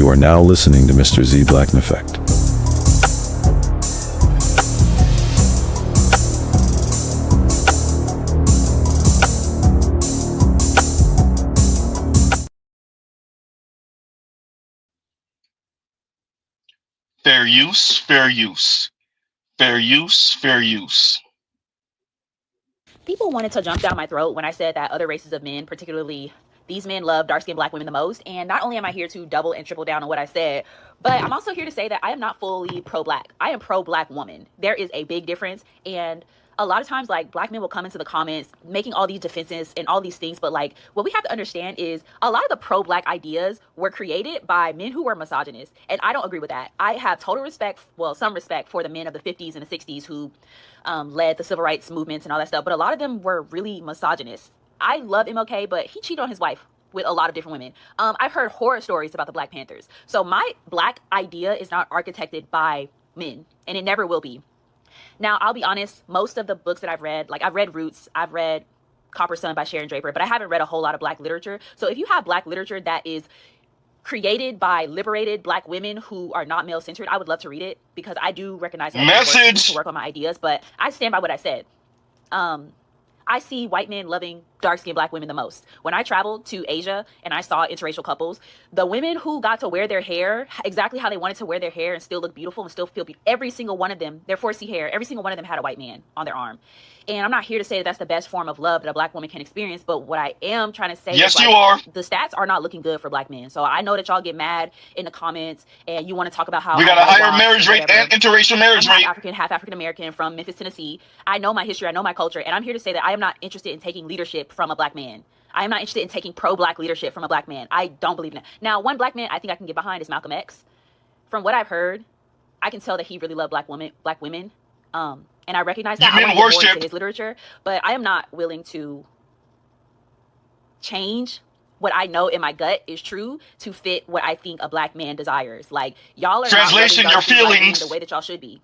You are now listening to Mr. Z Blackneffect. Fair use, fair use. Fair use, fair use. People wanted to jump down my throat when I said that other races of men, particularly these men, love dark-skinned black women the most. And not only am I here to double and triple down on what I said, but I'm also here to say that I am not fully pro-black. I am pro-black woman. There is a big difference. And a lot of times, like, black men will come into the comments making all these defenses and all these things, but like, what we have to understand is a lot of the pro-black ideas were created by men who were misogynists, and I don't agree with that. I have total respect, well, some respect for the men of the 50s and the 60s who led the civil rights movements and all that stuff, but a lot of them were really misogynists. I love MLK, but he cheated on his wife with a lot of different women. I've heard horror stories about the Black Panthers. So my black idea is not architected by men, and it never will be. Now, I'll be honest, most of the books that I've read, like I've read Roots, I've read Copper Sun by Sharon Draper, but I haven't read a whole lot of black literature. So if you have black literature that is created by liberated black women who are not male-centered, I would love to read it, because I do recognize that I need to work on my ideas, but I stand by what I said. I see white men loving dark-skinned black women the most. When I traveled to Asia and I saw interracial couples, the women who got to wear their hair exactly how they wanted to wear their hair and still look beautiful and still feel beautiful, every single one of them, their 4C hair, every single one of them had a white man on their arm. And I'm not here to say that that's the best form of love that a black woman can experience, but what I am trying to say Yes, is, like, you are. the stats are not looking good for black men. So I know that y'all get mad in the comments and you want to talk about how we got a higher marriage rate and interracial marriage rate. Half African American from Memphis, Tennessee. I know my history, I know my culture, and I'm here to say that I am not interested in taking leadership from a black man. I am not interested in taking pro-black leadership from a black man. I don't believe in that. Now, one black man I think I can get behind is Malcolm X. From what I've heard, I can tell that he really loved black women. And I recognize that. I want to get more into his literature, but I am not willing to change what I know in my gut is true to fit what I think a black man desires. Like, y'all are translation, not your feelings the way that y'all should be.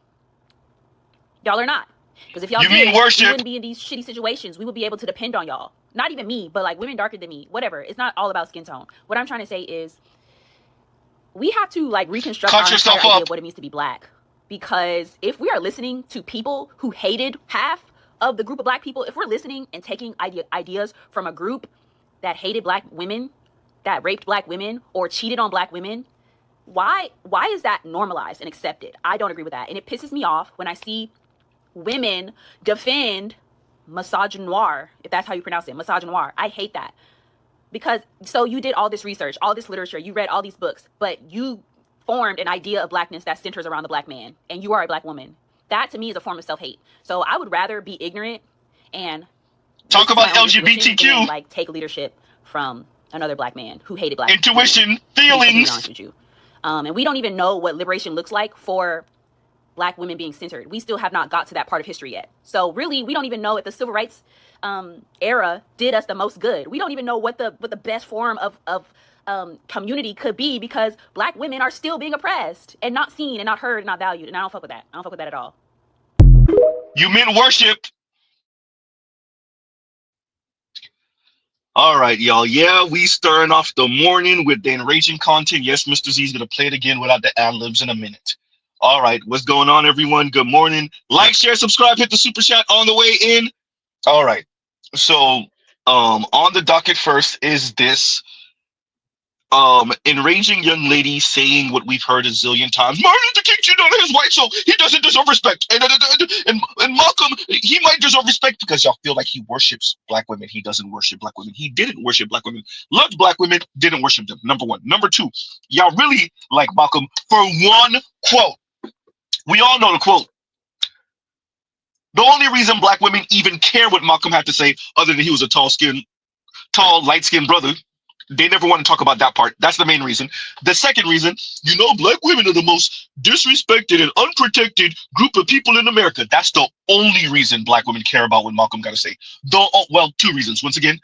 Y'all are not. Because if y'all you did, mean worship, we wouldn't be in these shitty situations. We would be able to depend on y'all. Not even me, but like women darker than me. Whatever. It's not all about skin tone. What I'm trying to say is we have to like reconstruct our entire idea of what it means to be black. Because if we are listening to people who hated half of the group of black people, if we're listening and taking ideas from a group that hated black women, that raped black women, or cheated on black women, why is that normalized and accepted? I don't agree with that. And it pisses me off when I see women defend misogynoir, if that's how you pronounce it, misogynoir. I hate that. Because, so you did all this research, all this literature, you read all these books, but you formed an idea of blackness that centers around the black man, and you are a black woman. That to me is a form of self-hate. So I would rather be ignorant and talk about LGBTQ than, like, take leadership from another black man who hated black intuition, women, feelings. To be honest with you. And we don't even know what liberation looks like for black women being centered. We still have not got to that part of history yet. So really, we don't even know if the civil rights era did us the most good. We don't even know what the best form of community could be, because black women are still being oppressed and not seen and not heard and not valued. And I don't fuck with that. I don't fuck with that at all. You meant worshipped. All right, y'all. Yeah, we starting off the morning with the enraging content. Yes, Mr. Z is going to play it again without the ad-libs in a minute. All right, what's going on, everyone? Good morning. Like, share, subscribe, hit the super chat on the way in. All right. So on the docket first is this enraging young lady saying what we've heard a zillion times: Martin Luther King cheated on his wife, so he doesn't deserve respect. And Malcolm, he might deserve respect because y'all feel like he worships black women. He doesn't worship black women. He didn't worship black women. Loved black women, didn't worship them. Number one. Number two, y'all really like Malcolm for one quote. We all know the quote. The only reason black women even care what Malcolm had to say, other than he was a tall, light-skinned brother, they never want to talk about that part. That's the main reason. The second reason, black women are the most disrespected and unprotected group of people in America. That's the only reason black women care about what Malcolm got to say. Well, two reasons. Once again,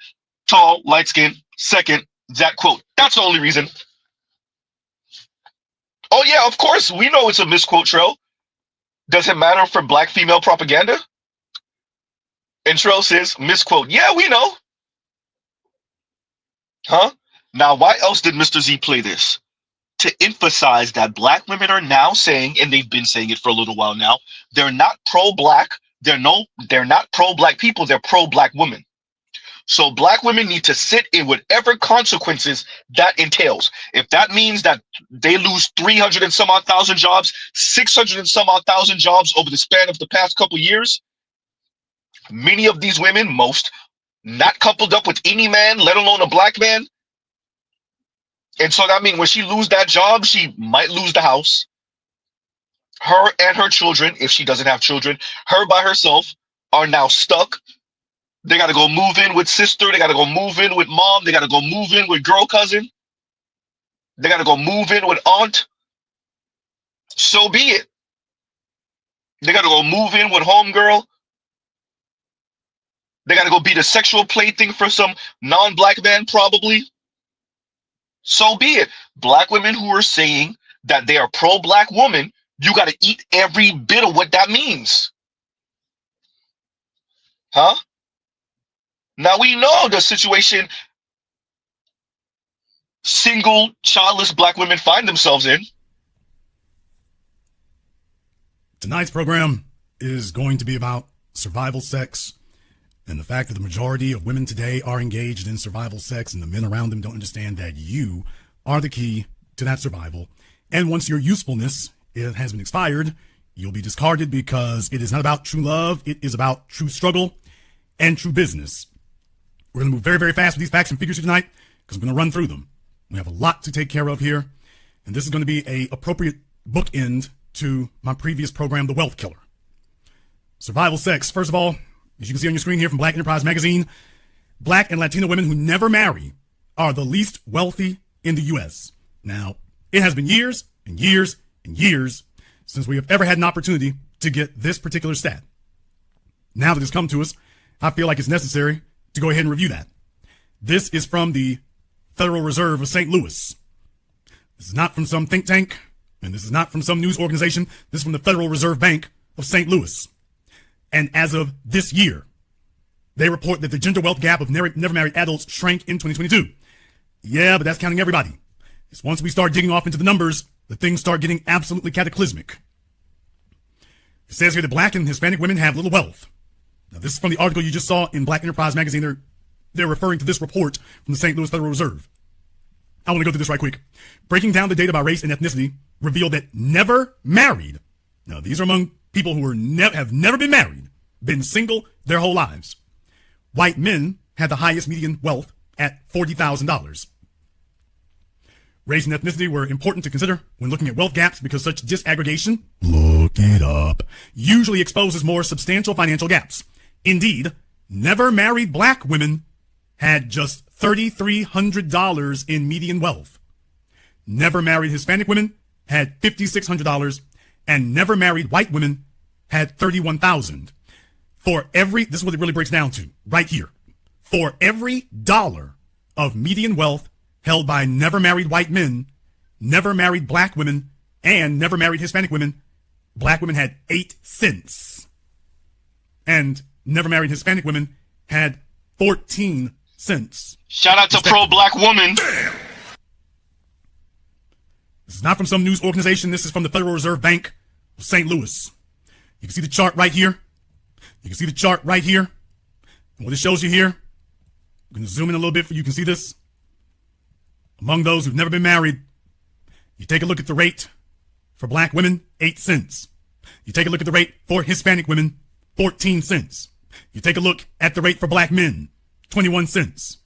tall, light-skinned. Second, that quote. That's the only reason. Oh, yeah, of course. We know it's a misquote, Trell. Does it matter for black female propaganda? And Trell says, misquote. Yeah, we know. Huh? Now, why else did Mr. Z play this? to emphasize that black women are now saying, and they've been saying it for a little while now, they're not pro-black. They're not pro-black people. They're pro-black women. So black women need to sit in whatever consequences that entails. If that means that they lose 300 and some odd thousand jobs, 600 and some odd thousand jobs over the span of the past couple years, many of these women, most not coupled up with any man, let alone a black man. And so that means when she lose that job, she might lose the house. Her and her children, if she doesn't have children, her by herself are now stuck. They got to go move in with sister. They got to go move in with mom. They got to go move in with girl cousin. They got to go move in with aunt. So be it. They got to go move in with homegirl. They got to go be the sexual plaything for some non-black man, probably. So be it. Black women who are saying that they are pro-black woman, you got to eat every bit of what that means. Huh? Now we know the situation single, childless black women find themselves in. Tonight's program is going to be about survival sex and the fact that the majority of women today are engaged in survival sex, and the men around them don't understand that you are the key to that survival. And once your usefulness has been expired, you'll be discarded, because it is not about true love. It is about true struggle and true business. We're going to move very, very fast with these facts and figures tonight, because we're going to run through them. We have a lot to take care of here, and this is going to be an appropriate bookend to my previous program, The Wealth Killer. Survival sex. First of all, as you can see on your screen here from Black Enterprise Magazine, Black and Latino women who never marry are the least wealthy in the U.S. Now, it has been years and years and years since we have ever had an opportunity to get this particular stat. Now that it's come to us, I feel like it's necessary to go ahead and review that. This is from the Federal Reserve of St. Louis. This is not from some think tank, and this is not from some news organization. This is from the Federal Reserve Bank of St. Louis. And as of this year, they report that the gender wealth gap of never married adults shrank in 2022. Yeah, but that's counting everybody. It's once we start digging off into the numbers, the things start getting absolutely cataclysmic. It says here that Black and Hispanic women have little wealth. Now, this is from the article you just saw in Black Enterprise Magazine. They're referring to this report from the St. Louis Federal Reserve. I want to go through this right quick. Breaking down the data by race and ethnicity revealed that never married. Now, these are among people who have never been married, been single their whole lives. White men had the highest median wealth at $40,000. Race and ethnicity were important to consider when looking at wealth gaps, because such disaggregation, look it up, usually exposes more substantial financial gaps. Indeed, never married Black women had just $3,300 in median wealth. Never married Hispanic women had $5,600, and never married white women had $31,000. For every, this is what it really breaks down to right here. For every dollar of median wealth held by never married white men, never married Black women, and never married Hispanic women, Black women had 8 cents. And never married Hispanic women had 14 cents. Shout out to pro-Black woman. This is not from some news organization. This is from the Federal Reserve Bank of St. Louis. You can see the chart right here. You can see the chart right here. And what it shows you here, I'm going to zoom in a little bit so you can see this. Among those who've never been married, you take a look at the rate for Black women, 8 cents. You take a look at the rate for Hispanic women, 14 cents. You take a look at the rate for Black men, 21 cents.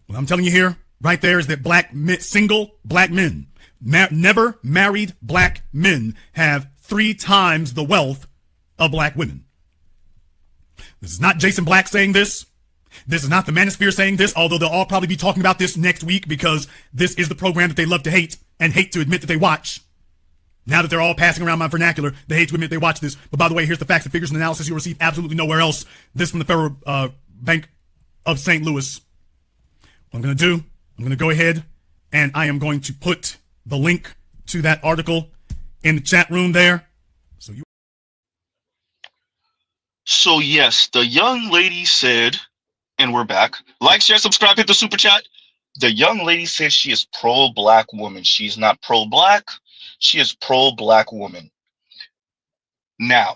What I'm telling you here, right there, is that single Black men, never married Black men, have 3 times the wealth of Black women. This is not Jason Black saying this. This is not the Manosphere saying this, although they'll all probably be talking about this next week, because this is the program that they love to hate and hate to admit that they watch. Now that they're all passing around my vernacular, they hate to admit they watch this. But by the way, here's the facts and figures and analysis you'll receive absolutely nowhere else. This from the Federal Bank of St. Louis. What I'm going to do, I'm going to go ahead and I am going to put the link to that article in the chat room there. So yes, the young lady said, and we're back. Like, share, subscribe, hit the super chat. The young lady says she is pro-black woman. She's not pro-black. She is pro-black woman. Now,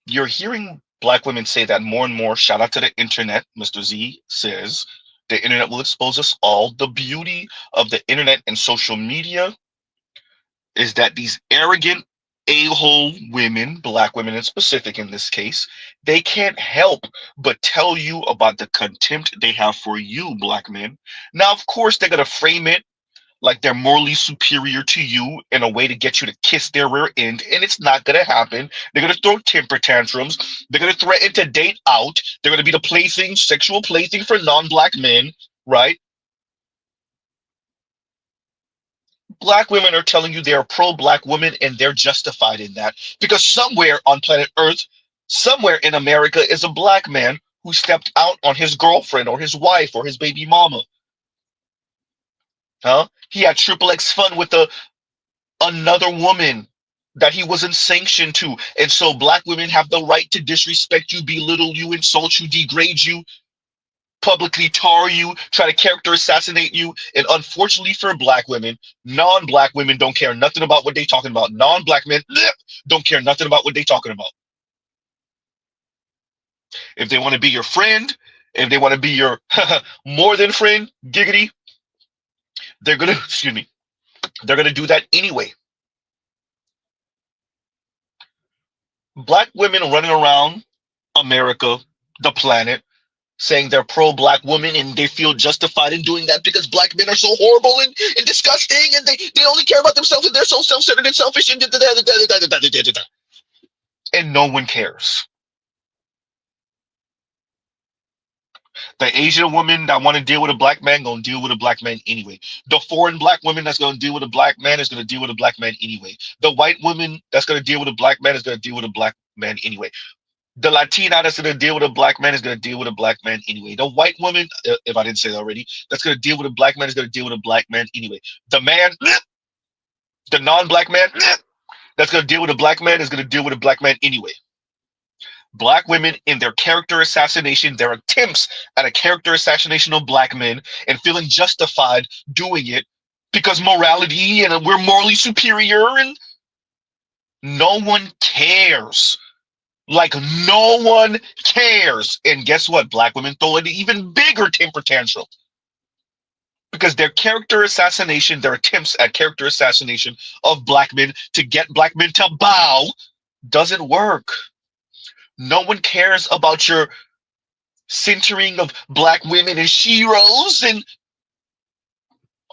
you're hearing black women say that more and more. Shout out to the internet. Mr. Z says the internet will expose us all. The beauty of the internet and social media is that these arrogant a-hole women, black women in specific in this case, they can't help but tell you about the contempt they have for you, black men. Now, of course, they're going to frame it like they're morally superior to you in a way to get you to kiss their rear end, and it's not going to happen. They're going to throw temper tantrums. They're going to threaten to date out. They're going to be the plaything, sexual plaything for non-black men, right? Black women are telling you they're pro-black women, and they're justified in that because somewhere on planet Earth, somewhere in America, is a black man who stepped out on his girlfriend or his wife or his baby mama. Huh? He had triple X fun with another woman that he wasn't sanctioned to. And so black women have the right to disrespect you, belittle you, insult you, degrade you, publicly tar you, try to character assassinate you. And unfortunately for black women, non-black women don't care nothing about what they talking about. Non-black men don't care nothing about what they talking about. If they want to be your friend, if they want to be your more than friend, giggity, they're gonna, excuse me, they're gonna do that anyway. Black women running around America, the planet, saying they're pro-black women and they feel justified in doing that because black men are so horrible and disgusting and they only care about themselves and they're so self-centered and selfish and no one cares. The Asian woman that want to deal with a black man gonna deal with a black man anyway. The foreign black woman that's gonna deal with a black man is gonna deal with a black man anyway. The white woman that's gonna deal with a black man is gonna deal with a black man anyway. The Latina that's going to deal with a black man is going to deal with a black man anyway. The white woman, if I didn't say that already, that's going to deal with a black man is going to deal with a black man anyway. The man, the non-black man, that's going to deal with a black man is going to deal with a black man anyway. Black women in their character assassination, their attempts at a character assassination of black men and feeling justified doing it because morality and we're morally superior and no one cares. Like no one cares. And guess what? Black women throw an even bigger temper tantrum. Because their character assassination, their attempts at character assassination of black men to get black men to bow doesn't work. No one cares about your centering of black women as sheroes and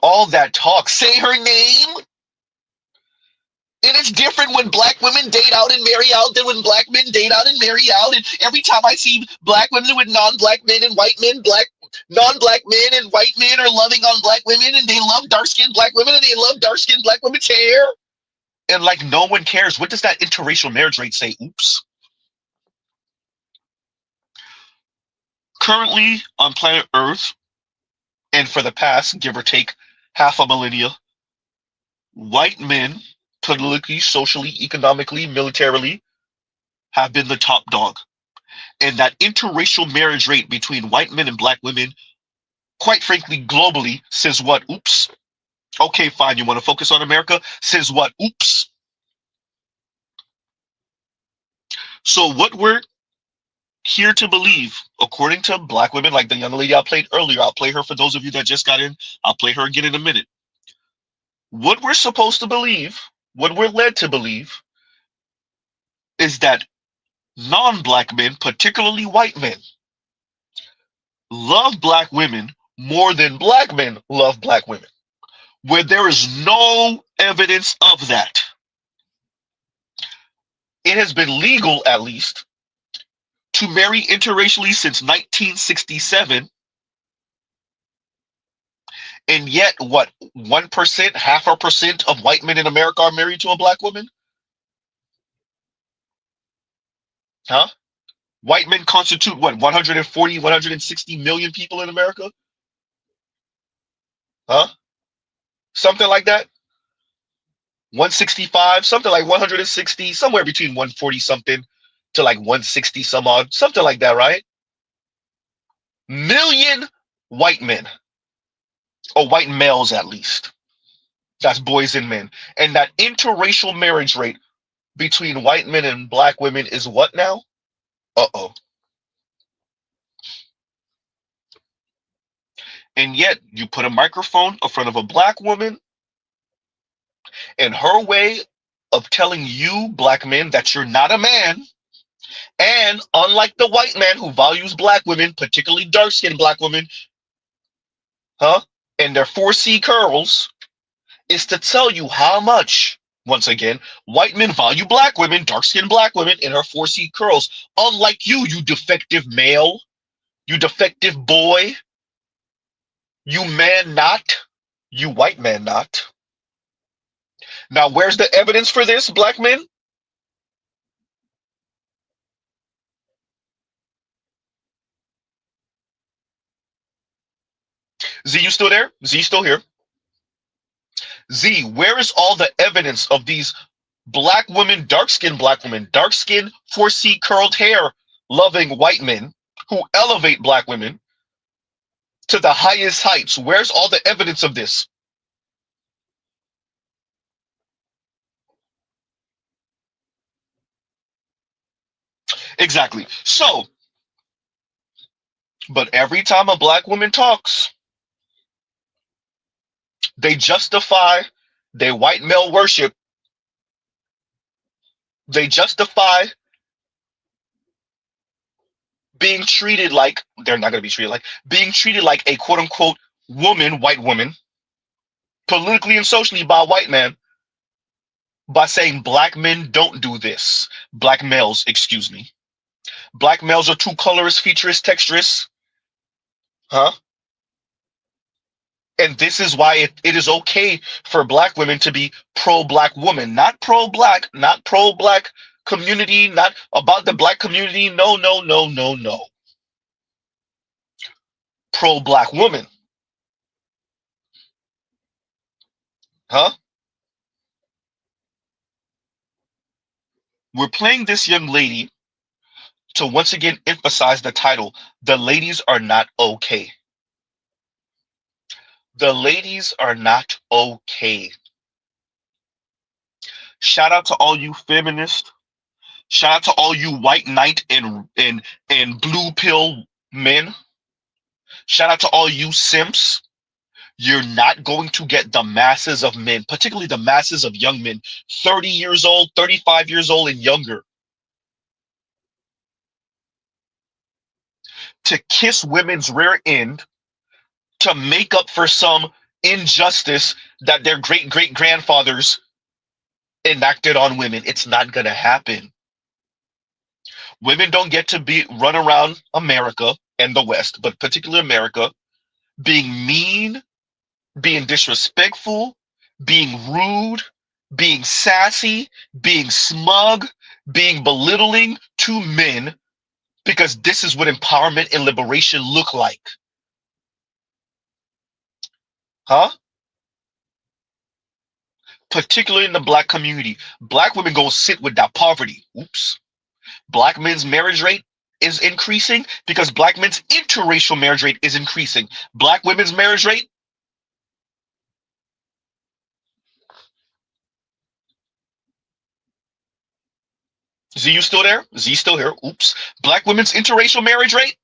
all that talk. Say her name. And it's different when black women date out and marry out than when black men date out and marry out. And every time I see black women with non-black men and white men, non-black men and white men are loving on black women and they love dark-skinned black women and they love dark-skinned black women's hair. And like no one cares. What does that interracial marriage rate say? Oops. Currently on planet Earth, and for the past, give or take half a millennia, white men, politically, socially, economically, militarily, have been the top dog. And that interracial marriage rate between white men and black women, quite frankly, globally, says what? Oops. Okay, fine. You want to focus on America? Says what? Oops. So what we're here to believe, according to black women, like the young lady I played earlier, I'll play her for those of you that just got in. I'll play her again in a minute. What we're supposed to believe, what we're led to believe, is that non-black men, particularly white men, love black women more than black men love black women, where there is no evidence of that. It has been legal, at least, to marry interracially since 1967, and yet, what, 1%, 0.5% of white men in America are married to a black woman? Huh? White men constitute what, 140, 160 million people in America? Huh? Something like that? 165, something like 160, somewhere between 140 something to like 160 some odd, something like that, right? Million white men. or white males at least. That's boys and men. And that interracial marriage rate between white men and black women is what now? Uh-oh. And yet, you put a microphone in front of a black woman, and her way of telling you, black men, that you're not a man, and unlike the white man who values black women, particularly dark-skinned black women, huh, and their 4C curls, is to tell you how much, once again, white men value black women, dark-skinned black women, in her 4C curls. Unlike you, you defective male, you defective boy, you man not, you white man not. Now, where's the evidence for this, black men? Z, you still there? Z, still here? Z, where is all the evidence of these black women, dark skin, 4C curled hair loving white men who elevate black women to the highest heights? Where's all the evidence of this? Exactly. So, but every time a black woman talks, they justify their white male worship. They justify being treated like, they're not going to be treated like, being treated like a quote unquote woman, white woman, politically and socially by a white man, by saying black men don't do this. Black males, excuse me. Black males are too colorist, featurist, texturist. Huh? And this is why it is okay for black women to be pro-black woman, not pro-black, not pro-black community, not about the black community. No, no, no, no, no. Pro-black woman. Huh? We're playing this young lady to once again emphasize the title. The ladies are not okay. The ladies are not okay. Shout out to all you feminists. Shout out to all you white knight and blue pill men. Shout out to all you simps. You're not going to get the masses of men, particularly the masses of young men, 30 years old, 35 years old, and younger, to kiss women's rear end to make up for some injustice that their great great grandfathers enacted on women. It's not going to happen. Women don't get to be run around America and the West, but particularly America, being mean, being disrespectful, being rude, being sassy, being smug, being belittling to men, because this is what empowerment and liberation look like. Huh? Particularly in the black community. Black women go sit with that poverty. Oops. Black men's marriage rate is increasing because black men's interracial marriage rate is increasing. Black women's marriage rate, Z, you still there? Z still here. Oops. Black women's interracial marriage rate.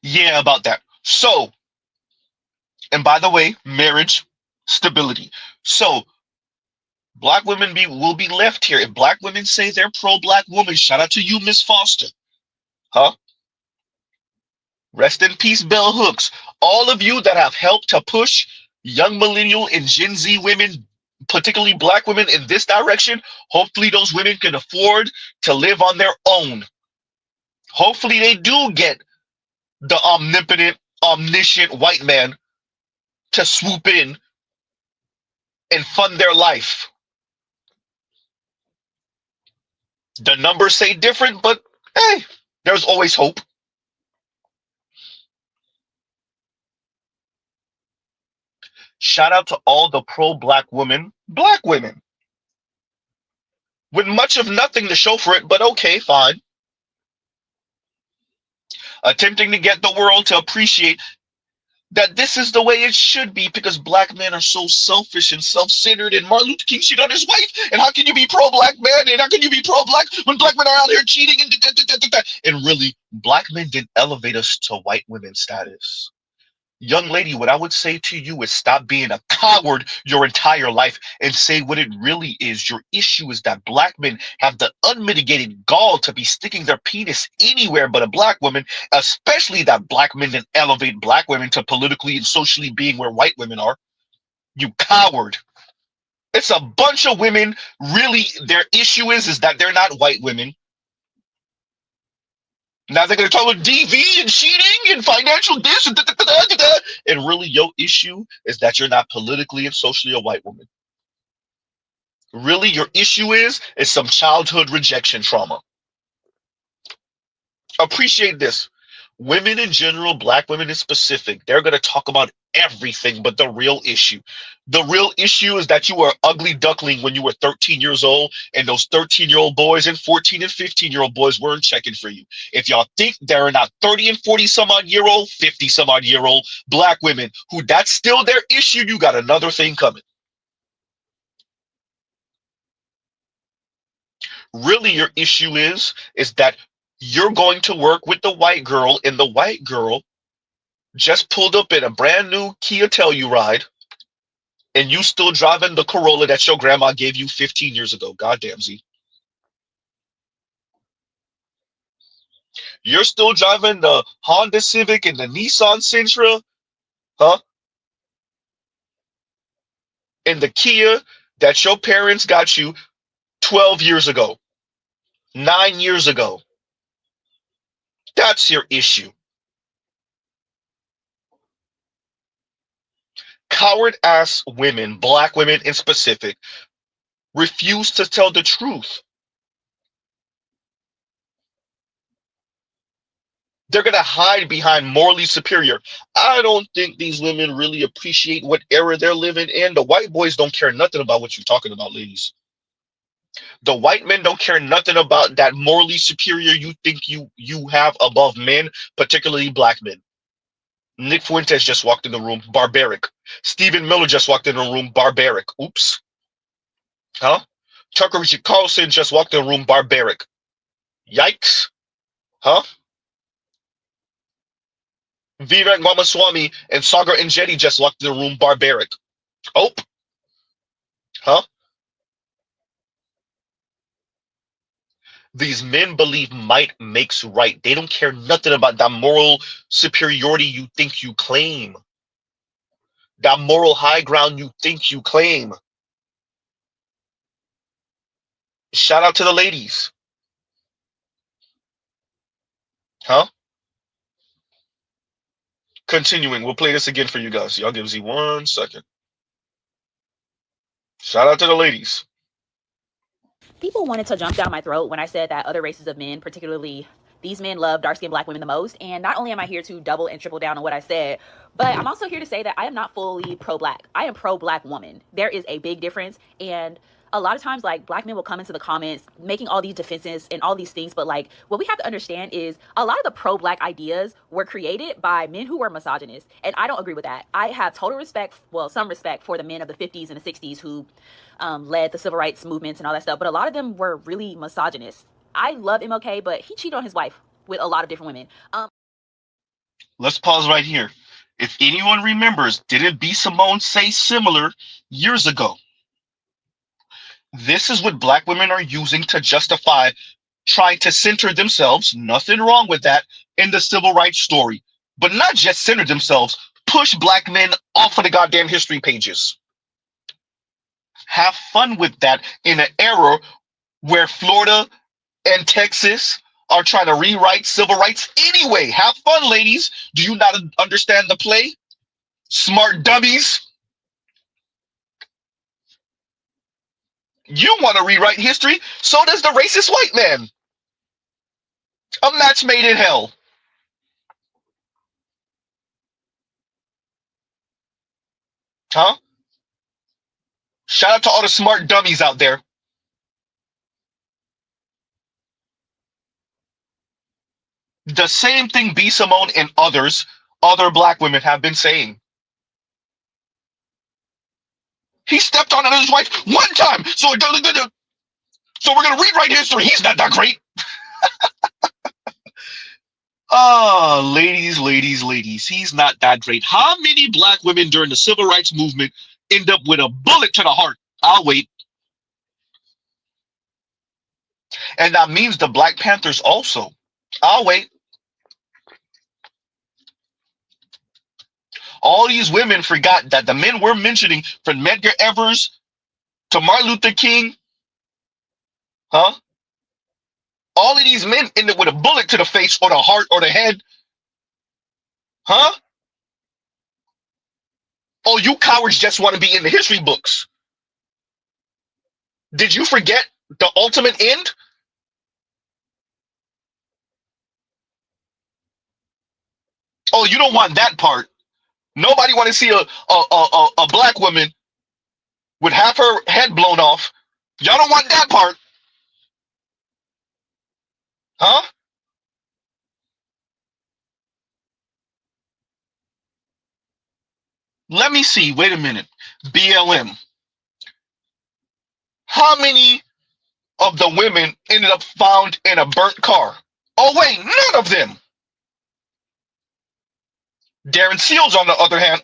Yeah, about that. So, and by the way, marriage stability. So, black women will be left here. If black women say they're pro-black woman, shout out to you, Miss Foster. Huh? Rest in peace, Bell Hooks. All of you that have helped to push young millennial and Gen Z women, particularly black women, in this direction, hopefully those women can afford to live on their own. Hopefully they do get the omnipotent, omniscient white man to swoop in and fund their life. The numbers say different, but hey, there's always hope. Shout out to all the pro-black women, black women, with much of nothing to show for it, but okay, fine. attempting to get the world to appreciate that this is the way it should be because black men are so selfish and self-centered and Martin Luther King cheated on his wife and how can you be pro-black man and how can you be pro-black when black men are out here cheating and and really black men didn't elevate us to white women status. Young lady, what I would say to you is stop being a coward your entire life and say what it really is. Your issue is that black men have the unmitigated gall to be sticking their penis anywhere but a black woman, especially that black men didn't elevate black women to politically and socially being where white women are. You coward. It's a bunch of women, really, their issue is that they're not white women. Now they're going to talk about DV and cheating and financial this and and really your issue is that you're not politically and socially a white woman. Really, your issue is some childhood rejection trauma. Appreciate this. Women in general, black women in specific, they're going to talk about everything but the real issue. The real issue is that you were an ugly duckling when you were 13 years old, and those 13-year-old boys and 14 and 15-year-old boys weren't checking for you. If y'all think there are not 30 and 40 some odd year old, 50 some odd year old black women who that's still their issue, you got another thing coming. Really, your issue is that you're going to work with the white girl, and the white girl just pulled up in a brand new Kia Telluride, and you still driving the Corolla that your grandma gave you 15 years ago. Goddamn, Z. You're still driving the Honda Civic and the Nissan Sentra, huh? And the Kia that your parents got you 12 years ago, 9 years ago. That's your issue. Coward ass women, black women in specific, refuse to tell the truth. They're going to hide behind morally superior. I don't think these women really appreciate what era they're living in. The white boys don't care nothing about what you're talking about, ladies. The white men don't care nothing about that morally superior you think you have above men, particularly black men. Nick Fuentes just walked in the room, barbaric. Stephen Miller just walked in the room, barbaric. Oops. Huh? Tucker Carlson just walked in the room, barbaric. Yikes. Huh? Vivek Ramaswamy and Sagar Enjeti just walked in the room, barbaric. Oh. Huh? These men believe might makes right. They don't care nothing about that moral superiority you think you claim. That moral high ground you think you claim. Shout out to the ladies. Huh? Continuing, we'll play this again for you guys. Y'all give Z 1 second. Shout out to the ladies. People wanted to jump down my throat when I said that other races of men, particularly these men, love dark-skinned black women the most. And not only am I here to double and triple down on what I said, but I'm also here to say that I am not fully pro-black. I am pro-black woman. There is a big difference. And a lot of times, like, black men will come into the comments making all these defenses and all these things, but like what we have to understand is a lot of the pro-black ideas were created by men who were misogynist, and I don't agree with that. I have total respect, well, some respect for the men of the 50s and the 60s who led the civil rights movements and all that stuff, but a lot of them were really misogynist. I love MLK, but he cheated on his wife with a lot of different women. Let's pause right here. If anyone remembers, didn't B. Simone say similar years ago? This is what black women are using to justify trying to center themselves, nothing wrong with that, in the civil rights story. But not just center themselves, push black men off of the goddamn history pages. Have fun with that in an era where Florida and Texas are trying to rewrite civil rights anyway. Have fun, ladies. Do you not understand the play? Smart dummies. You want to rewrite history, so does the racist white man. A match made in hell. Huh? Shout out to all the smart dummies out there. The same thing B. Simone and other black women have been saying. He stepped on another wife one time, so we're gonna rewrite history. He's not that great. Oh, ladies, he's not that great. How many black women during the civil rights movement end up with a bullet to the heart? I'll wait. And that means the Black Panthers also. I'll wait. All these women forgot that the men we're mentioning, from Medgar Evers to Martin Luther King, huh? All of these men ended with a bullet to the face or the heart or the head. Huh? Oh, you cowards just want to be in the history books. Did you forget the ultimate end? Oh, you don't want that part. Nobody want to see a black woman with half her head blown off. Y'all don't want that part. Huh? Let me see. Wait a minute. BLM. How many of the women ended up found in a burnt car? Oh, wait, none of them. Darren Seals, on the other hand,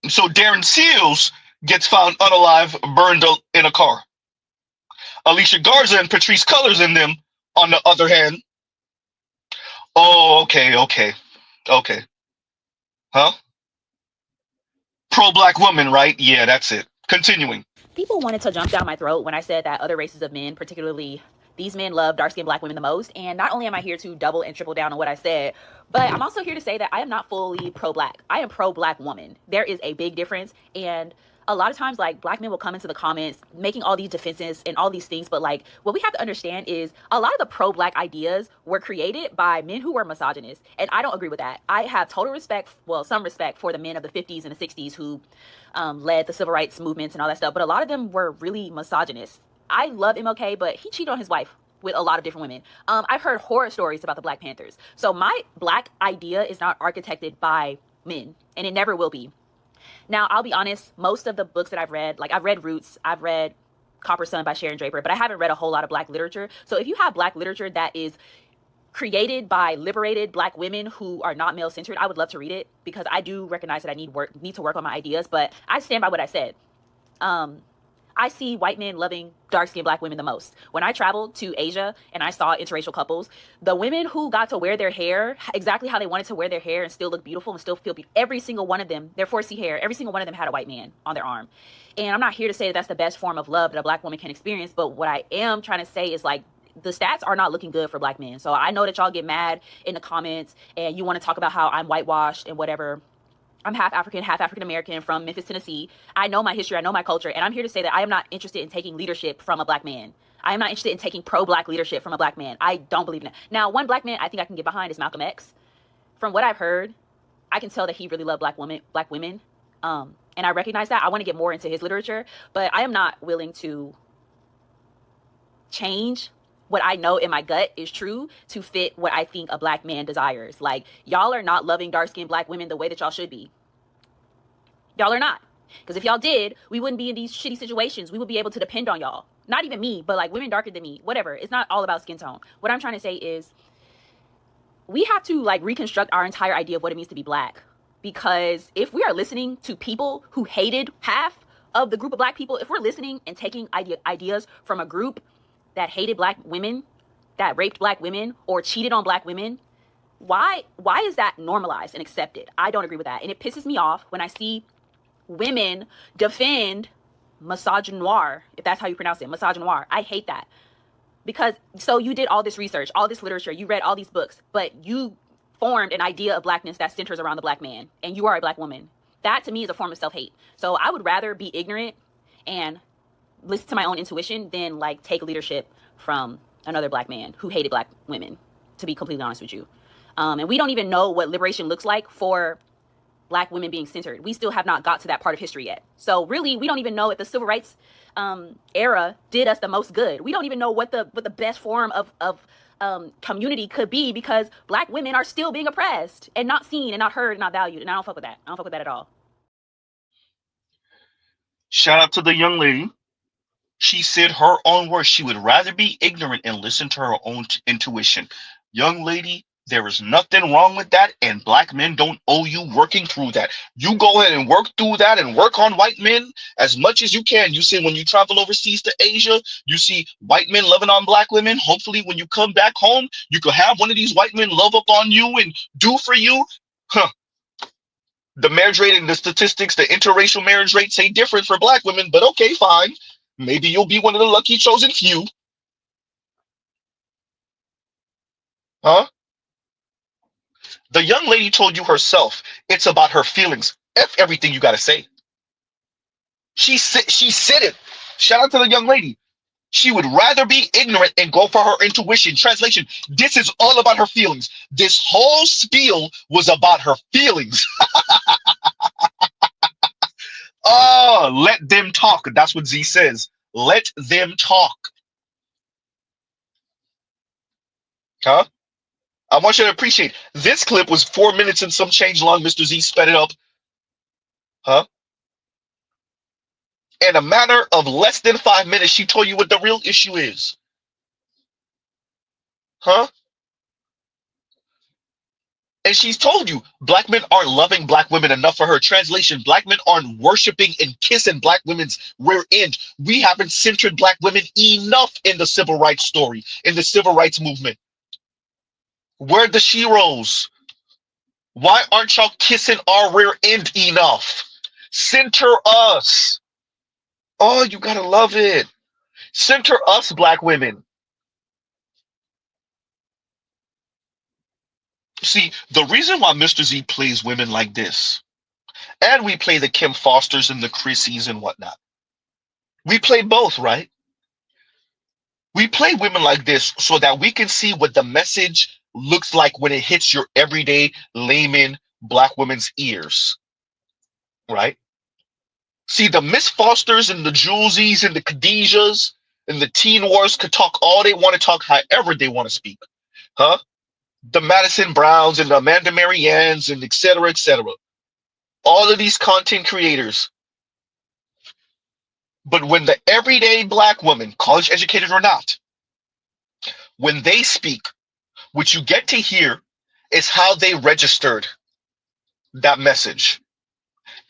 so Darren Seals gets found unalive, burned in a car. Alicia Garza and Patrice Cullors in them, on the other hand. Oh, okay. Huh? Pro-black woman, right? Yeah, that's it. Continuing. People wanted to jump down my throat when I said that other races of men, particularly these men, love dark-skinned black women the most. And not only am I here to double and triple down on what I said, but I'm also here to say that I am not fully pro-black. I am pro-black woman. There is a big difference. And a lot of times, like, black men will come into the comments making all these defenses and all these things. But, like, what we have to understand is a lot of the pro-black ideas were created by men who were misogynist. And I don't agree with that. I have total respect, well, some respect for the men of the 50s and the 60s who led the civil rights movements and all that stuff. But a lot of them were really misogynist. I love MLK, but he cheated on his wife with a lot of different women. I've heard horror stories about the Black Panthers. So my black idea is not architected by men, and it never will be. Now, I'll be honest, most of the books that I've read, like I've read Roots, I've read Copper Sun by Sharon Draper, but I haven't read a whole lot of black literature. So if you have black literature that is created by liberated black women who are not male-centered, I would love to read it, because I do recognize that I need to work on my ideas, but I stand by what I said. I see white men loving dark-skinned black women the most. When I traveled to Asia and I saw interracial couples, the women who got to wear their hair exactly how they wanted to wear their hair and still look beautiful and still feel beautiful, every single one of them, their 4C hair, every single one of them had a white man on their arm. And I'm not here to say that that's the best form of love that a black woman can experience, but what I am trying to say is, like, the stats are not looking good for black men. So I know that y'all get mad in the comments and you want to talk about how I'm whitewashed and whatever. I'm half African, half African American from Memphis, Tennessee. I know my history, I know my culture, and I'm here to say that I am not interested in taking leadership from a black man. I am not interested in taking pro-black leadership from a black man. I don't believe in that. Now, one black man I think I can get behind is Malcolm X. From what I've heard, I can tell that he really loved black women. And I recognize that. I want to get more into his literature, but I am not willing to change what I know in my gut is true to fit what I think a black man desires. Like, y'all are not loving dark-skinned black women the way that y'all should be. Y'all are not. Because if y'all did, we wouldn't be in these shitty situations. We would be able to depend on y'all. Not even me, but like women darker than me, whatever. It's not all about skin tone. What I'm trying to say is we have to like reconstruct our entire idea of what it means to be black. Because if we are listening to people who hated half of the group of black people, if we're listening and taking ideas from a group that hated black women, that raped black women, or cheated on black women, why is that normalized and accepted? I don't agree with that. And it pisses me off when I see women defend misogynoir, if that's how you pronounce it, misogynoir. I hate that. Because, so you did all this research, all this literature, you read all these books, but you formed an idea of blackness that centers around the black man, and you are a black woman. That, to me, is a form of self-hate. So I would rather be ignorant and listen to my own intuition than like take leadership from another black man who hated black women, to be completely honest with you. And we don't even know what liberation looks like for black women being centered. We still have not got to that part of history yet. So really, we don't even know if the civil rights era did us the most good. We don't even know what the best form of community could be, because black women are still being oppressed and not seen and not heard and not valued. And I don't fuck with that. I don't fuck with that at all. Shout out to the young lady. She said her own words. She would rather be ignorant and listen to her own intuition. Young lady, there is nothing wrong with that, and black men don't owe you working through that. You go ahead and work through that and work on white men as much as you can. You see, when you travel overseas to Asia, you see white men loving on black women. Hopefully, when you come back home, you could have one of these white men love up on you and do for you. The marriage rate and the statistics, the interracial marriage rate say different for black women, but okay, fine. Maybe you'll be one of the lucky chosen few. Huh? The young lady told you herself, it's about her feelings. F everything you got to say. She said it. Shout out to the young lady. She would rather be ignorant and go for her intuition. Translation, this is all about her feelings. This whole spiel was about her feelings. Oh, let them talk. That's what Z says. Let them talk. Huh? I want you to appreciate this clip was 4 minutes and some change long. Mr. Z sped it up. Huh? In a matter of less than 5 minutes, she told you what the real issue is. Huh? And she's told you black men aren't loving black women enough for her. Translation, black men aren't worshiping and kissing black women's rear end. We haven't centered black women enough in the civil rights story, in the civil rights movement. Where the sheroes? Why aren't y'all kissing our rear end enough? Center us. Oh, you gotta love it. Center us, black women. See, the reason why Mr. Z plays women like this, and we play the Kim Fosters and the Chrissies and whatnot, we play both, right? We play women like this so that we can see what the message looks like when it hits your everyday layman black women's ears, right? See, the Miss Fosters and the Julesies and the Khadijas and the Teen Wars could talk all they want to talk, however they want to speak, huh? The Madison Browns and the Amanda Mariannes and et cetera, et cetera. All of these content creators. But when the everyday black woman, college educated or not, when they speak, what you get to hear is how they registered that message.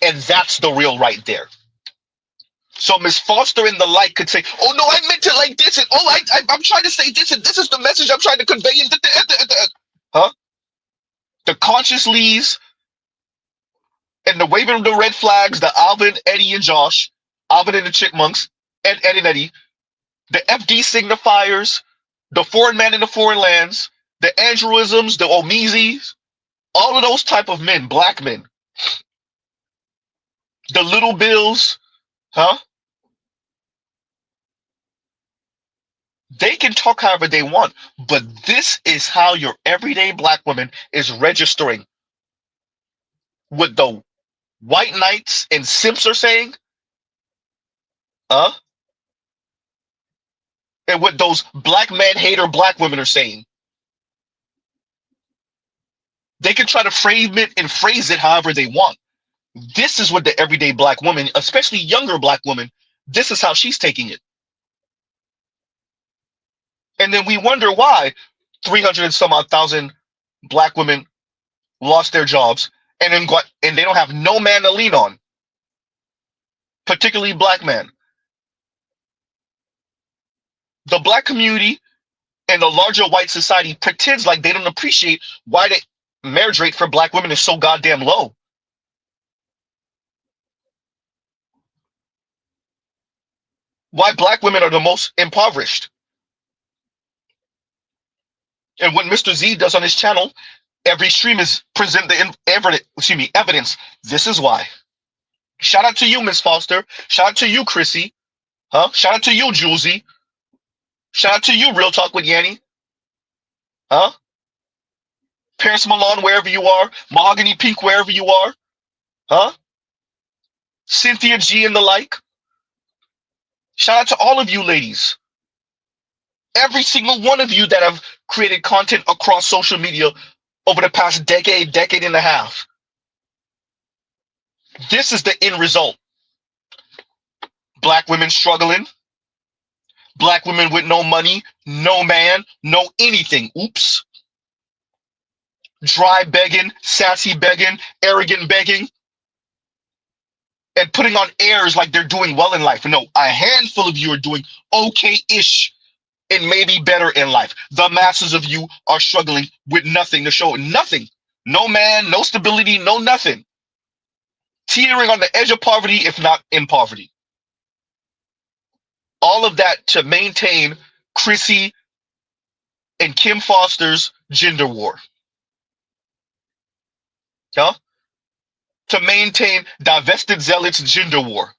And that's the real right there. So Miss Foster and the like could say, oh no, I meant it like this, and oh, I'm trying to say this, and this is the message I'm trying to convey. Huh? The Conscious Lees and the waving of the red flags, the Alvin, Eddie, and Josh, Alvin and the Chipmunks, Ed and Eddie, the FD signifiers, the foreign man in the foreign lands, the Andrewisms, the Omizis, all of those type of men, black men, the Little Bills, huh? They can talk however they want, but this is how your everyday black woman is registering what the white knights and simps are saying, and what those black man hater black women are saying. They can try to frame it and phrase it however they want. This is what the everyday black woman, especially younger black woman, this is how she's taking it. And then we wonder why 300 and some odd thousand black women lost their jobs and then they don't have no man to lean on, particularly black men. The black community and the larger white society pretends like they don't appreciate why the marriage rate for black women is so goddamn low. Why black women are the most impoverished. And what Mr. Z does on his channel, every stream is present the evidence. This is why. Shout out to you, Miss Foster. Shout out to you, Chrissy. Huh? Shout out to you, Julesy. Shout out to you, Real Talk with Yanni. Huh? Paris Milan, wherever you are. Mahogany Pink, wherever you are. Huh? Cynthia G and the like. Shout out to all of you ladies. Every single one of you that have created content across social media over the past decade, decade and a half. This is the end result. Black women struggling. Black women with no money, no man, no anything. Oops. Dry begging, sassy begging, arrogant begging, and putting on airs like they're doing well in life. No, a handful of you are doing okay-ish and maybe better in life. The masses of you are struggling with nothing to show. Nothing. No man, no stability, no nothing. Teetering on the edge of poverty, if not in poverty. All of that to maintain Chrissy and Kim Foster's gender war. Huh? To maintain divested zealots' gender war.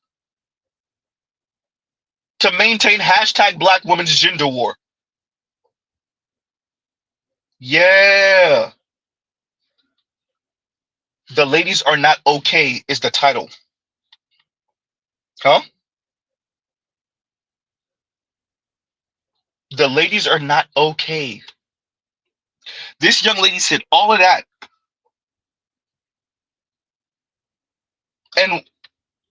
To maintain hashtag Black women's gender war. Yeah. The ladies are not okay is the title. Huh? The ladies are not okay. This young lady said all of that. And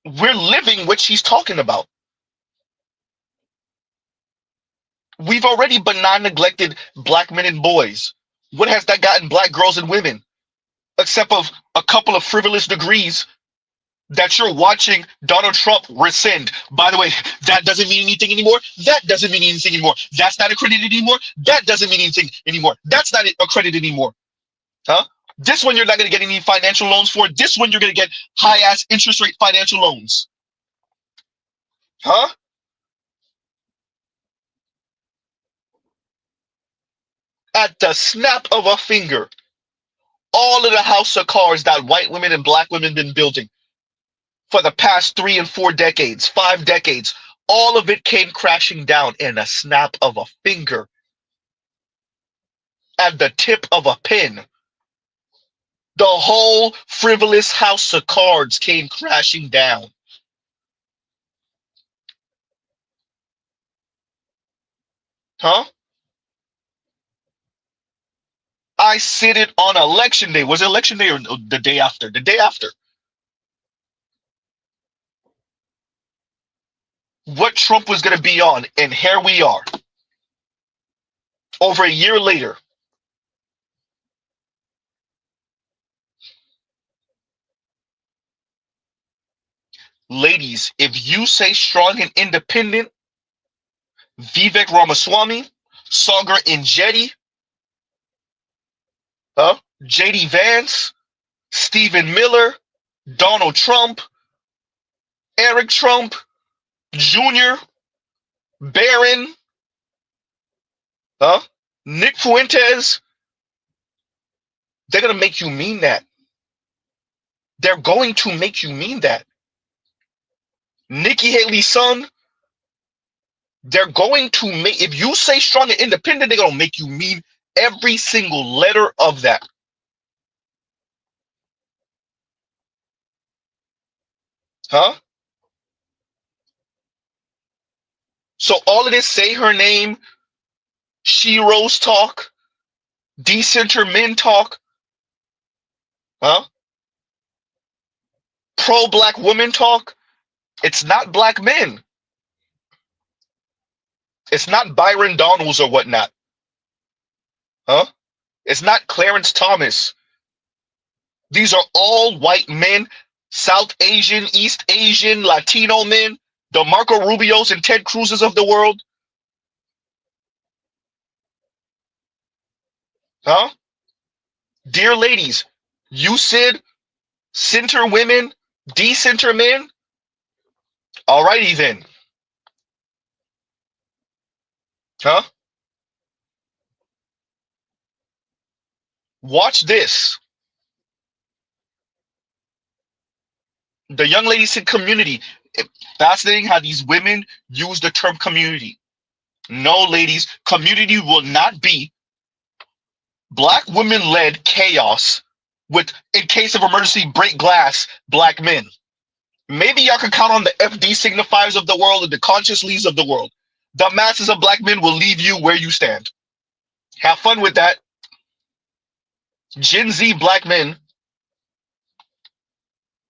we're living what she's talking about. We've already benign neglected black men and boys. What has that gotten black girls and women? Except of a couple of frivolous degrees that you're watching Donald Trump rescind. By the way, that doesn't mean anything anymore. That doesn't mean anything anymore. That's not accredited anymore. That doesn't mean anything anymore. That's not accredited anymore. Huh? This one you're not going to get any financial loans for. This one you're going to get high-ass interest rate financial loans. Huh? At the snap of a finger, all of the house of cards that white women and black women been building for the past 3 and 4 decades, 5 decades, all of it came crashing down in a snap of a finger. At the tip of a pen. The whole frivolous house of cards came crashing down. Huh? I said it on election day. Was it election day or the day after? The day after. What Trump was going to be on, and here we are. Over a year later. Ladies, if you say strong and independent, Vivek Ramaswamy, Sagar Enjeti, JD Vance, Stephen Miller, Donald Trump, Eric Trump, Jr., Barron, Nick Fuentes, they're going to make you mean that. They're going to make you mean that. Nikki Haley's son, they're going to make, if you say strong and independent, they're going to make you mean every single letter of that. Huh? So all of this say her name, she rose talk, decenter men talk, pro-black women talk, it's not black men. It's not Byron Donalds or whatnot. It's not Clarence Thomas. These are all white men, South Asian, East Asian, Latino men, the Marco Rubios and Ted Cruz's of the world. Dear ladies, you said center women, decenter men? Alrighty then. Watch this. The young lady said community. Fascinating how these women use the term community. No, ladies, community will not be black women-led chaos with, in case of emergency, break glass black men. Maybe y'all can count on the FD signifiers of the world and the conscious leads of the world. The masses of black men will leave you where you stand. Have fun with that. Gen Z black men,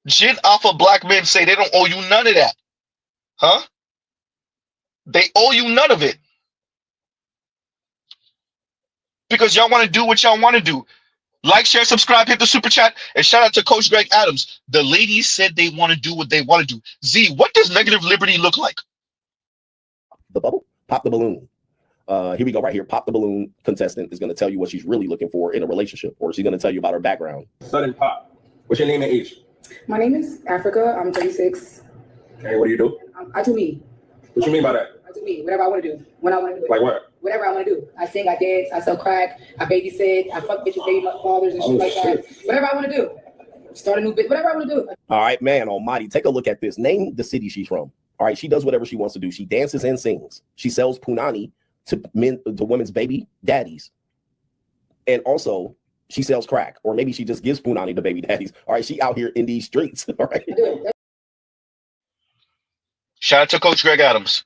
Gen Alpha black men say they don't owe you none of that. Huh? They owe you none of it. Because y'all want to do what y'all want to do. Like, share, subscribe, hit the super chat, and shout out to Coach Greg Adams. The ladies said they want to do what they want to do. Z, what does negative liberty look like? The bubble, pop the balloon. Here we go right here. Pop the balloon contestant is going to tell you what she's really looking for in a relationship, or she's going to tell you about her background. Sudden pop. What's your name and age? My name is Africa. I'm 36. Okay, what do you do? I do me. What you mean by that? I do me. Whatever I want to do. When I want to do it. Like what? Whatever I want to do. I sing, I dance, I sell crack, I babysit, I fuck bitches, baby fathers and shit like that. Whatever I want to do. Start a new bit. Whatever I want to do. All right, man almighty. Take a look at this. Name the city she's from. All right, she does whatever she wants to do. She dances and sings. She sells punani to women's baby daddies. And also, she sells crack. Or maybe she just gives punani to baby daddies. All right, she out here in these streets. All right. Shout out to Coach Greg Adams.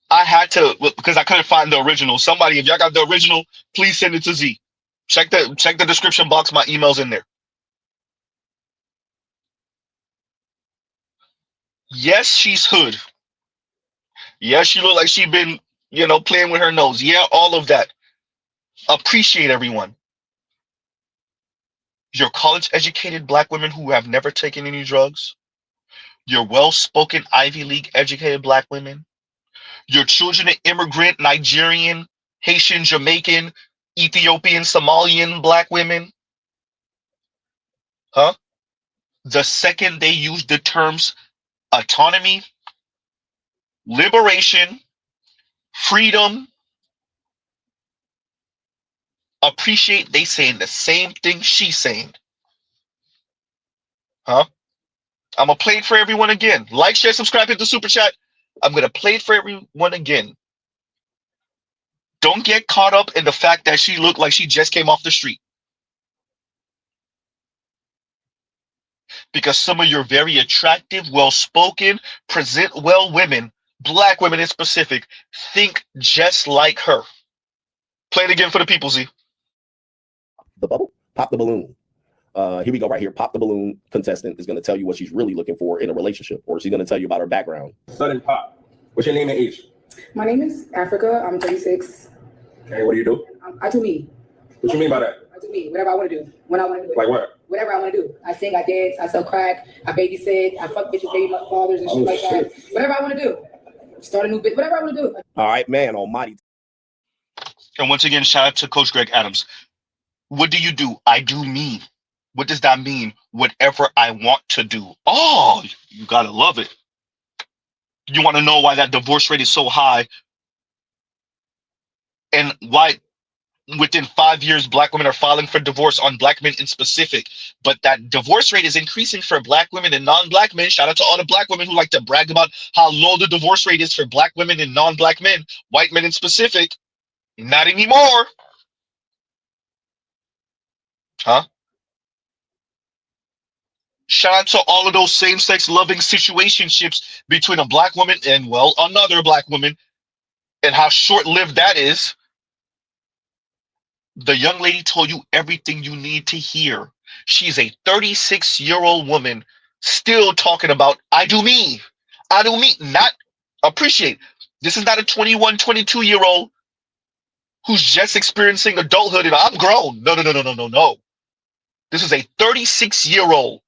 I had to, because I couldn't find the original. Somebody, if y'all got the original, please send it to Z. Check the description box. My email's in there. Yes, she's hood. Yes, she look like she been, playing with her nose. Yeah, all of that. Appreciate everyone. You're college-educated black women who have never taken any drugs. You're well-spoken Ivy League educated black women. Your children are immigrant, Nigerian, Haitian, Jamaican, Ethiopian, Somalian black women. Huh? The second they use the terms autonomy, liberation, freedom, appreciate, they saying the same thing she's saying. Huh? I'm going to play it for everyone again. Like, share, subscribe, hit the super chat. I'm going to play it for everyone again. Don't get caught up in the fact that she looked like she just came off the street. Because some of your very attractive, well-spoken, present well women, black women in specific, think just like her. Play it again for the people, Z. The bubble, pop the balloon. Here we go right here. Pop the balloon contestant is going to tell you what she's really looking for in a relationship, or she's going to tell you about her background. Sudden pop. What's your name and age? My name is Africa. I'm 36. Okay, what do you do? I do me. What you mean by that? I do me. Whatever I want to do. When I want to do it. Like what? Whatever I want to do. I sing, I dance, I sell crack, I babysit, I fuck bitches, baby fathers and shit like that. Whatever I want to do. Start a new bit. Whatever I want to do. All right, man almighty. And once again, shout out to Coach Greg Adams. What do you do? I do me. What does that mean? Whatever I want to do. Oh, you gotta love it. You want to know why that divorce rate is so high and why within 5 years black women are filing for divorce on black men in specific, but that divorce rate is increasing for black women and non-black men. Shout out to all the black women who like to brag about how low the divorce rate is for black women and non-black men, white men in specific. Not anymore. Huh? Shout out to all of those same-sex loving situationships between a black woman and, well, another black woman, and how short-lived that is. The young lady told you everything you need to hear. She's a 36-year-old woman still talking about, I do me. I do me. Not appreciate. This is not a 21, 22-year-old who's just experiencing adulthood and I'm grown. No, no, no, no, no, no, no. This is a 36-year-old.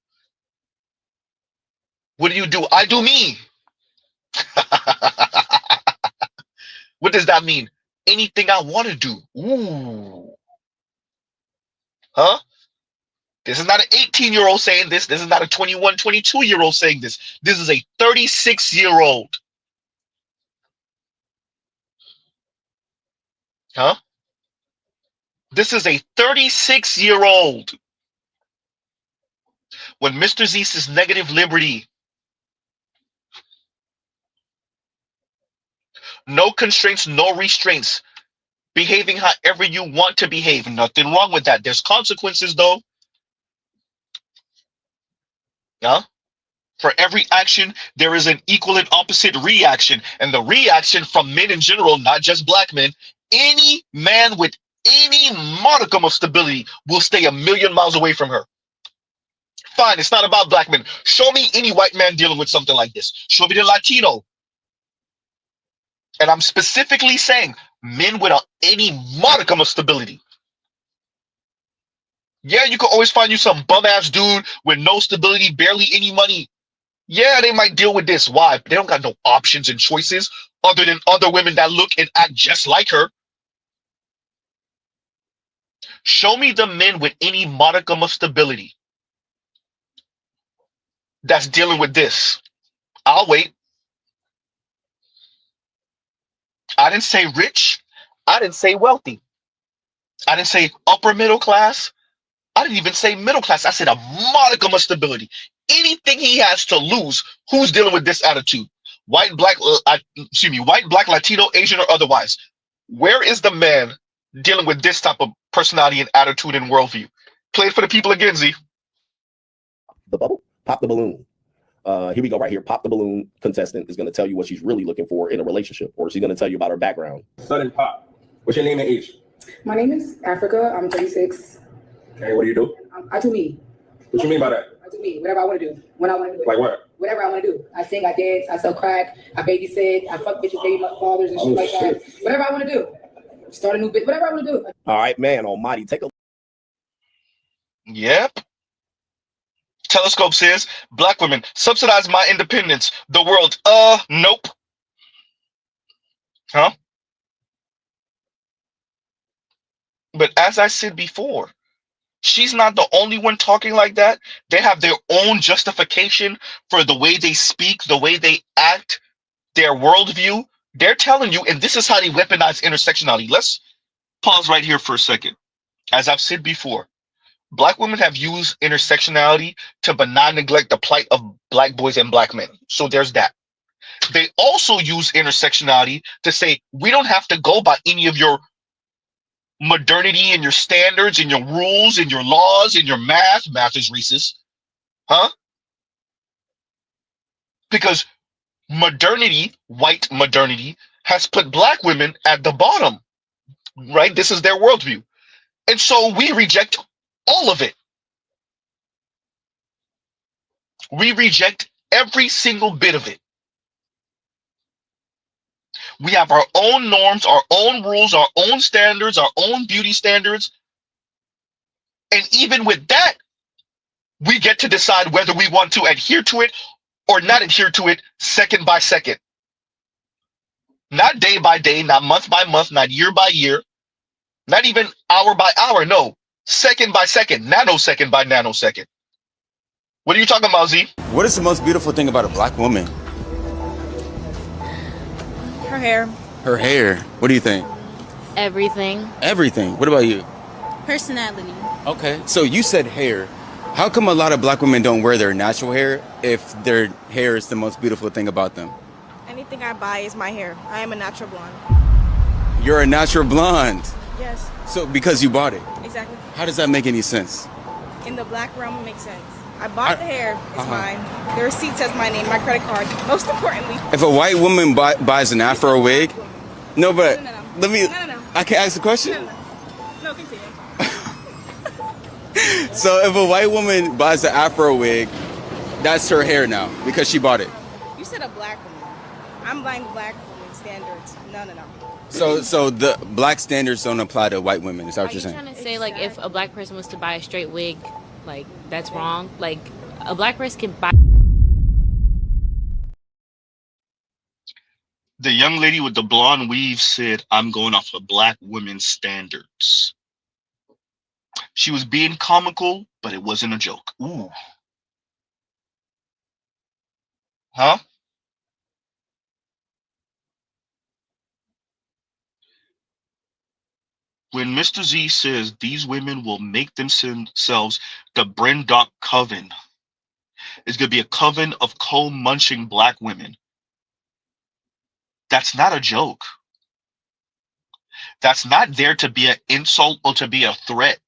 What do you do? I do me. What does that mean? Anything I want to do. Ooh. Huh? This is not an 18-year-old saying this. This is not a 21, 22-year-old saying this. This is a 36-year-old. Huh? This is a 36-year-old. When Mr. Z says negative liberty, no constraints, no restraints, behaving however you want to behave. Nothing wrong with that. There's consequences, though. Huh? For every action, there is an equal and opposite reaction. And the reaction from men in general, not just black men, any man with any modicum of stability will stay a million miles away from her. Fine, it's not about black men. Show me any white man dealing with something like this. Show me the Latino. And I'm specifically saying men with any modicum of stability. Yeah, you can always find you some bum ass dude with no stability, barely any money. Yeah, they might deal with this. Why? They don't got no options and choices other than other women that look and act just like her. Show me the men with any modicum of stability that's dealing with this. I'll wait. I didn't say rich. I didn't say wealthy. I didn't say upper middle class. I didn't even say middle class. I said a modicum of stability. Anything he has to lose, who's dealing with this attitude? White, black, white, black, Latino, Asian, or otherwise. Where is the man dealing with this type of personality and attitude and worldview? Play it for the people again, Z. The bubble, pop the balloon. Here we go right here. Pop the balloon contestant is going to tell you what she's really looking for in a relationship, or she's going to tell you about her background. Sudden pop. What's your name and age? My name is Africa. I'm 36. Okay, what do you do? I do me. What you mean by that? I do me. Whatever I want to do. When I want to do it. Like what? Whatever I want to do. I sing, I dance, I sell crack, I babysit, I fuck bitches, baby fathers, and shit like that. Whatever I want to do. Start a new bit. Whatever I want to do. All right, man almighty. Take a Yep. Telescope says, black women subsidize my independence. The world, nope. Huh? But as I said before, she's not the only one talking like that. They have their own justification for the way they speak, the way they act, their worldview. They're telling you, and this is how they weaponize intersectionality. Let's pause right here for a second. As I've said before, black women have used intersectionality to benign neglect the plight of black boys and black men. So there's that. They also use intersectionality to say, we don't have to go by any of your modernity and your standards and your rules and your laws and your math. Math is racist. Huh? Because modernity, white modernity, has put black women at the bottom, right? This is their worldview. And so we reject all of it. We reject every single bit of it. We have our own norms, our own rules, our own standards, our own beauty standards. And even with that, we get to decide whether we want to adhere to it or not adhere to it second by second. Not day by day, not month by month, not year by year, not even hour by hour. No, second by second, nanosecond by nanosecond. What are you talking about, Z? What is the most beautiful thing about a black woman? Her hair. Her hair. What do you think? Everything. Everything. What about you? Personality. Okay. So you said hair. How come a lot of black women don't wear their natural hair if their hair is the most beautiful thing about them? Anything I buy is my hair. I am a natural blonde. You're a natural blonde. Yes. So because you bought it. Exactly. How does that make any sense? In the black realm, it makes sense. I bought the hair. It's mine. The receipt says my name, my credit card. Most importantly. If a white woman buys an afro wig, no, but No. let me. No. I can ask a question. No, continue. So if a white woman buys an afro wig, that's her hair now because she bought it. You said a black woman. I'm buying black woman standards. No. So the black standards don't apply to white women. Is that what Are you're you saying? trying to say like if a black person was to buy a straight wig, like that's wrong? Like a black person can buy. The young lady with the blonde weave said, I'm going off of black women's standards. She was being comical, but it wasn't a joke. Ooh. Huh? When Mr. Z says these women will make themselves the Brendock Coven, it's going to be a coven of co-munching black women. That's not a joke. That's not there to be an insult or to be a threat.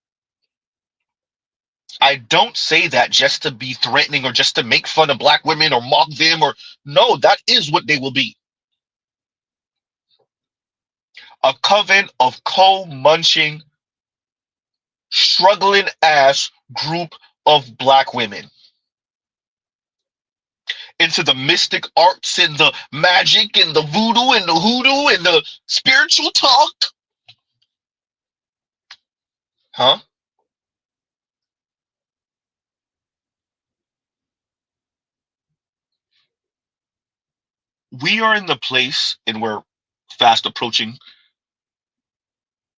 I don't say that just to be threatening or just to make fun of black women or mock them or no, that is what they will be. A coven of co-munching, struggling ass group of black women into the mystic arts and the magic and the voodoo and the hoodoo and the spiritual talk. Huh? We are in the place, and we're fast approaching,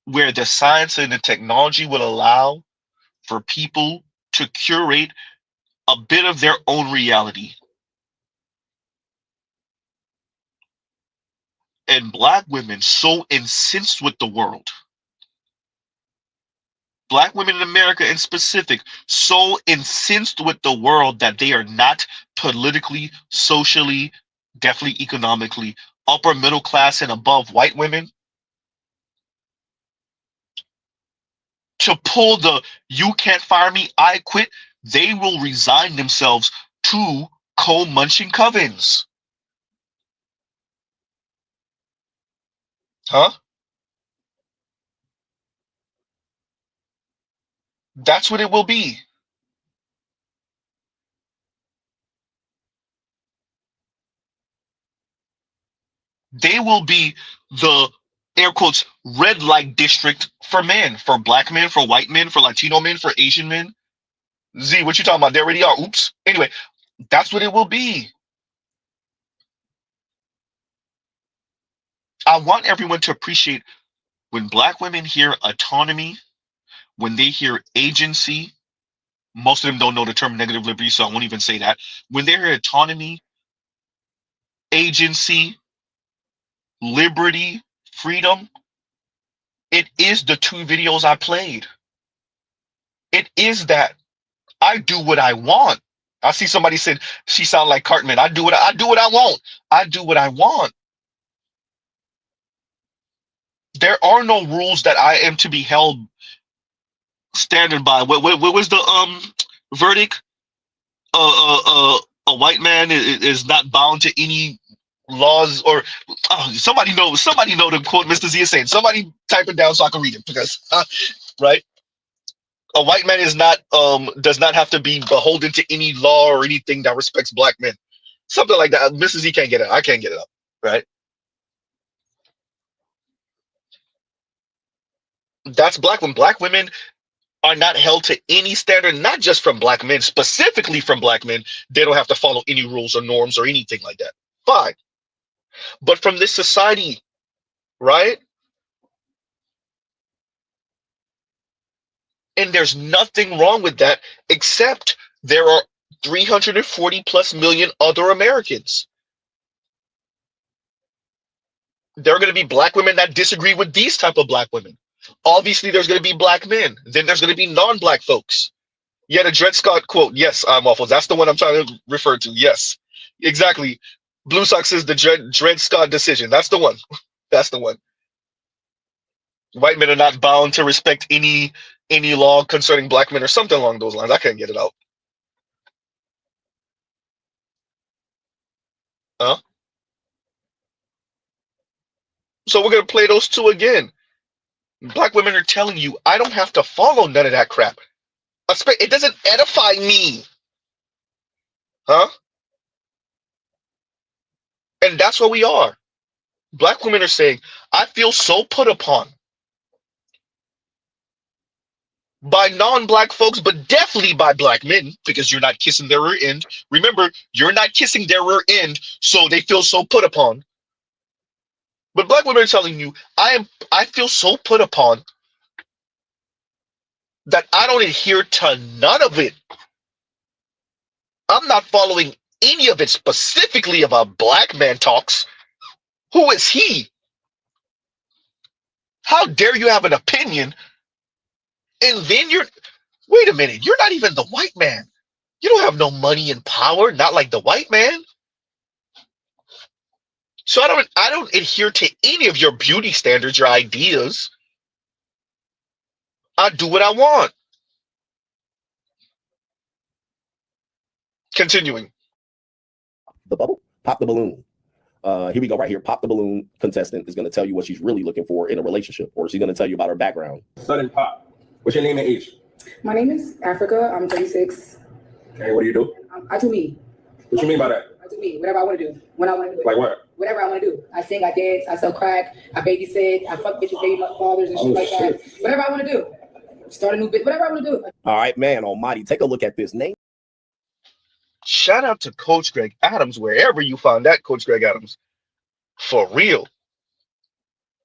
where the science and the technology will allow for people to curate a bit of their own reality. And black women so incensed with the world, black women in America in specific, so incensed with the world that they are not politically, socially, definitely economically upper middle class and above white women, to pull the "you can't fire me, I quit," they will resign themselves to co-munching covens. Huh? That's what it will be. They will be the air quotes red light district for men, for black men, for white men, for Latino men, for Asian men. Z, what you talking about? They already are. Oops. Anyway, that's what it will be. I want everyone to appreciate when black women hear autonomy, when they hear agency. Most of them don't know the term negative liberty, so I won't even say that. When they hear autonomy, agency, liberty, freedom, it is the two videos I played. It is that. I do what I want. I see somebody said she sound like Cartman. I do what I want. I do what I want. There are no rules that I am to be held standard by. What was the verdict? A white man is not bound to any laws or somebody know the quote Mr. Z is saying. Somebody type it down so I can read it because right. A white man is not does not have to be beholden to any law or anything that respects black men. Something like that. Mrs. E can't get it. I can't get it up. Right. That's black when black women are not held to any standard, not just from black men, specifically from black men. They don't have to follow any rules or norms or anything like that. Fine. But from this society, right? And there's nothing wrong with that, except there are 340 plus million other Americans. There are going to be black women that disagree with these type of black women. Obviously, there's going to be black men. Then there's going to be non-black folks. Yeah, the Dred Scott quote. Yes, I'm awful. That's the one I'm trying to refer to. Yes, exactly. Blue Sox is the Dred Scott decision. That's the one. That's the one. White men are not bound to respect any law concerning black men or something along those lines. I can't get it out. Huh? So we're gonna play those two again. Black women are telling you, I don't have to follow none of that crap. It doesn't edify me. Huh? And that's what we are. Black women are saying, I feel so put upon by non-black folks, but definitely by black men, because you're not kissing their rear end. Remember, you're not kissing their rear end, so they feel so put upon. But black women are telling you, I feel so put upon that I don't adhere to none of it. I'm not following any of it, specifically if a black man talks. Who is he? How dare you have an opinion? And then wait a minute, you're not even the white man. You don't have no money and power, not like the white man. So I don't adhere to any of your beauty standards, your ideas. I do what I want. Continuing. The bubble, pop the balloon. Here we go, right here. Pop the balloon contestant is going to tell you what she's really looking for in a relationship, or she's going to tell you about her background. Sudden pop. What's your name and age? My name is Africa. I'm 36. Okay, what do you do? I do me. What you mean by that? I do me. Whatever I want to do. When I want to do it. Like what? Whatever I want to do. I sing, I dance, I sell crack, I babysit, I fuck bitches, baby fathers and shit like that. Whatever I want to do. Start a new bit. Whatever I want to do. All right, man almighty. Take a look at this name. Shout out to Coach Greg Adams, wherever you found that, Coach Greg Adams. For real.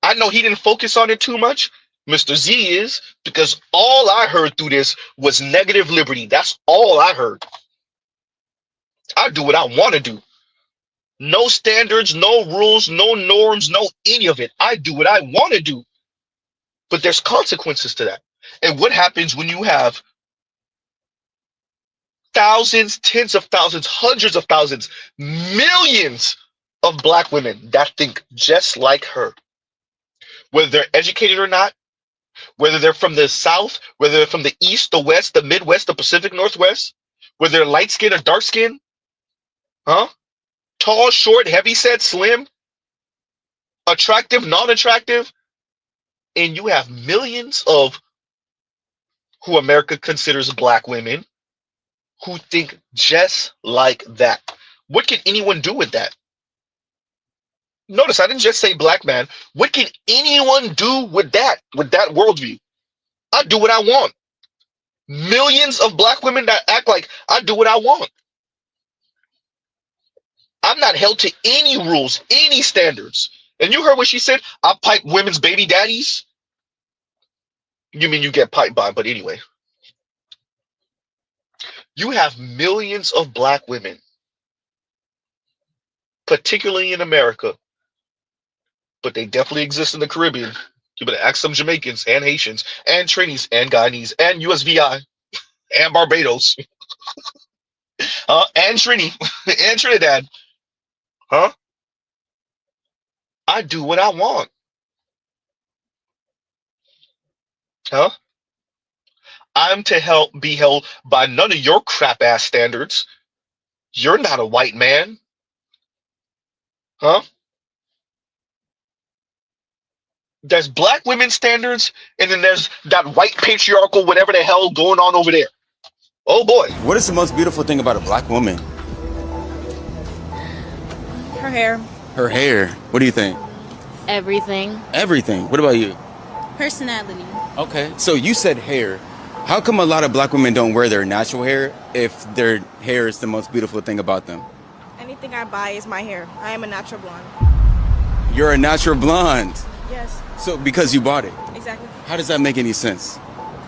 I know he didn't focus on it too much. Mr. Z is, because all I heard through this was negative liberty. That's all I heard. I do what I want to do. No standards, no rules, no norms, no any of it. I do what I want to do. But there's consequences to that. And what happens when you have thousands, tens of thousands, hundreds of thousands, millions of black women that think just like her? Whether they're educated or not, whether they're from the South, whether they're from the East, the West, the Midwest, the Pacific Northwest, whether they're light skin or dark skin, huh? Tall, short, heavy set, slim, attractive, non-attractive, and you have millions of who America considers black women who think just like that. What can anyone do with that? Notice I didn't just say black man. What can anyone do with that worldview? I do what I want. Millions of black women that act like I do what I want. I'm not held to any rules, any standards. And you heard what she said? I pipe women's baby daddies. You mean you get piped by, but anyway. You have millions of black women, particularly in America, but they definitely exist in the Caribbean. You better ask some Jamaicans and Haitians and Trinis and Guyanese and USVI and Barbados and Trini and Trinidad. Huh? I do what I want. Huh? I'm to be held by none of your crap ass standards. You're not a white man. Huh? There's black women standards, and then there's that white patriarchal whatever the hell going on over there. Oh boy. What is the most beautiful thing about a black woman? Her hair. Her hair. What do you think? Everything. Everything. What about you? Personality. Okay. So you said hair. How come a lot of black women don't wear their natural hair if their hair is the most beautiful thing about them? Anything I buy is my hair. I am a natural blonde. You're a natural blonde. Yes. So because you bought it. Exactly. How does that make any sense?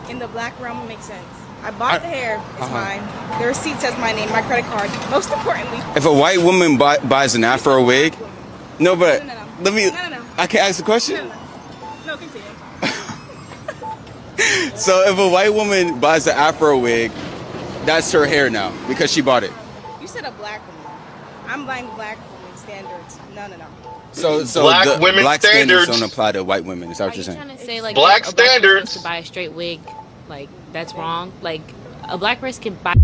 In the black realm, it makes sense. I bought the hair. It's mine. The receipt says my name, my credit card. Most importantly. If a white woman buys an afro wig, no, but No. let me. No. I can't ask the question. No, continue. So if a white woman buys an afro wig, that's her hair now because she bought it. You said a black woman. I'm buying black woman standards. No. So Black the women black standards standards don't apply to white women. Is that what Are you're you saying? trying to say like Black if a black person standards. wants to buy a straight wig, like that's wrong? Like a black person can buy.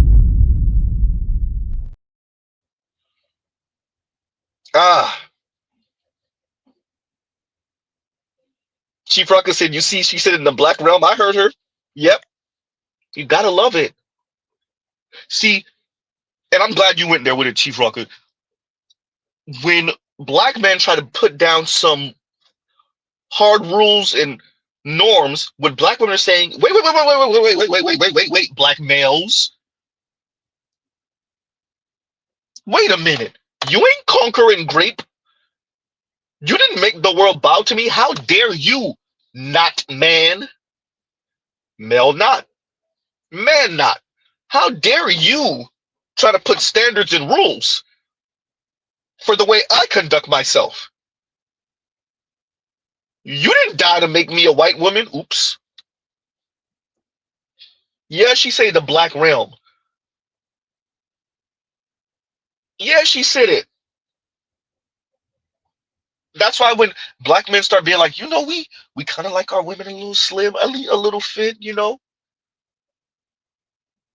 Chief Rocker said, you see, she said in the black realm. I heard her. Yep. You gotta love it. See, and I'm glad you went there with it, Chief Rocker. When black men try to put down some hard rules and norms, what black women are saying, wait, black males. Wait a minute. You ain't conquering grape. You didn't make the world bow to me. How dare you, not man? Male not. Man not. How dare you try to put standards and rules for the way I conduct myself? You didn't die to make me a white woman. Oops. Yeah, she say the black realm. Yeah, she said it. That's why when black men start being like, we kind of like our women a little slim, a little fit,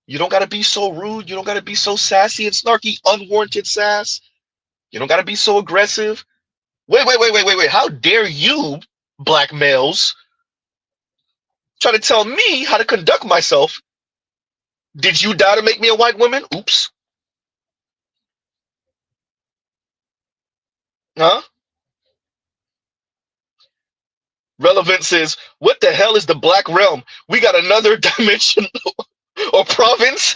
You don't gotta be so rude. You don't gotta be so sassy and snarky, unwarranted sass. You don't gotta be so aggressive. Wait. How dare you, black males, try to tell me how to conduct myself? Did you die to make me a white woman? Oops. Huh? Relevance is, what the hell is the black realm? We got another dimension or province?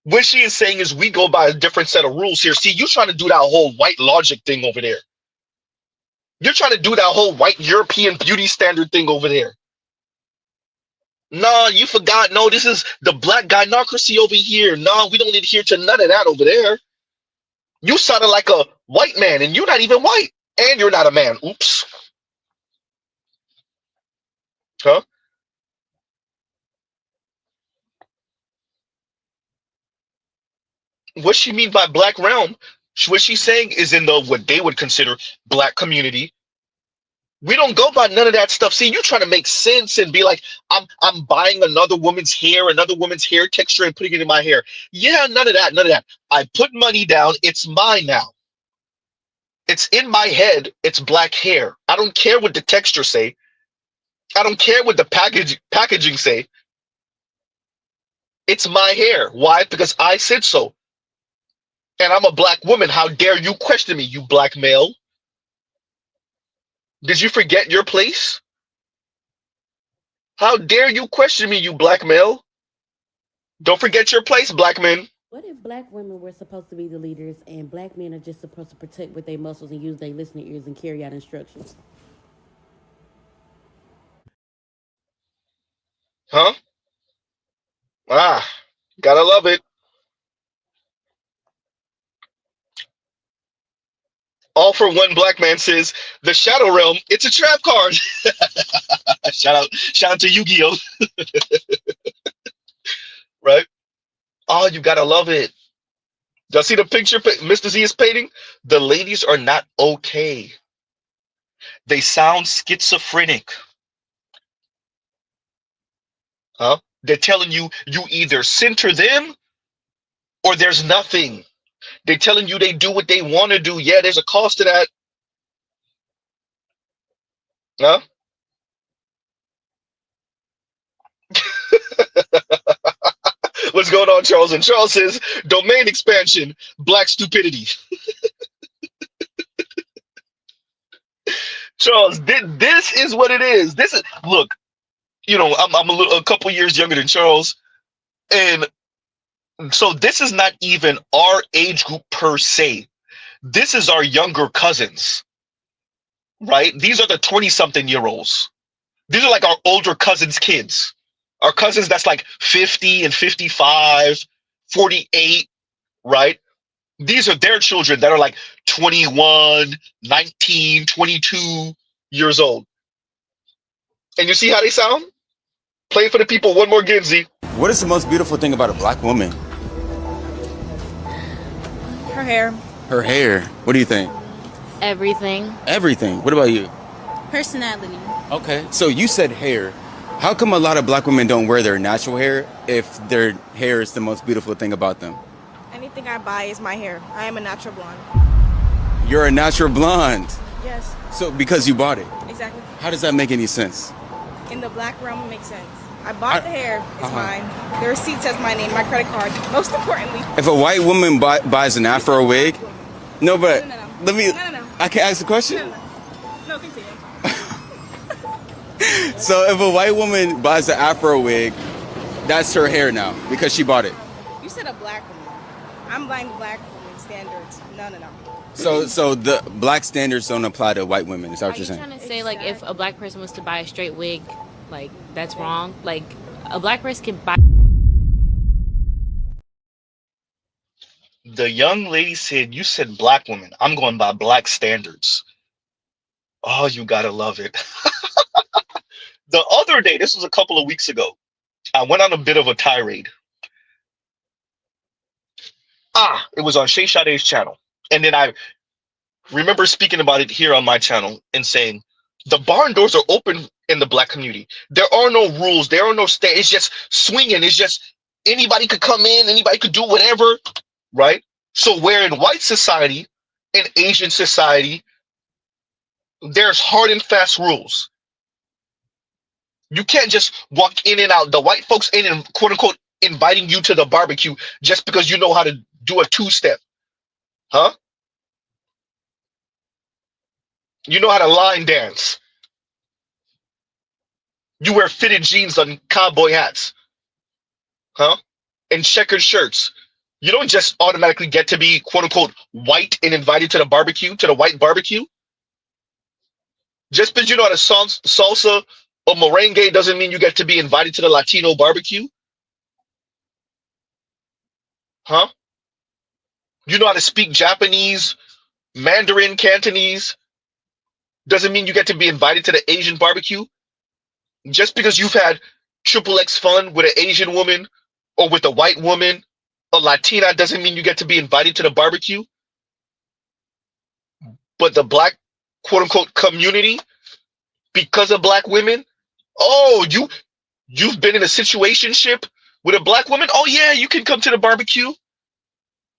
What she is saying is we go by a different set of rules here. See, you're trying to do that whole white logic thing over there. You're trying to do that whole white European beauty standard thing over there. No, you forgot. No, this is the black gynocracy over here. No, we don't adhere to none of that over there. You sounded like a white man, and you're not even white. And you're not a man. Oops. Huh? What she mean by black realm? What she's saying is in the what they would consider black community. We don't go by none of that stuff. See, you trying to make sense and be like, I'm buying another woman's hair texture and putting it in my hair. Yeah, none of that, none of that. I put money down. It's mine now. It's in my head. It's black hair. I don't care what the texture say. I don't care what the packaging say. It's my hair. Why? Because I said so. And I'm a black woman. How dare you question me, you black male? Did you forget your place? How dare you question me, you black male? Don't forget your place, black men. What if black women were supposed to be the leaders and black men are just supposed to protect with their muscles and use their listening ears and carry out instructions? Huh? Ah, gotta love it. All for one black man says, the Shadow Realm, it's a trap card. Shout out to Yu-Gi-Oh! Right? Oh, you gotta love it. Y'all see the picture Mr. Z is painting? The ladies are not okay. They sound schizophrenic. Huh? They're telling you you either center them or there's nothing. They're telling you they do what they want to do. Yeah, there's a cost to that. Huh? What's going on, Charles? And Charles says, domain expansion, black stupidity. Charles, this is what it is. This is, look, I'm a couple years younger than Charles, and so this is not even our age group per se. This is our younger cousins, right? These are the 20-something-year-olds. These are like our older cousins' kids. Our cousins that's like 50 and 55, 48, right? These are their children that are like 21, 19, 22 years old. And you see how they sound? Play it for the people one more again, Z. What is the most beautiful thing about a black woman? Her hair. Her hair. What do you think? Everything. Everything. What about you? Personality. Okay. So you said hair. How come a lot of black women don't wear their natural hair if their hair is the most beautiful thing about them? Anything I buy is my hair. I am a natural blonde. You're a natural blonde. Yes, So because you bought it. exactly. How does that make any sense? In the black realm, it makes sense. I bought the hair. It's mine. The receipt says my name, my credit card. Most importantly. If a white woman buys an afro wig, no, but No. let me. No. I can ask a question. No, continue. So if a white woman buys an afro wig, that's her hair now because she bought it. You said a black woman. I'm buying black woman standards. No. So the black standards don't apply to white women. Is that what Are you're you saying? trying to say, like, if a black person was to buy a straight wig, like, that's wrong? Like, a black person can buy. The young lady said, you said black woman. I'm going by black standards. Oh, you gotta love it. The other day, this was a couple of weeks ago, I went on a bit of a tirade. It was on Shay Sade's channel. And then I remember speaking about it here on my channel and saying, The barn doors are open in the black community. There are no rules. There are no stay. It's just swinging. It's just anybody could come in. Anybody could do whatever, right? So where in white society, in Asian society, there's hard and fast rules. You can't just walk in and out. The white folks ain't quote unquote inviting you to the barbecue just because you know how to do a two-step, huh? You know how to line dance. You wear fitted jeans and cowboy hats, huh? And checkered shirts. You don't just automatically get to be quote unquote white and invited to the barbecue, to the white barbecue. Just because you know how to salsa or merengue doesn't mean you get to be invited to the Latino barbecue, huh? You know how to speak Japanese, Mandarin, Cantonese doesn't mean you get to be invited to the Asian barbecue. Just because you've had triple X fun with an Asian woman or with a white woman, a Latina, doesn't mean you get to be invited to the barbecue. But the black quote unquote community, because of black women, oh, you've been in a situationship with a black woman. Oh yeah, you can come to the barbecue.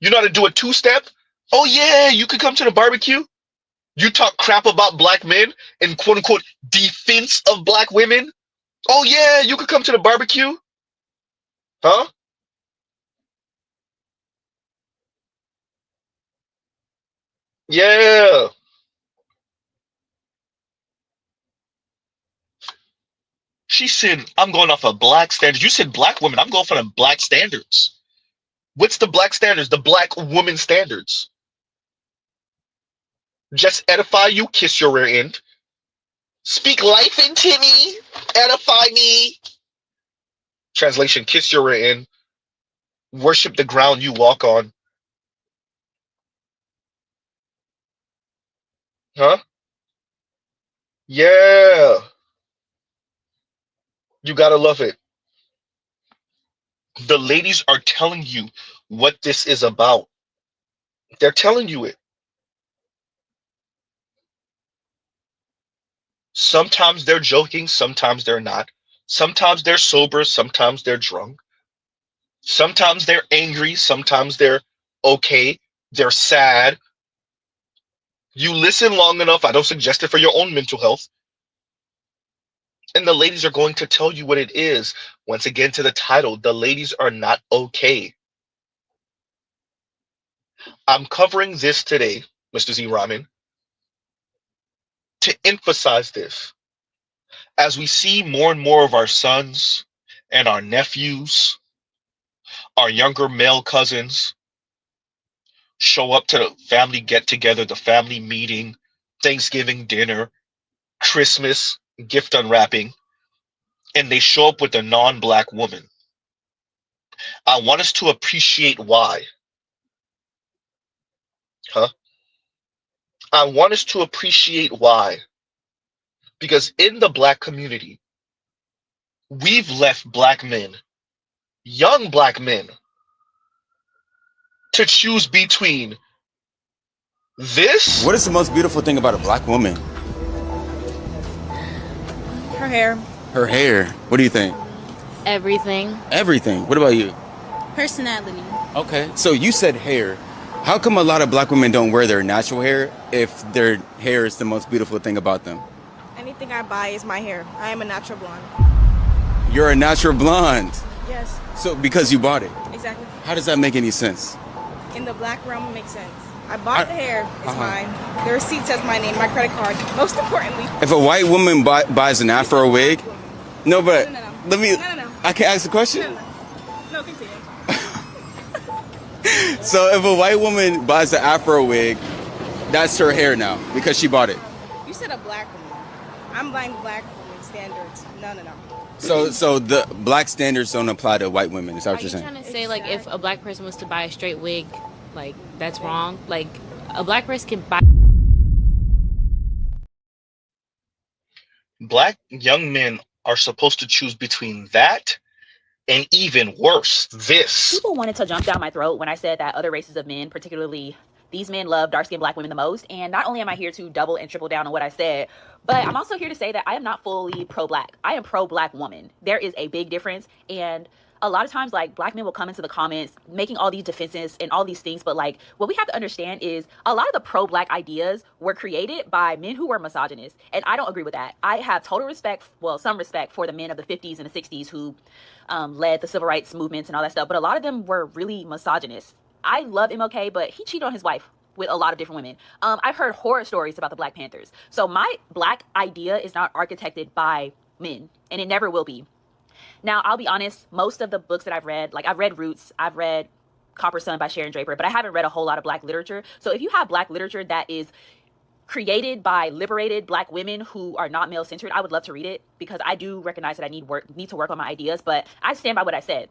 You know how to do a two-step. Oh yeah, you can come to the barbecue. You talk crap about black men and quote unquote defense of black women. Oh yeah, you could come to the barbecue, huh? Yeah. She said, I'm going off of black standards. You said black women. I'm going for the black standards. What's the black standards? The black woman standards. Just edify you, kiss your rear end. Speak life into me, edify me. Translation, kiss your rear end. Worship the ground you walk on. Huh? Yeah. You gotta love it. The ladies are telling you what this is about. They're telling you it. Sometimes they're joking, sometimes they're not. Sometimes they're sober, sometimes they're drunk. Sometimes they're angry, sometimes they're okay, they're sad. You listen long enough, I don't suggest it for your own mental health. And the ladies are going to tell you what it is. Once again, to the title, the ladies are not okay. I'm covering this today, Mr. Z Ramen, to emphasize this. As we see more and more of our sons and our nephews, our younger male cousins show up to the family get together, the family meeting, Thanksgiving dinner, Christmas gift unwrapping, and they show up with a non-black woman. I want us to appreciate why. Huh? I want us to appreciate why. Because in the black community, we've left black men, young black men, to choose between this. What is the most beautiful thing about a black woman? Her hair. Her hair. What do you think? Everything. Everything. What about you? Personality. Okay. So you said hair. How come a lot of black women don't wear their natural hair if their hair is the most beautiful thing about them? Anything I buy is my hair. I am a natural blonde. You're a natural blonde. Yes. So because you bought it. Exactly. How does that make any sense? In the black realm, it makes sense. I bought the hair. It's mine. The receipt says my name, my credit card. Most importantly. If a white woman buys an afro wig, no, but No. let me. No. I can ask a question. No, continue. So if a white woman buys an afro wig, that's her hair now because she bought it. You said a black woman. I'm buying black woman standards. No. So the black standards don't apply to white women. Is that Are what you you're saying? trying to say like if a black person was to buy a straight wig, like that's wrong? Like a black person can buy. Black young men are supposed to choose between that and even worse, this. People wanted to jump down my throat when I said that other races of men, particularly these men love dark-skinned black women the most. And not only am I here to double and triple down on what I said, but I'm also here to say that I am not fully pro-black. I am pro-black woman. There is a big difference. And a lot of times, like, black men will come into the comments making all these defenses and all these things, but like, what we have to understand is a lot of the pro-black ideas were created by men who were misogynist, and I don't agree with that. I have total respect, well, some respect for the men of the 50s and the 60s who led the civil rights movements and all that stuff, but a lot of them were really misogynist. I love MLK, but he cheated on his wife with a lot of different women. I've heard horror stories about the Black Panthers. So my black idea is not architected by men, and it never will be. Now, I'll be honest, most of the books that I've read, like I've read Roots, I've read Copper Sun by Sharon Draper, but I haven't read a whole lot of black literature. So if you have black literature that is created by liberated black women who are not male-centered, I would love to read it, because I do recognize that I need to work on my ideas, but I stand by what I said.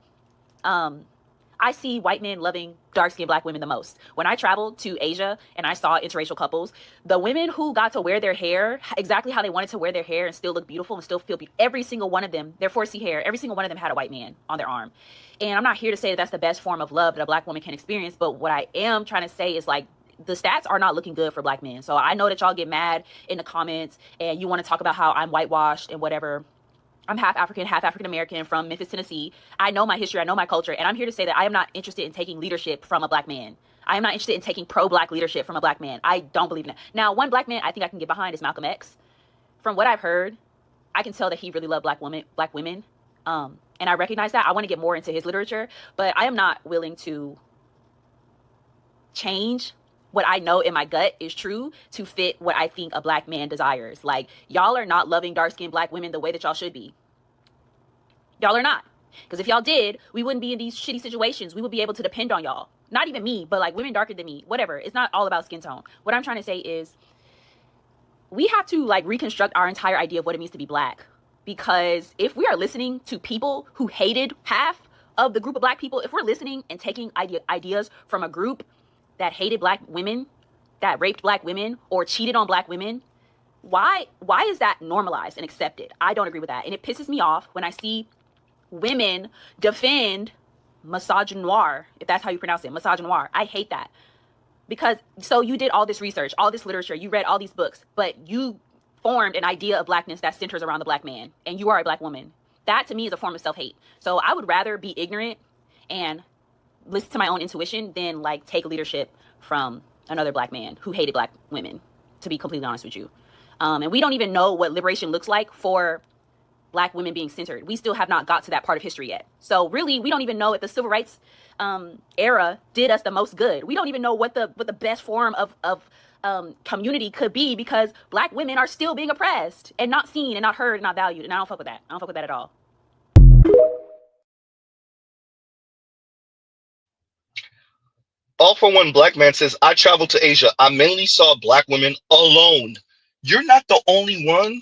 I see white men loving dark-skinned black women the most. When I traveled to Asia and I saw interracial couples, the women who got to wear their hair exactly how they wanted to wear their hair and still look beautiful and still feel beautiful, every single one of them, their 4C hair, every single one of them had a white man on their arm. And I'm not here to say that that's the best form of love that a black woman can experience, but what I am trying to say is, like, the stats are not looking good for black men. So I know that y'all get mad in the comments and you want to talk about how I'm whitewashed and whatever. I'm half African, half African American from Memphis, Tennessee. I know my history, I know my culture, and I'm here to say that I am not interested in taking leadership from a black man. I am not interested in taking pro-black leadership from a black man. I don't believe in that. Now, one black man I think I can get behind is Malcolm X. From what I've heard, I can tell that he really loved black women. And I recognize that. I want to get more into his literature, but I am not willing to change what I know in my gut is true to fit what I think a black man desires. Like, y'all are not loving dark-skinned black women the way that y'all should be. Y'all are not. Because if y'all did, we wouldn't be in these shitty situations. We would be able to depend on y'all. Not even me, but like women darker than me, whatever. It's not all about skin tone. What I'm trying to say is we have to like reconstruct our entire idea of what it means to be black. Because if we are listening to people who hated half of the group of black people, if we're listening and taking ideas from a group that hated black women, that raped black women, or cheated on black women, why is that normalized and accepted? I don't agree with that. And it pisses me off when I see women defend misogynoir, if that's how you pronounce it, misogynoir. I hate that. Because, so you did all this research, all this literature, you read all these books, but you formed an idea of blackness that centers around the black man, and you are a black woman. That to me is a form of self-hate. So I would rather be ignorant and listen to my own intuition than like take leadership from another black man who hated black women, to be completely honest with you. And we don't even know what liberation looks like for black women being centered. We still have not got to that part of history yet. So really, we don't even know if the civil rights era did us the most good. We don't even know what the best form of community could be, because black women are still being oppressed and not seen and not heard and not valued. And I don't fuck with that. I don't fuck with that at all. All for One Black Man says, I traveled to Asia. I mainly saw black women alone. You're not the only one.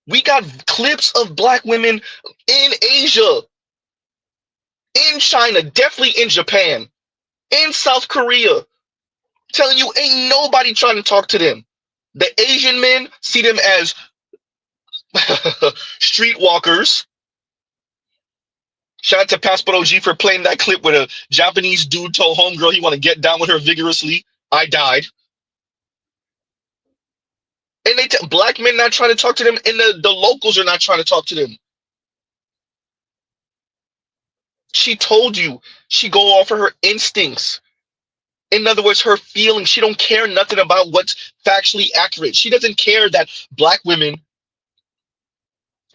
We got clips of black women in Asia, in China, definitely in Japan, in South Korea, telling you ain't nobody trying to talk to them. The Asian men see them as streetwalkers. Shout out to Passport OG for playing that clip with a Japanese dude told homegirl he want to get down with her vigorously. I died. And black men not trying to talk to them, and the locals are not trying to talk to them. She told you she go off of her instincts. In other words, her feelings. She don't care nothing about what's factually accurate. She doesn't care that black women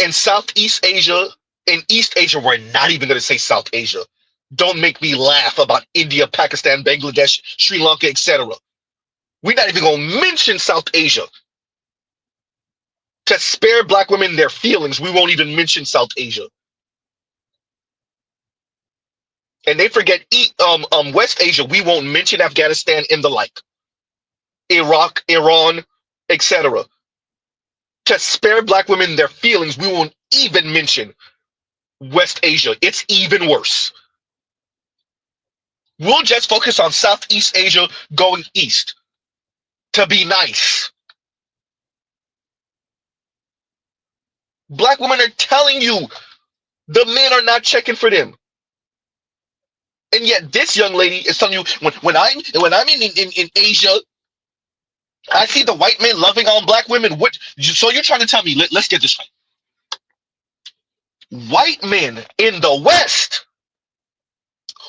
in Southeast Asia and East Asia, we're not even going to say South Asia. Don't make me laugh about India, Pakistan, Bangladesh, Sri Lanka, etc. We're not even going to mention South Asia. To spare black women their feelings, we won't even mention South Asia. And they forget West Asia. We won't mention Afghanistan and the like. Iraq, Iran, etc. To spare black women their feelings, we won't even mention West Asia. It's even worse. We'll just focus on Southeast Asia going east to be nice. Black women are telling you the men are not checking for them. And yet this young lady is telling you when I'm in Asia, I see the white men loving on black women. So you're trying to tell me, let's get this right. White men in the West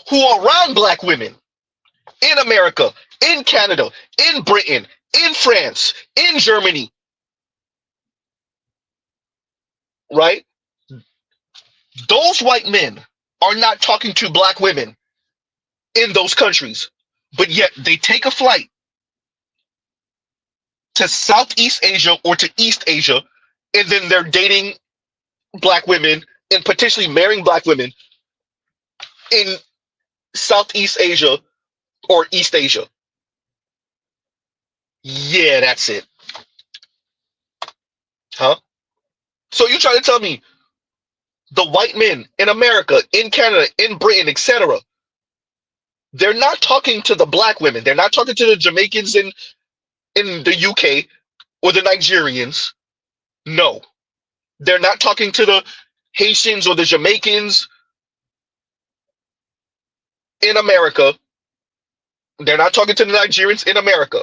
who are around black women in America, in Canada, in Britain, in France, in Germany, right? Those white men are not talking to black women in those countries, but yet they take a flight to Southeast Asia or to East Asia, and then they're dating black women and potentially marrying black women in Southeast Asia or East Asia. Yeah, that's it. Huh? So you trying to tell me the white men in America, in Canada, in Britain, etc., they're not talking to the black women. They're not talking to the Jamaicans in the UK or the Nigerians. No. They're not talking to the Haitians or the Jamaicans in America. They're not talking to the Nigerians in America.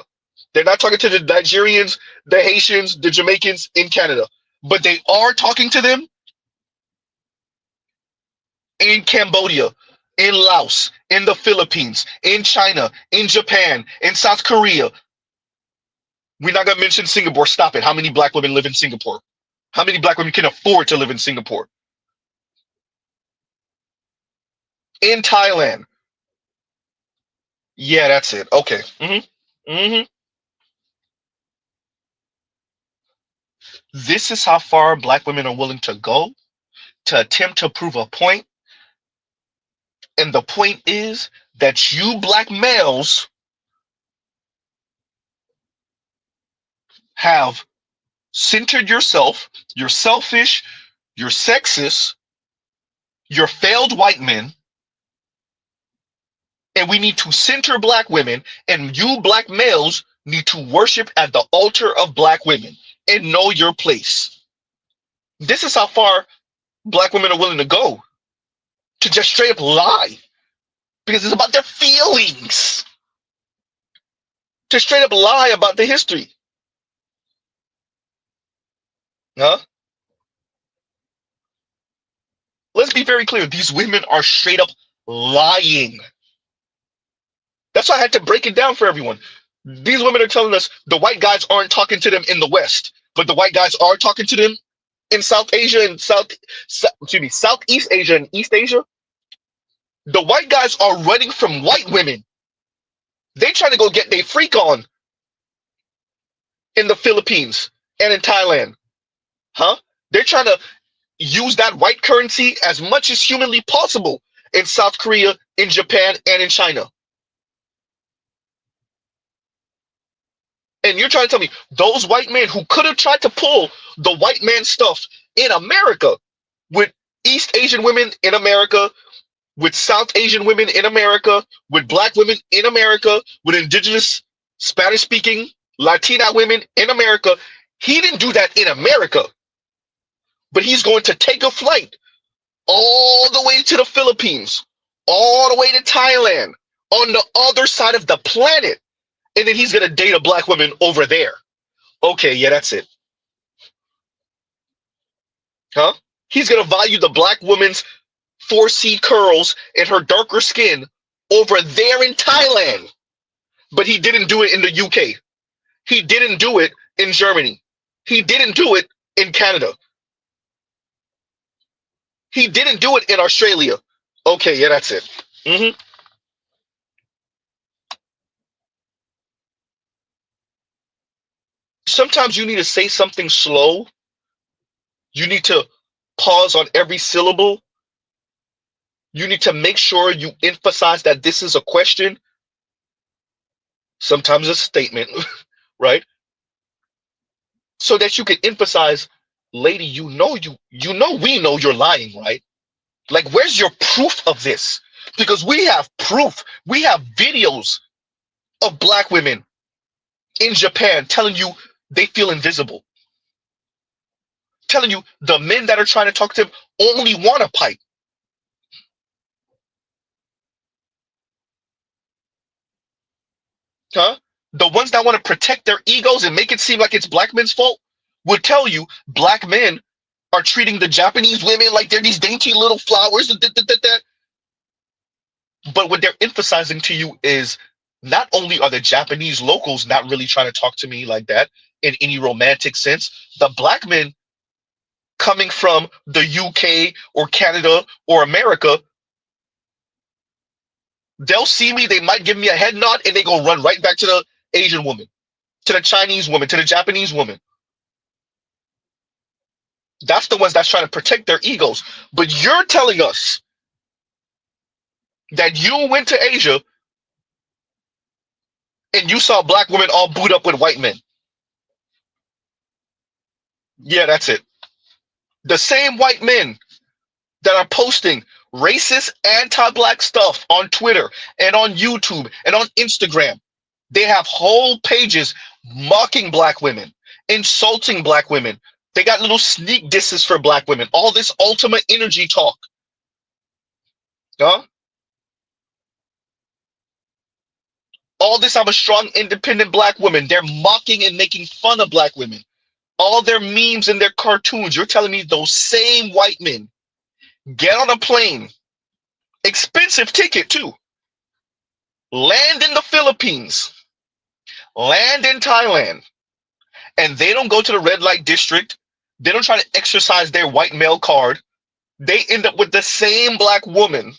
They're not talking to the Nigerians, the Haitians, the Jamaicans in Canada. But they are talking to them in Cambodia, in Laos, in the Philippines, in China, in Japan, in South Korea. We're not going to mention Singapore. Stop it. How many black women live in Singapore? How many black women can afford to live in Singapore? In Thailand. Yeah, that's it. Okay. This is how far black women are willing to go to attempt to prove a point. And the point is that you black males have centered yourself, you're selfish, you're sexist, you're failed white men, and we need to center black women, and you black males need to worship at the altar of black women and know your place. This is how far black women are willing to go to just straight up lie because it's about their feelings, to straight up lie about the history. Huh? Let's be very clear. These women are straight up lying. That's why I had to break it down for everyone. These women are telling us the white guys aren't talking to them in the West, but the white guys are talking to them in South Asia and Southeast Asia and East Asia. The white guys are running from white women. They trying to go get their freak on in the Philippines and in Thailand. Huh? They're trying to use that white currency as much as humanly possible in South Korea, in Japan, and in China. And you're trying to tell me those white men who could have tried to pull the white man stuff in America with East Asian women in America, with South Asian women in America, with black women in America, with indigenous Spanish speaking Latina women in America, he didn't do that in America. But he's going to take a flight all the way to the Philippines, all the way to Thailand, on the other side of the planet. And then he's going to date a black woman over there. Okay, yeah, that's it. Huh? He's going to value the black woman's 4C curls and her darker skin over there in Thailand. But he didn't do it in the UK. He didn't do it in Germany. He didn't do it in Canada. He didn't do it in Australia. Okay, yeah, that's it. Sometimes you need to say something slow. You need to pause on every syllable. You need to make sure you emphasize that this is a question. Sometimes a statement, right? So that you can emphasize, lady, you know we know you're lying, right? Like, where's your proof of this? Because we have proof. We have videos of black women in Japan telling you they feel invisible. Telling you the men that are trying to talk to them only want a pipe. Huh? The ones that want to protect their egos and make it seem like it's black men's fault would tell you black men are treating the Japanese women like they're these dainty little flowers. But what they're emphasizing to you is not only are the Japanese locals not really trying to talk to me like that in any romantic sense, the black men coming from the UK or Canada or America, they'll see me, they might give me a head nod, and they go run right back to the Asian woman, to the Chinese woman, to the Japanese woman. That's the ones that's trying to protect their egos. But you're telling us that you went to Asia and you saw black women all booed up with white men. Yeah, that's it. The same white men that are posting racist, anti-black stuff on Twitter and on YouTube and on Instagram. They have whole pages mocking black women, insulting black women. They got little sneak disses for black women. All this ultimate energy talk. Huh? All this, I'm a strong, independent black woman. They're mocking and making fun of black women. All their memes and their cartoons. You're telling me those same white men get on a plane, expensive ticket too, land in the Philippines, land in Thailand, and they don't go to the red light district. They don't try to exercise their white male card. They end up with the same black woman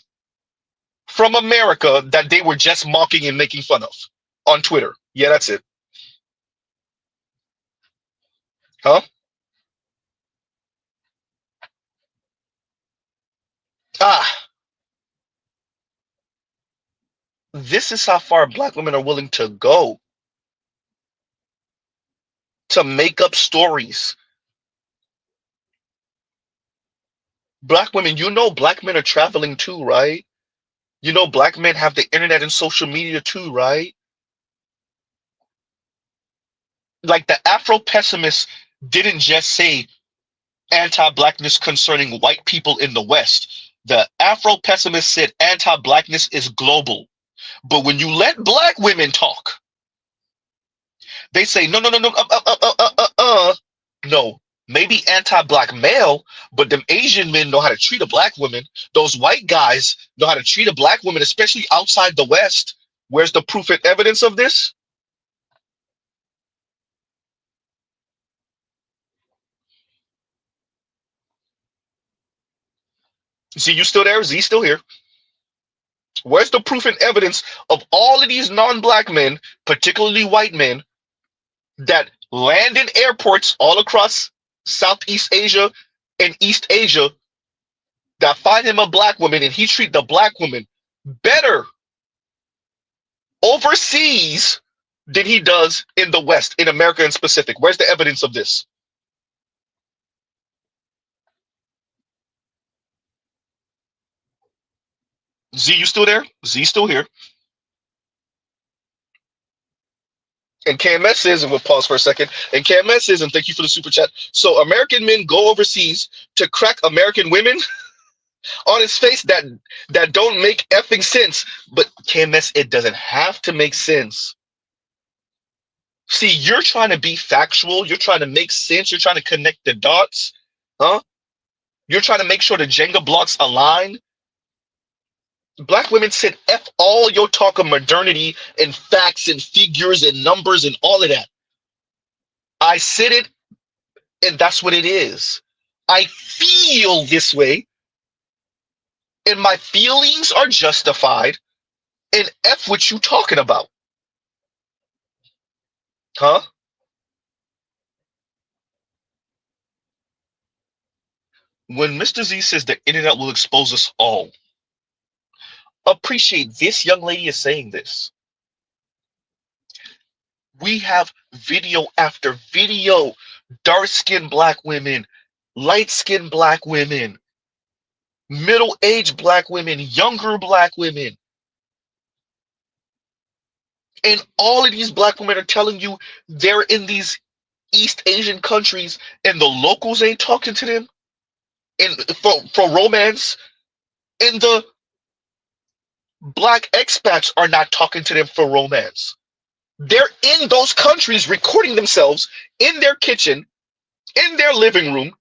from America that they were just mocking and making fun of on Twitter. Yeah, that's it. Huh? Ah, this is how far black women are willing to go to make up stories. Black women, you know black men are traveling too, right? You know black men have the internet and social media too, right? Like the Afro pessimists didn't just say anti-blackness concerning white people in the West. The Afro pessimist said anti-blackness is global. But when you let black women talk, they say no, no, no, no, no. Maybe anti-black male, but them Asian men know how to treat a black woman. Those white guys know how to treat a black woman, especially outside the West. Where's the proof and evidence of this? Z, you still there? Z still here? Where's the proof and evidence of all of these non-black men, particularly white men, that land in airports all across Southeast Asia and East Asia that find him a black woman and he treat the black woman better overseas than he does in the West, in America in specific? Where's the evidence of this? Z, you still there? Z still here. And KMS says, and we'll pause for a second. And KMS says, and thank you for the super chat. So American men go overseas to crack American women on his face that don't make effing sense. But KMS, it doesn't have to make sense. See, you're trying to be factual. You're trying to make sense. You're trying to connect the dots. Huh? You're trying to make sure the Jenga blocks align. Black women said F all your talk of modernity and facts and figures and numbers and all of that. I said it, and that's what it is. I feel this way, and my feelings are justified, and F what you talking about. Huh? When Mr. Z says the internet will expose us all, appreciate this young lady is saying this. We have video after video, dark-skinned black women, light-skinned black women, middle-aged black women, younger black women. And all of these black women are telling you they're in these East Asian countries and the locals ain't talking to them and for romance, and the black expats are not talking to them for romance. They're in those countries recording themselves in their kitchen, in their living room,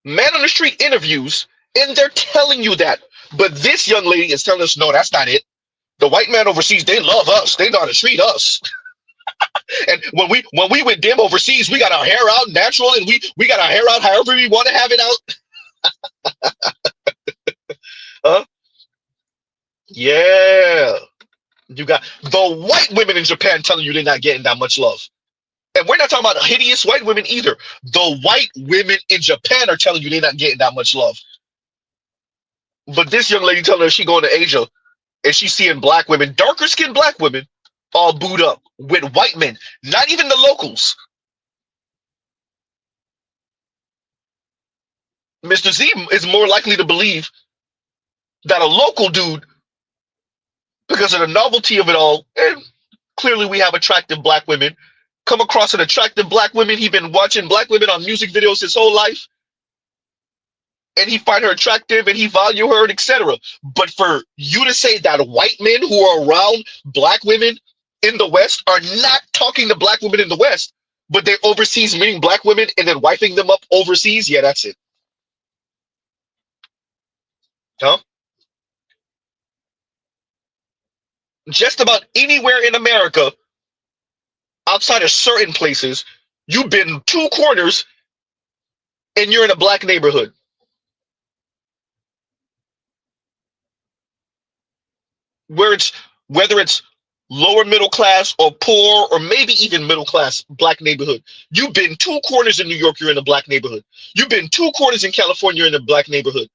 man on the street interviews, and they're telling you that. But this young lady is telling us, no, that's not it. The white man overseas, they love us. They know how to treat us. And when we with them overseas, we got our hair out natural, and we got our hair out however we want to have it out. Huh? Yeah. You got the white women in Japan telling you they're not getting that much love. And we're not talking about hideous white women either. The white women in Japan are telling you they're not getting that much love. But this young lady telling her she going to Asia and she's seeing black women, darker skinned black women, all booed up with white men, not even the locals. Mr. Z is more likely to believe that a local dude, because of the novelty of it all, and clearly we have attractive black women, come across an attractive black woman. He's been watching black women on music videos his whole life, and he find her attractive and he value her, etc. But for you to say that white men who are around black women in the West are not talking to black women in the West, but they're overseas meeting black women and then wifing them up overseas, yeah, that's it. Huh? Just about anywhere in America, outside of certain places, you've been two corners and you're in a black neighborhood. Whether it's lower middle class or poor or maybe even middle class black neighborhood. You've been two corners in New York, you're in a black neighborhood. You've been two corners in California, you're in a black neighborhood.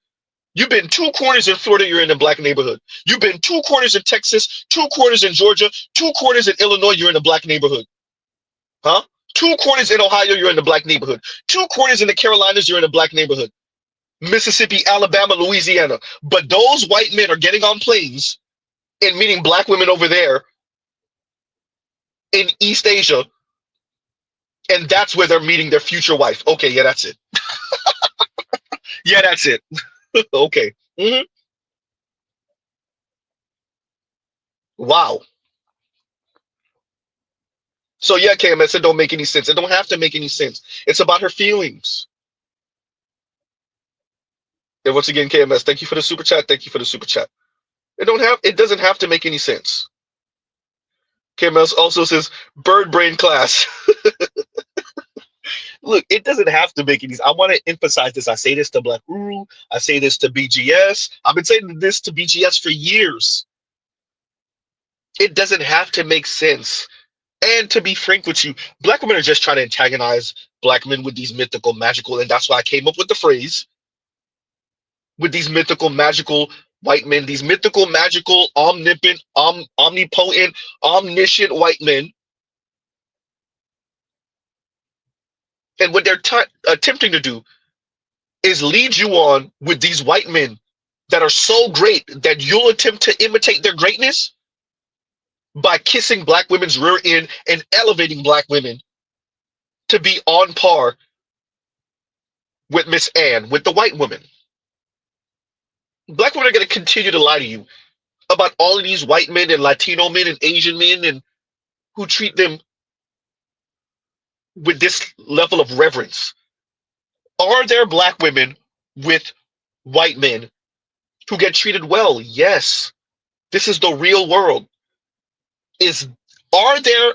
You've been two corners in Florida, you're in a black neighborhood. You've been two corners in Texas, two corners in Georgia, two corners in Illinois, you're in a black neighborhood. Huh? Two corners in Ohio, you're in a black neighborhood. Two corners in the Carolinas, you're in a black neighborhood. Mississippi, Alabama, Louisiana. But those white men are getting on planes and meeting black women over there in East Asia, and that's where they're meeting their future wife. Okay, yeah, that's it. Yeah, that's it. Okay. Wow. So yeah, KMS, it don't make any sense. It don't have to make any sense. It's about her feelings. And once again, KMS, thank you for the super chat. Thank you for the super chat. It doesn't have to make any sense. KMS also says bird brain class. Look, it doesn't have to make any sense. I want to emphasize this. I say this to Black Uru. I say this to BGS. I've been saying this to BGS for years. It doesn't have to make sense. And to be frank with you, black women are just trying to antagonize black men with these mythical, magical, and that's why I came up with the phrase, with these mythical, magical white men, these mythical, magical, omnipotent, omnipotent, omniscient white men. And what they're attempting to do is lead you on with these white men that are so great that you'll attempt to imitate their greatness by kissing black women's rear end and elevating black women to be on par with Miss Anne, with the white woman. Black women are going to continue to lie to you about all of these white men and Latino men and Asian men and who treat them with this level of reverence. Are there black women with white men who get treated well? Yes. This is the real world. Are there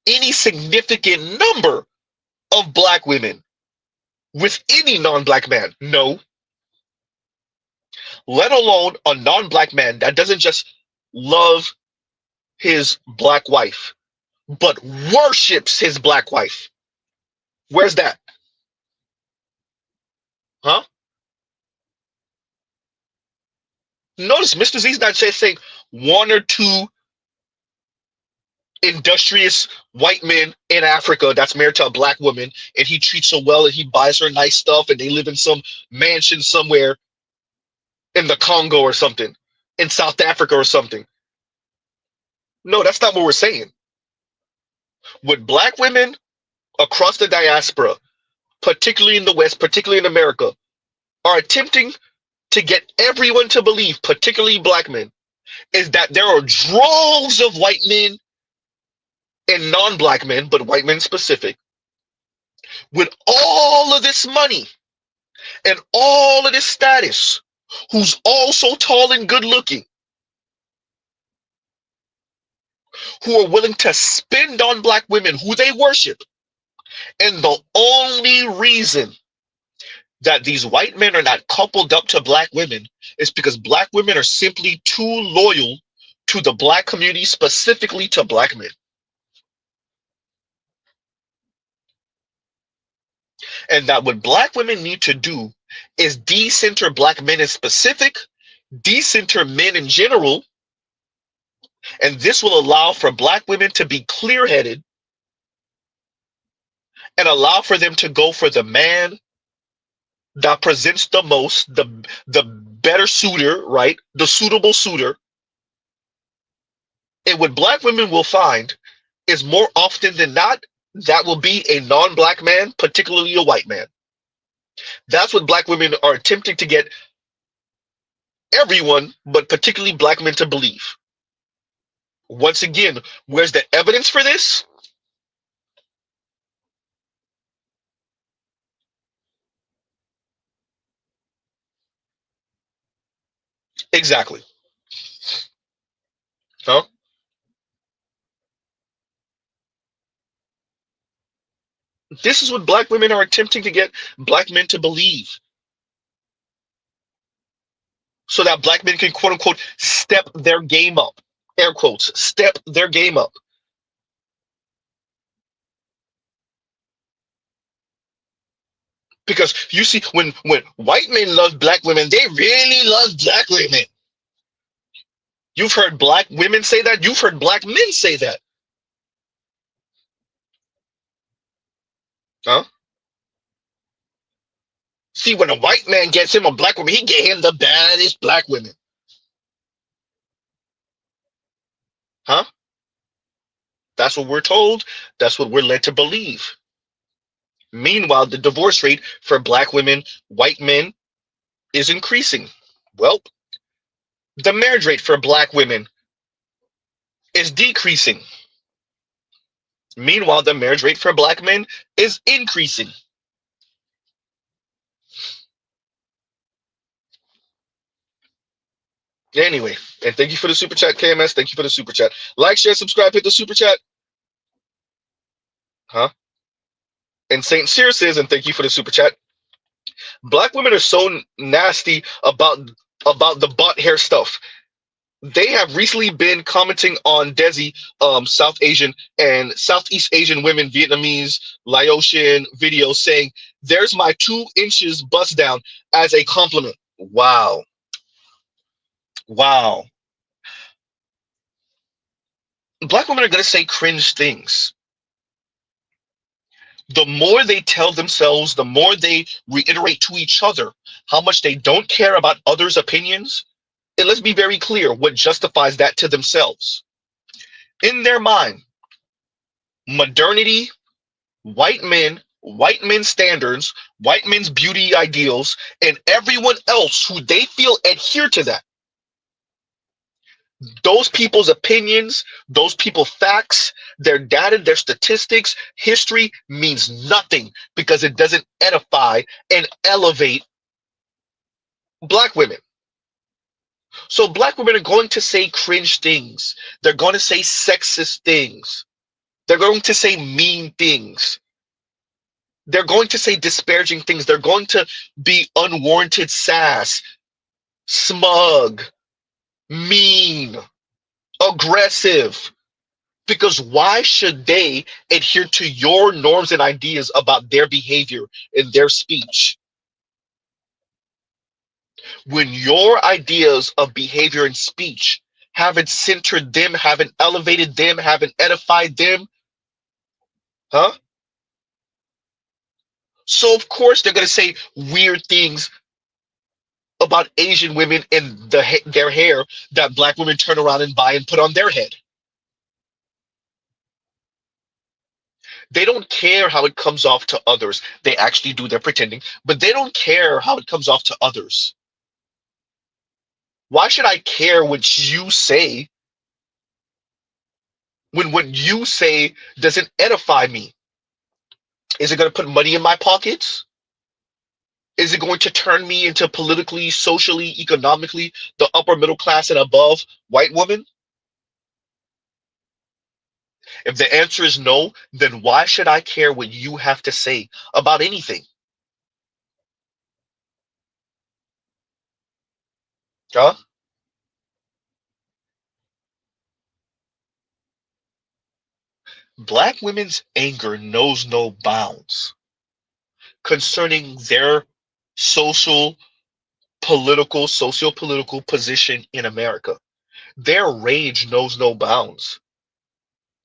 any significant number of black women with any non-black man? No. Let alone a non-black man that doesn't just love his black wife, but worships his black wife. Where's that? Huh? Notice Mr. Z's not just saying one or two industrious white men in Africa that's married to a black woman and he treats her well and he buys her nice stuff and they live in some mansion somewhere in the Congo or something, in South Africa or something. No, that's not what we're saying. With black women across the diaspora, particularly in the West, particularly in America, are attempting to get everyone to believe, particularly black men, is that there are droves of white men and non-black men, but white men specific, with all of this money and all of this status, who's also tall and good looking, who are willing to spend on black women who they worship. And the only reason that these white men are not coupled up to black women is because black women are simply too loyal to the black community, specifically to black men. And that what black women need to do is decenter black men in specific, decenter men in general, and this will allow for black women to be clear-headed and allow for them to go for the man that presents the most, the better suitor, right? The suitable suitor. And what black women will find is more often than not, that will be a non-black man, particularly a white man. That's what black women are attempting to get everyone, but particularly black men, to believe. Once again, where's the evidence for this? Exactly. Huh? This is what black women are attempting to get black men to believe, so that black men can, quote unquote, step their game up. Air quotes, step their game up. Because you see, when white men love black women, they really love black women. You've heard black women say that. You've heard black men say that. Huh? See, when a white man gets him a black woman, he get him the baddest black women. Huh? That's what we're told. That's what we're led to believe. Meanwhile, the divorce rate for black women, white men, is increasing. Well, the marriage rate for black women is decreasing. Meanwhile, the marriage rate for black men is increasing. Anyway, and thank you for the super chat, KMS. Thank you for the super chat. Like, share, subscribe, hit the super chat. Huh? And Saint Cyr says, and thank you for the super chat. Black women are so nasty about the butt hair stuff. They have recently been commenting on Desi, South Asian and Southeast Asian women, Vietnamese, Laotian videos, saying, "There's my 2 inches bust down," as a compliment. Wow. Wow. Black women are going to say cringe things. The more they tell themselves, the more they reiterate to each other how much they don't care about others' opinions. And let's be very clear what justifies that to themselves. In their mind, modernity, white men's standards, white men's beauty ideals, and everyone else who they feel adhere to that. Those people's opinions, those people's facts, their data, their statistics, history means nothing because it doesn't edify and elevate black women. So black women are going to say cringe things. They're going to say sexist things. They're going to say mean things. They're going to say disparaging things. They're going to be unwarranted sass, smug, mean, aggressive. Because why should they adhere to your norms and ideas about their behavior and their speech? When your ideas of behavior and speech haven't centered them, haven't elevated them, haven't edified them, huh? So of course they're going to say weird things about Asian women and their hair that black women turn around and buy and put on their head. They don't care how it comes off to others. They actually do, they're pretending, but they don't care how it comes off to others. Why should I care what you say? when what you say doesn't edify me? Is it going to put money in my pockets? Is it going to turn me into politically, socially, economically the upper middle class and above white woman? If the answer is no, then why should I care what you have to say about anything? Huh? Black women's anger knows no bounds concerning their social, political, socio-political position in America. Their rage knows no bounds.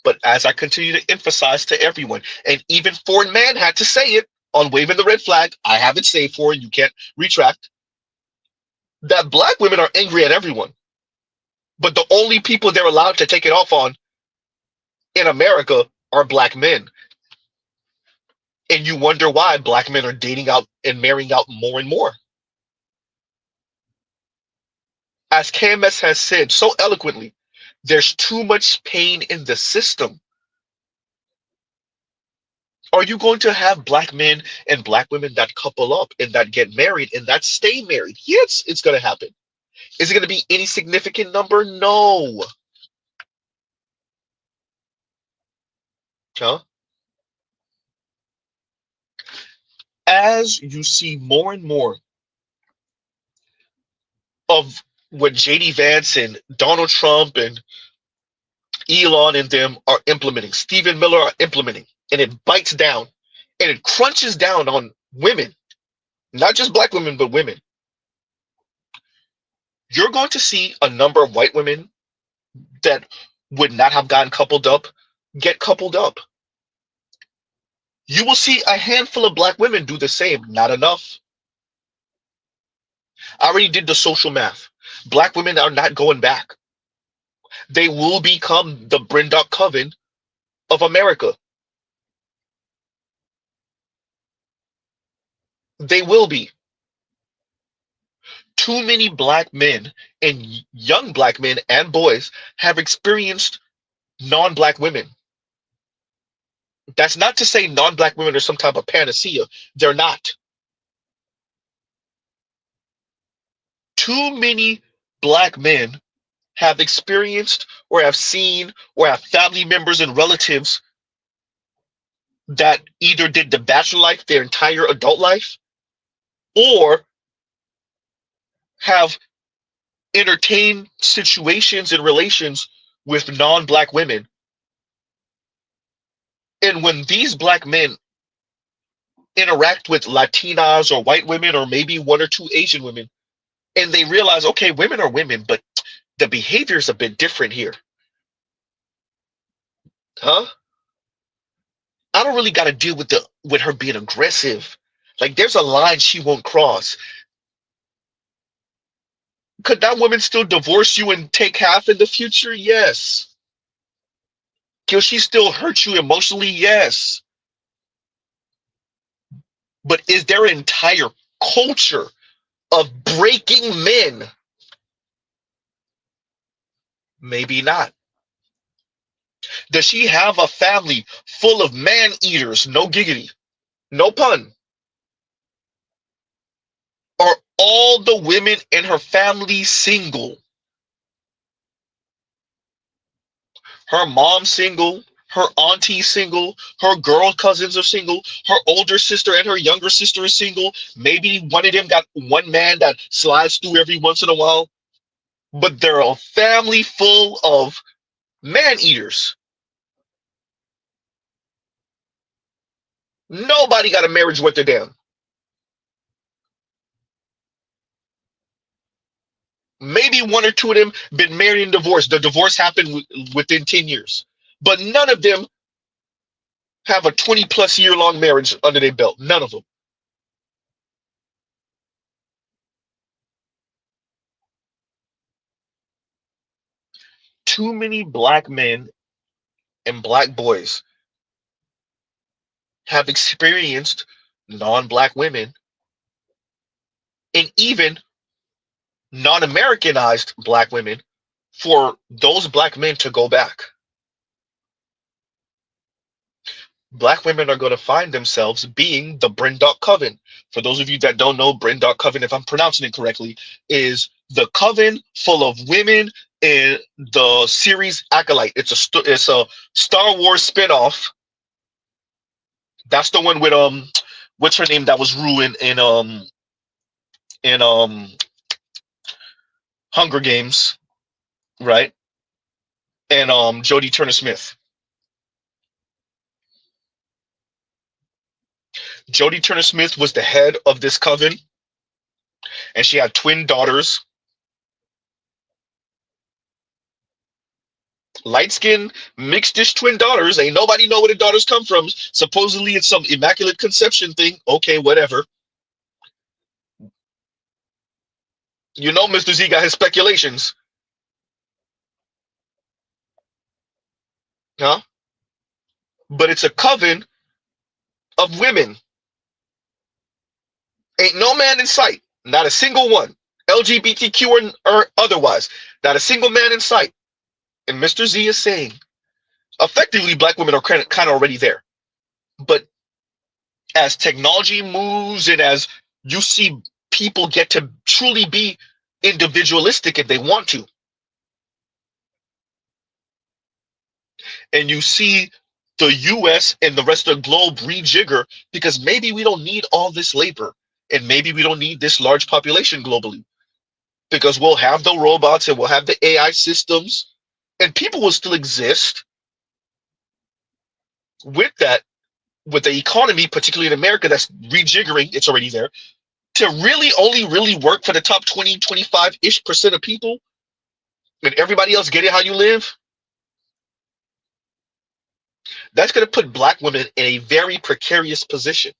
But as I continue to emphasize to everyone, and even Foreign Man had to say it on waving the red flag, I have it saved for you can't retract, that black women are angry at everyone. But the only people they're allowed to take it off on in America are black men. And you wonder why black men are dating out and marrying out more and more. As KMS has said so eloquently, there's too much pain in the system. Are you going to have black men and black women that couple up and that get married and that stay married? Yes, it's going to happen. Is it going to be any significant number? No. Huh? As you see more and more of what JD Vance and Donald Trump and Elon and them are implementing, Stephen Miller are implementing, and it bites down and it crunches down on women, not just black women, but women. You're going to see a number of white women that would not have gotten coupled up get coupled up. You will see a handful of black women do the same, not enough. I already did the social math. Black women are not going back. They will become the Brenda Coven of America. They will be. Too many black men and young black men and boys have experienced non-black women. That's not to say non-black women are some type of panacea. They're not. Too many black men have experienced or have seen or have family members and relatives that either did the bachelor life their entire adult life or have entertained situations and relations with non-black women. And when these black men interact with Latinas or white women or maybe one or two Asian women, and they realize, okay, women are women, but the behavior is a bit different here. Huh? I don't really got to deal with her being aggressive. Like there's a line she won't cross. Could that woman still divorce you and take half in the future? Yes. Can she still hurt you emotionally? Yes. But is there an entire culture of breaking men? Maybe not. Does she have a family full of man eaters? No giggity. No pun. Are all the women in her family single? Her mom single, her auntie single, her girl cousins are single, her older sister and her younger sister is single. Maybe one of them got one man that slides through every once in a while. But they're a family full of man eaters. Nobody got a marriage worth a damn. Maybe one or two of them been married and divorced. The divorce happened within 10 years. But none of them have a 20+ year long marriage under their belt. None of them. Too many black men and black boys have experienced non-black women and even non-Americanized black women for those black men to go back. Black women are going to find themselves being the Brindok Coven. For those of you that don't know, Brindok Coven, if I'm pronouncing it correctly, is the coven full of women in the series Acolyte. It's a Star Wars spinoff. That's the one with what's her name that was ruined in Hunger Games, right? And Jodie Turner Smith. Jodie Turner Smith was the head of this coven, and she had twin daughters. Light skin, mixed-ish twin daughters. Ain't nobody know where the daughters come from. Supposedly it's some immaculate conception thing. Okay, whatever. You know Mr. Z got his speculations. Huh? But it's a coven of women. Ain't no man in sight. Not a single one. LGBTQ or otherwise. Not a single man in sight. And Mr. Z is saying, effectively, black women are kind of already there. But as technology moves and as you see people get to truly be individualistic if they want to, and you see the US and the rest of the globe rejigger because maybe we don't need all this labor and maybe we don't need this large population globally because we'll have the robots and we'll have the AI systems and people will still exist with that, with the economy, particularly in America, that's rejiggering, it's already there, to really only really work for the top 20, 25-ish% of people and everybody else get it how you live. That's going to put black women in a very precarious position.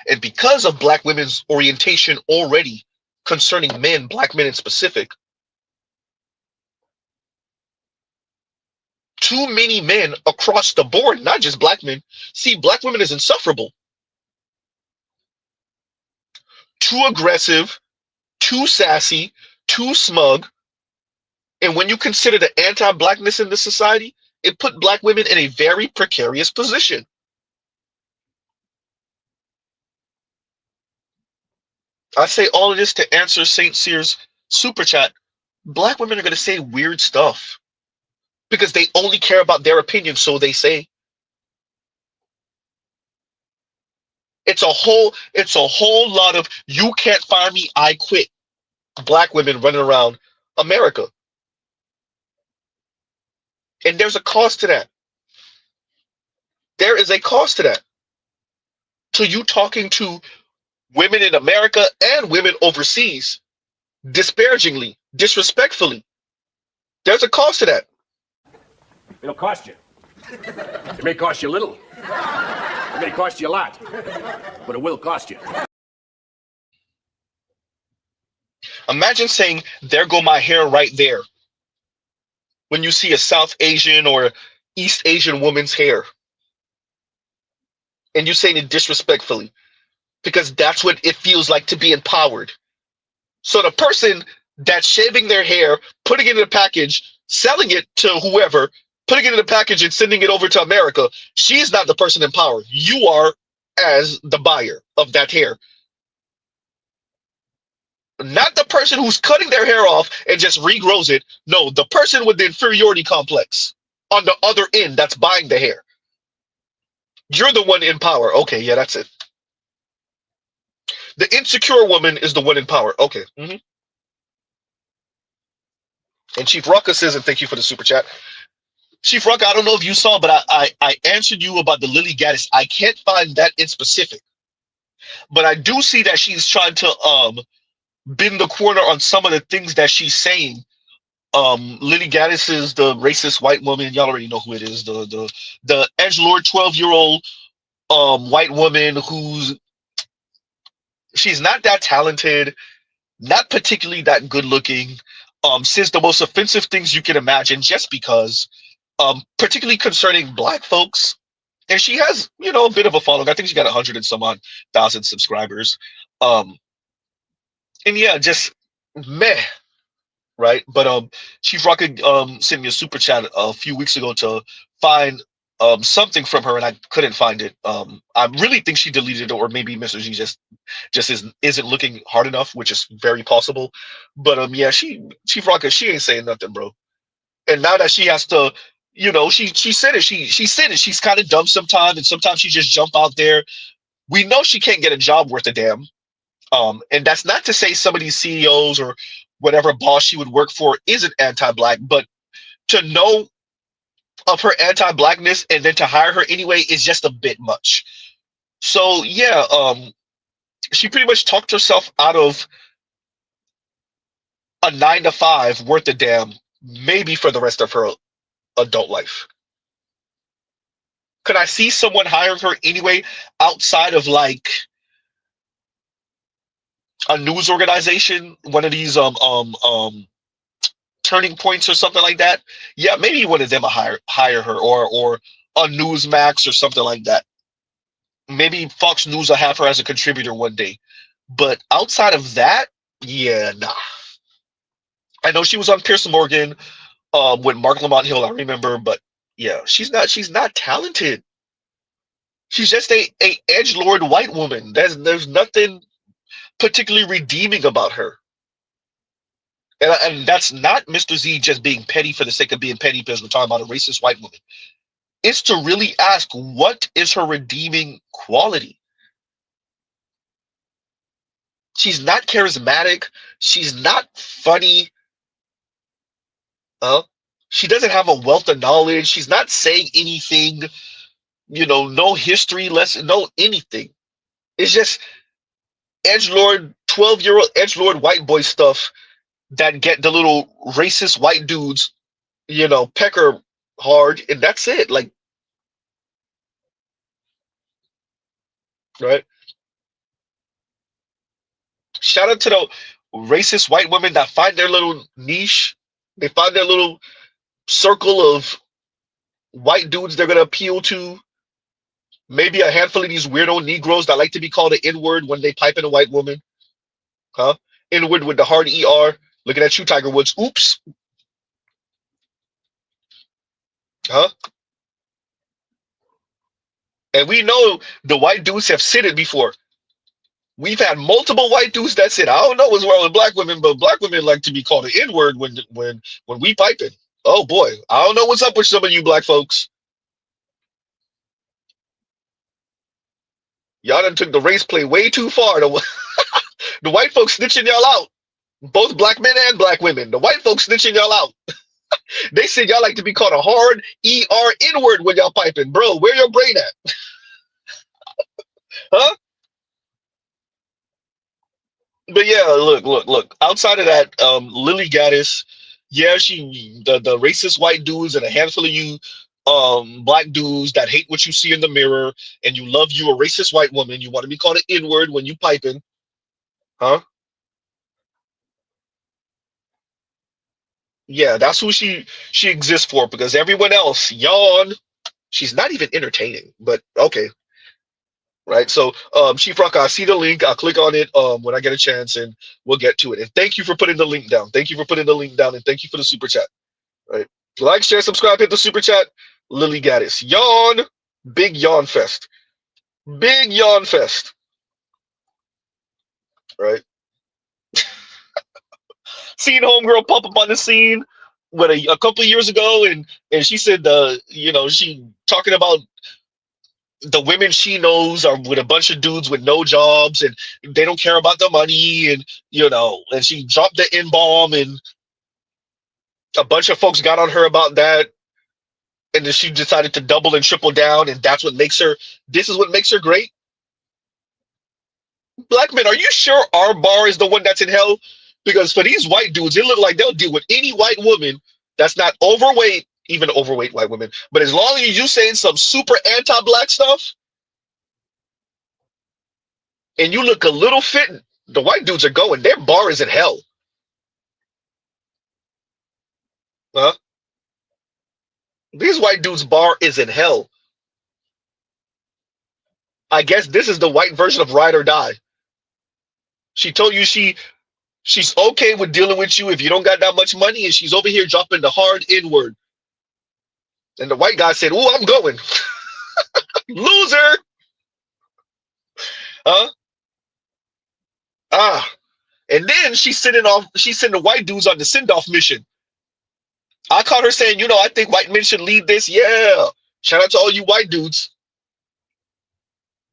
And because of black women's orientation already concerning men, black men in specific, too many men across the board, not just black men, see black women as insufferable, too aggressive, too sassy, too smug. And when you consider the anti-blackness in this society, it put black women in a very precarious position. I say all of this to answer St. Cyr's super chat. Black women are going to say weird stuff because they only care about their opinion, so they say. It's a whole lot of you can't fire me, I quit. Black women running around America. And there's a cost to that. There is a cost to that. To you talking to women in America and women overseas disparagingly, disrespectfully. There's a cost to that. It'll cost you. It may cost you a little. It may cost you a lot. But it will cost you. Imagine saying, there go my hair right there. When you see a South Asian or East Asian woman's hair. And you saying it disrespectfully. Because that's what it feels like to be empowered. So the person that's shaving their hair, putting it in a package, selling it to whoever, putting it in a package and sending it over to America, she's not the person in power. You are as the buyer of that hair. Not the person who's cutting their hair off and just regrows it. No, the person with the inferiority complex on the other end that's buying the hair. You're the one in power. Okay, yeah, that's it. The insecure woman is the one in power. Okay. And Chief Rucka says, and thank you for the super chat. Chief Rucka, I don't know if you saw, but I answered you about the Lily Gaddis. I can't find that in specific. But I do see that she's trying to bend the corner on some of the things that she's saying. Lily Gaddis is the racist white woman. Y'all already know who it is. The edgelord 12-year-old white woman she's not that talented, not particularly that good looking, says the most offensive things you can imagine just because, particularly concerning black folks. And she has, a bit of a following. I think she got 100 and some odd thousand subscribers. And yeah, just meh, right? But Chief Rocket sent me a super chat a few weeks ago to find something from her, and I couldn't find it. I really think she deleted it, or maybe Mr. G just isn't looking hard enough, which is very possible. But yeah, she Franca, she ain't saying nothing, bro. And now that she has to, she said it. She said it. She's kind of dumb sometimes, and sometimes she just jump out there. We know she can't get a job worth a damn. And that's not to say some of these CEOs or whatever boss she would work for isn't anti-black, but to know of her anti-blackness and then to hire her anyway is just a bit much. So yeah, she pretty much talked herself out of a 9 to 5 worth a damn, maybe for the rest of her adult life. Could I see someone hiring her anyway outside of like a news organization, one of these turning points or something like that? Yeah, maybe one of them will hire her, or a Newsmax or something like that. Maybe Fox News will have her as a contributor one day. But outside of that, yeah, nah. I know she was on Pierce Morgan with Mark Lamont Hill, I remember, but yeah, she's not talented. She's just a edgelord white woman. There's nothing particularly redeeming about her. And that's not Mr. Z just being petty for the sake of being petty because we're talking about a racist white woman. It's to really ask, what is her redeeming quality? She's not charismatic. She's not funny. She doesn't have a wealth of knowledge. She's not saying anything, no history lesson, no anything. It's just edgelord, 12-year-old edgelord white boy stuff that get the little racist white dudes, pecker hard, and that's it. Like, right? Shout out to the racist white women that find their little niche. They find their little circle of white dudes they're gonna appeal to. Maybe a handful of these weirdo Negroes that like to be called an N-word when they pipe in a white woman. Huh? N-word with the hard ER. Looking at you, Tiger Woods. Oops. Huh? And we know the white dudes have said it before. We've had multiple white dudes that said, I don't know what's wrong with black women, but black women like to be called an N-word when we pipe in. Oh boy, I don't know what's up with some of you black folks. Y'all done took the race play way too far. The white folks snitching y'all out. Both black men and black women. The white folks snitching y'all out. They said y'all like to be called a hard ER N-word when y'all piping. Bro, where your brain at? Huh? But yeah, look. Outside of that, Lily Gaddis, yeah, the racist white dudes and a handful of you black dudes that hate what you see in the mirror and you love you a racist white woman, you want to be called an N-word when you piping. Huh? Yeah, that's who she exists for, because everyone else, yawn. She's not even entertaining, but okay. Right. So Chief Rock, I see the link. I'll click on it when I get a chance and we'll get to it. And thank you for putting the link down. Thank you for putting the link down, and thank you for the super chat. Right. Like, share, subscribe, hit the super chat. Lily Gaddis. Yawn. Big yawn fest. Big yawn fest. Right. Seeing homegirl pop up on the scene what a couple of years ago, and she said she talking about the women she knows are with a bunch of dudes with no jobs and they don't care about the money, and and she dropped the N-bomb and a bunch of folks got on her about that, and then she decided to double and triple down, and this is what makes her great. Black men, are you sure our bar is the one that's in hell? Because for these white dudes, it look like they'll deal with any white woman that's not overweight, even overweight white women. But as long as you saying some super anti-black stuff and you look a little fit, the white dudes are going. Their bar is in hell. Huh? These white dudes' bar is in hell. I guess this is the white version of ride or die. She told you she's okay with dealing with you if you don't got that much money, and she's over here dropping the hard N-word. And the white guy said, "Oh, I'm going." Loser. Huh? Ah. And then she's sending the white dudes on the send-off mission. I caught her saying, I think white men should lead this. Yeah. Shout out to all you white dudes.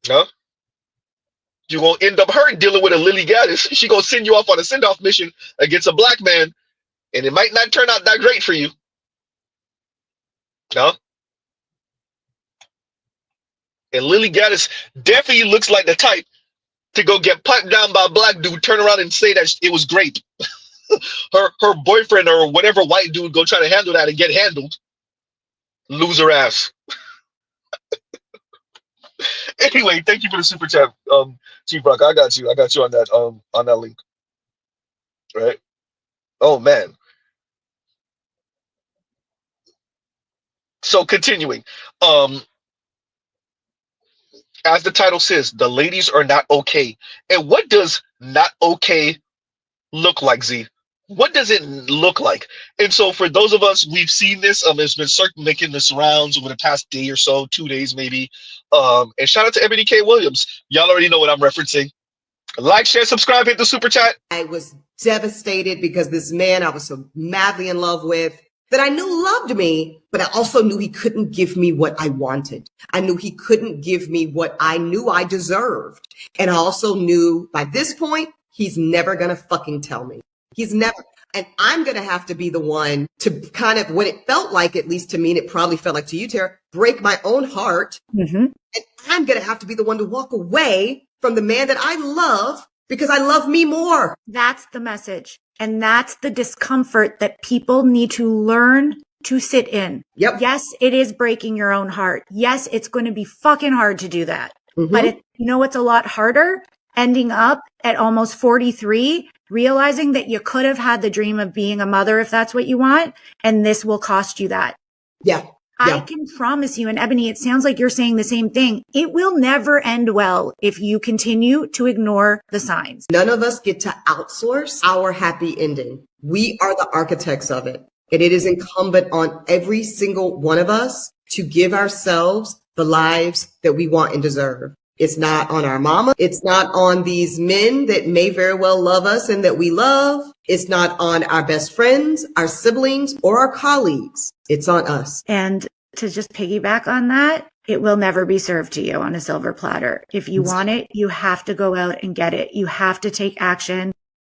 Huh? You're gonna end up her dealing with a Lily Gaddis. She gonna send you off on a send-off mission against a black man, and it might not turn out that great for you. No? And Lily Gaddis definitely looks like the type to go get piped down by a black dude, turn around and say that it was grape. her boyfriend or whatever white dude go try to handle that and get handled. Loser ass. Anyway, thank you for the super chat, Chief Rock. I got you on that link. Right? Oh man. So continuing. As the title says, the ladies are not okay. And what does not okay look like, Z? What does it look like? And so for those of us, we've seen this. It's been making this rounds over the past day or so, 2 days maybe. And shout out to Ebony K. Williams. Y'all already know what I'm referencing. Like, share, subscribe, hit the super chat. I was devastated because this man I was so madly in love with that I knew loved me, but I also knew he couldn't give me what I wanted. I knew he couldn't give me what I knew I deserved. And I also knew by this point, he's never going to fucking tell me. He's never. And I'm going to have to be the one to kind of, what it felt like, at least to me, and it probably felt like to you, Tara, break my own heart. Mm-hmm. And I'm going to have to be the one to walk away from the man that I love because I love me more. That's the message. And that's the discomfort that people need to learn to sit in. Yep. Yes, it is breaking your own heart. Yes, it's going to be fucking hard to do that. Mm-hmm. But you know what's a lot harder? Ending up at almost 43, realizing that you could have had the dream of being a mother if that's what you want, and this will cost you that. Yeah. I can promise you, and Ebony, it sounds like you're saying the same thing. It will never end well if you continue to ignore the signs. None of us get to outsource our happy ending. We are the architects of it. And it is incumbent on every single one of us to give ourselves the lives that we want and deserve. It's not on our mama. It's not on these men that may very well love us and that we love. It's not on our best friends, our siblings, or our colleagues. It's on us. And to just piggyback on that, it will never be served to you on a silver platter. If you want it, you have to go out and get it. You have to take action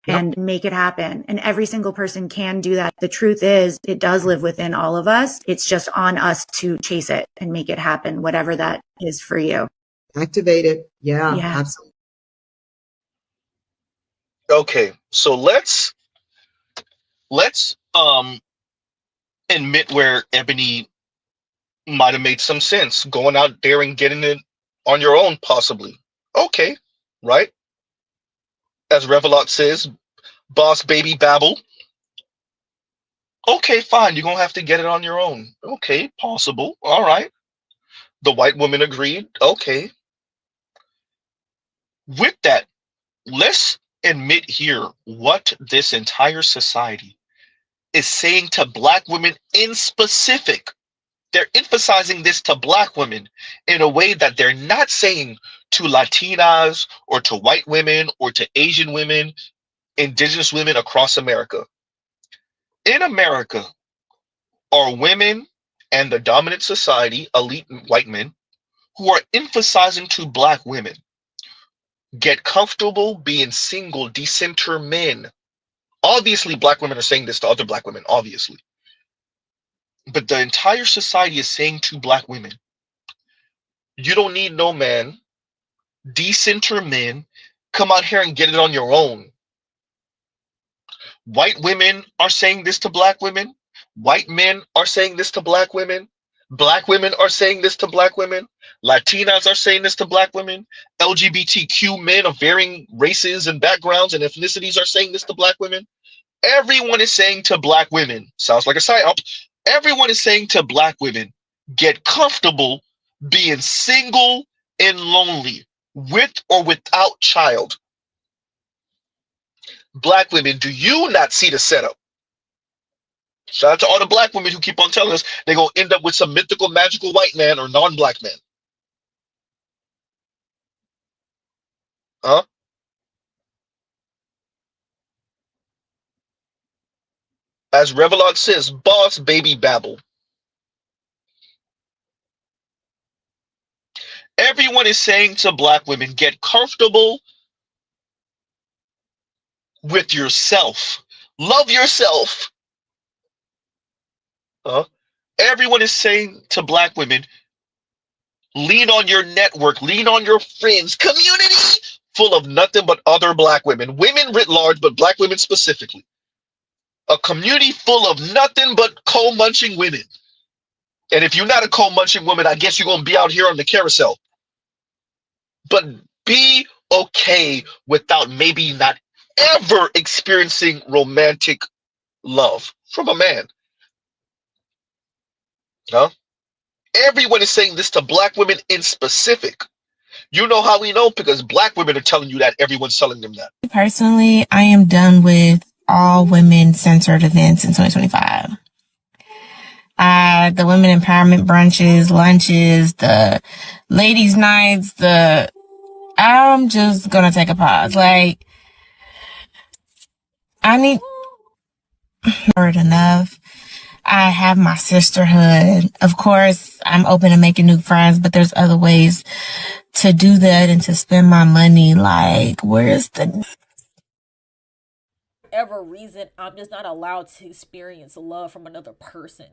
and make it happen. And every single person can do that. The truth is, it does live within all of us. It's just on us to chase it and make it happen, whatever that is for you. Activate it. Yeah, absolutely. Okay, so let's admit where Ebony might have made some sense, going out there and getting it on your own, possibly. Okay, right? As Revelot says, boss baby babble. Okay, fine, you're gonna have to get it on your own. Okay, possible. All right. The white woman agreed. Okay. With that, let's admit here what this entire society is saying to black women in specific. They're emphasizing this to black women in a way that they're not saying to Latinas or to white women or to Asian women, indigenous women across America. In America, are women and the dominant society, elite white men, who are emphasizing to black women, get comfortable being single, decenter men. Obviously, black women are saying this to other black women, obviously. But the entire society is saying to black women, you don't need no man, decenter men, come out here and get it on your own. White women are saying this to black women. White men are saying this to black women. Black women are saying this to black women. Latinas are saying this to black women. LGBTQ men of varying races and backgrounds and ethnicities are saying this to black women. Everyone is saying to black women, sounds like a psyop. Everyone is saying to black women, get comfortable being single and lonely, with or without child. Black women, do you not see the setup? Shout out to all the black women who keep on telling us they're going to end up with some mythical, magical white man or non-black man. Huh? As Revelot says, boss baby babble. Everyone is saying to black women, get comfortable with yourself. Love yourself. Everyone is saying to black women, lean on your network, lean on your friends, community full of nothing but other black women. Women writ large, but black women specifically. A community full of nothing but coal-munching women. And if you're not a coal-munching woman, I guess you're going to be out here on the carousel. But be okay without maybe not ever experiencing romantic love from a man. Huh? Everyone is saying this to black women in specific. You know how we know? Because black women are telling you that. Everyone's telling them that. Personally, I am done with all women-centered events in 2025. The women empowerment brunches, lunches, the ladies' nights, I'm just gonna take a pause. Like, I need enough. I have my sisterhood. Of course, I'm open to making new friends, but there's other ways to do that and to spend my money. Like, where's the whatever reason, I'm just not allowed to experience love from another person.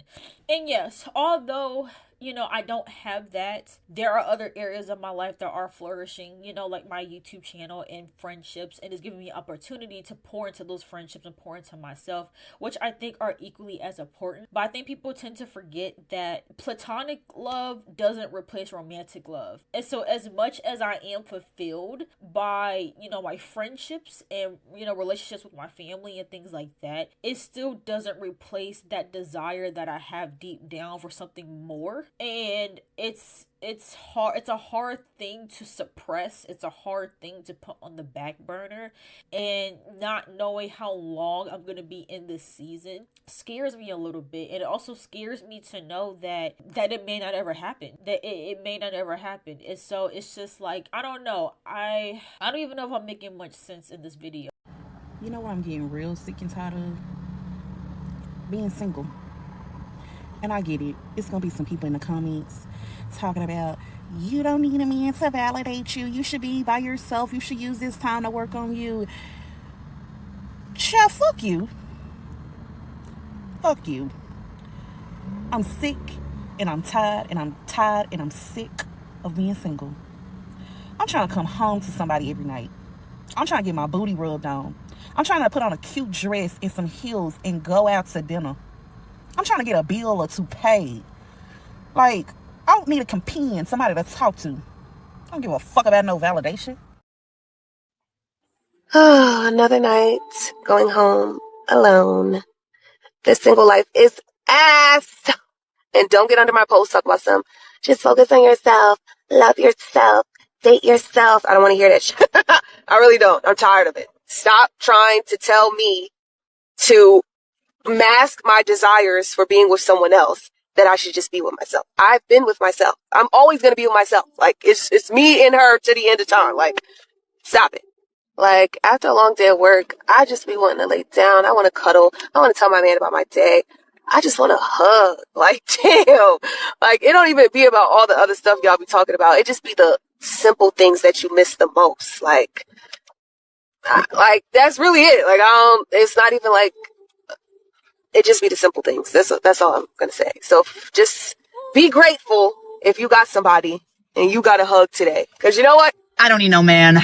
And yes, although, you know, I don't have that, there are other areas of my life that are flourishing, you know, like my YouTube channel and friendships, and it's giving me opportunity to pour into those friendships and pour into myself, which I think are equally as important. But I think people tend to forget that platonic love doesn't replace romantic love. And so as much as I am fulfilled by, you know, my friendships and, you know, relationships with my family and things like that, it still doesn't replace that desire that I have deep down for something more. And it's hard. It's a hard thing to suppress. It's a hard thing to put on the back burner, and not knowing how long I'm going to be in this season scares me a little bit. And it also scares me to know that it may not ever happen, that it may not ever happen. And so it's just like, I don't know. I don't even know if I'm making much sense in this video. You know what I'm getting real sick and tired of? Being single. And I get it. It's going to be some people in the comments talking about, you don't need a man to validate you. You should be by yourself. You should use this time to work on you. Child, fuck you. Fuck you. I'm sick and I'm tired and I'm sick of being single. I'm trying to come home to somebody every night. I'm trying to get my booty rubbed on. I'm trying to put on a cute dress and some heels and go out to dinner. I'm trying to get a bill or two paid. Like, I don't need a companion, somebody to talk to. I don't give a fuck about no validation. Oh, another night going home alone. This single life is ass. And don't get under my post talk about some. Just focus on yourself. Love yourself. Date yourself. I don't want to hear that shit. I really don't. I'm tired of it. Stop trying to tell me to mask my desires for being with someone else, that I should just be with myself. I've been with myself. I'm always going to be with myself. Like, it's me and her to the end of time. Like, stop it. Like, after a long day of work, I just be wanting to lay down. I want to cuddle. I want to tell my man about my day. I just want to hug. Like, damn. Like, it don't even be about all the other stuff y'all be talking about. It just be the simple things that you miss the most. Like, that's really it. Like, it's not even like, it just be the simple things. That's all I'm going to say. So just be grateful if you got somebody and you got a hug today. Because you know what? I don't need no man.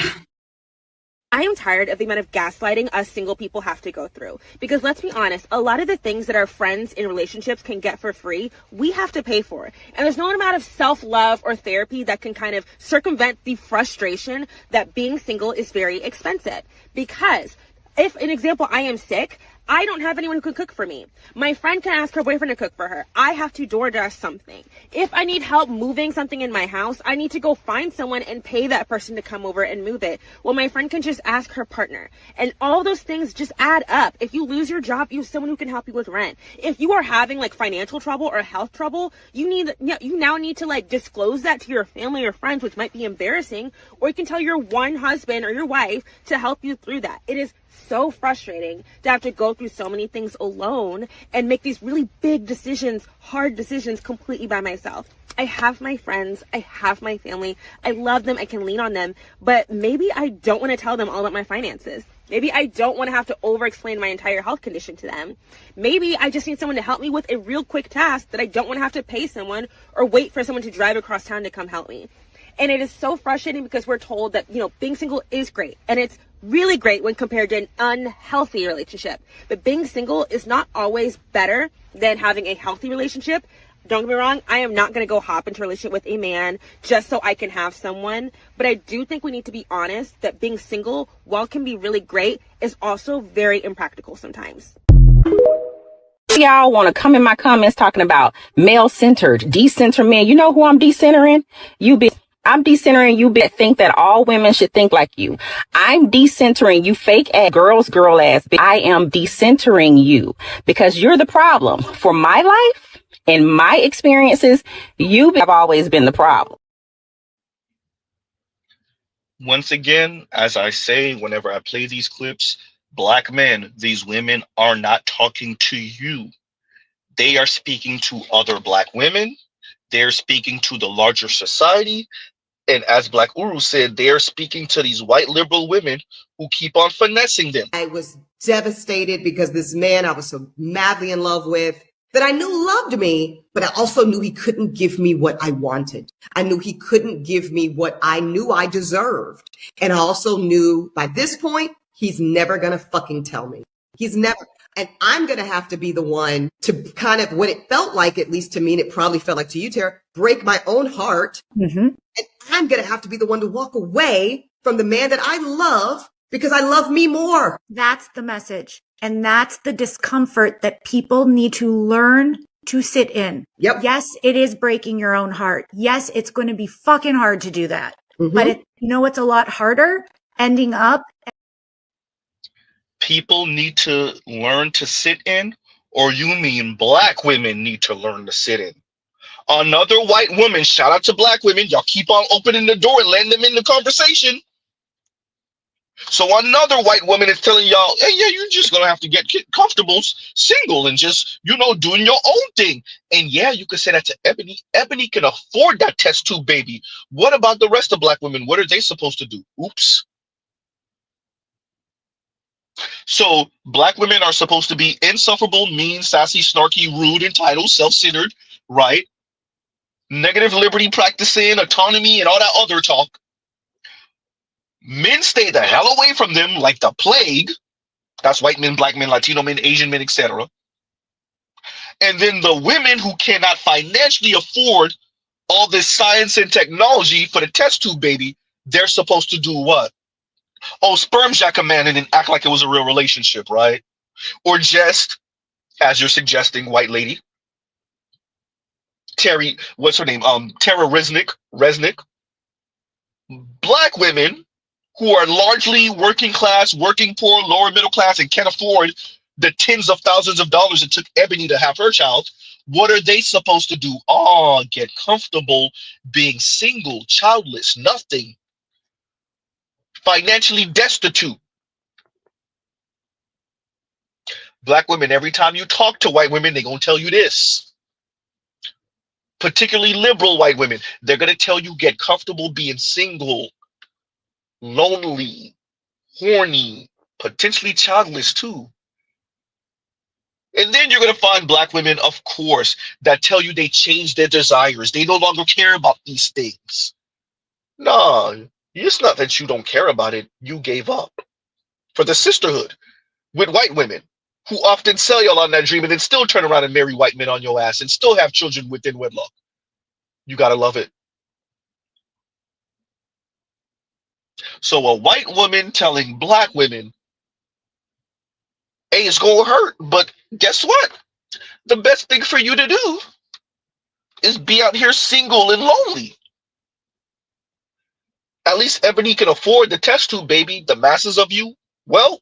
I am tired of the amount of gaslighting us single people have to go through. Because let's be honest, a lot of the things that our friends in relationships can get for free, we have to pay for. And there's no amount of self-love or therapy that can kind of circumvent the frustration that being single is very expensive. Because if, an example, I am sick, I don't have anyone who can cook for me. My friend can ask her boyfriend to cook for her. I have to DoorDash something. If I need help moving something in my house, I need to go find someone and pay that person to come over and move it. Well, my friend can just ask her partner. And all those things just add up. If you lose your job, you have someone who can help you with rent. If you are having like financial trouble or health trouble, you now need to like disclose that to your family or friends, which might be embarrassing, or you can tell your one husband or your wife to help you through that. It is so frustrating to have to go through so many things alone and make these really big decisions, hard decisions completely by myself. I have my friends, I have my family, I love them, I can lean on them, but maybe I don't want to tell them all about my finances. Maybe I don't want to have to over-explain my entire health condition to them. Maybe I just need someone to help me with a real quick task that I don't want to have to pay someone or wait for someone to drive across town to come help me. And it is so frustrating because we're told that, being single is great. And it's really great when compared to an unhealthy relationship. But being single is not always better than having a healthy relationship. Don't get me wrong, I am not going to go hop into a relationship with a man just so I can have someone. But I do think we need to be honest that being single, while it can be really great, is also very impractical sometimes. Y'all want to come in my comments talking about male-centered, decenter men. You know who I'm decentering? I'm decentering you think that all women should think like you. I'm decentering you fake ass girl ass. I am decentering you because you're the problem. For my life and my experiences, you have always been the problem. Once again, as I say, whenever I play these clips, Black men, these women are not talking to you. They are speaking to other Black women. They're speaking to the larger society. And as Black Uru said, they are speaking to these white liberal women who keep on finessing them. I was devastated because this man I was so madly in love with that I knew loved me, but I also knew he couldn't give me what I wanted. I knew he couldn't give me what I knew I deserved. And I also knew by this point, he's never going to fucking tell me. He's never. And I'm going to have to be the one to kind of, what it felt like, at least to me, and it probably felt like to you, Tara, break my own heart. Mm-hmm. And I'm going to have to be the one to walk away from the man that I love because I love me more. That's the message. And that's the discomfort that people need to learn to sit in. Yep. Yes, it is breaking your own heart. Yes, it's going to be fucking hard to do that. Mm-hmm. But you know what's a lot harder? Ending up. People need to learn to sit in, or you mean Black women need to learn to sit in? Another white woman, shout out to Black women, y'all keep on opening the door and letting them in the conversation. So another white woman is telling y'all, hey, yeah, you're just gonna have to get comfortable single and just, doing your own thing. And yeah, you could say that to Ebony. Ebony can afford that test tube baby. What about the rest of Black women? What are they supposed to do? Oops. So Black women are supposed to be insufferable, mean, sassy, snarky, rude, entitled, self-centered, right? Negative liberty practicing, autonomy, and all that other talk. Men stay the hell away from them like the plague. That's white men, Black men, Latino men, Asian men, etc. And then the women who cannot financially afford all this science and technology for the test tube baby, they're supposed to do what? Oh, sperm jack a man and then act like it was a real relationship, right? Or just, as you're suggesting, white lady, Terry, what's her name? Tara Resnick. Black women who are largely working class, working poor, lower middle class, and can't afford the tens of thousands of dollars it took Ebony to have her child. What are they supposed to do? Oh, get comfortable being single, childless, nothing, financially destitute. Black women, every time you talk to white women, they're going to tell you this. Particularly liberal white women, they're going to tell you get comfortable being single, lonely, horny, potentially childless too. And then you're going to find Black women, of course, that tell you they changed their desires. They no longer care about these things. No, it's not that you don't care about it. You gave up for the sisterhood with white women who often sell y'all on that dream and then still turn around and marry white men on your ass and still have children within wedlock. You got to love it. So a white woman telling Black women, Hey, it's gonna hurt, but guess what? The best thing for you to do is be out here single and lonely. At least Ebony can afford the test tube, baby. The masses of you, well,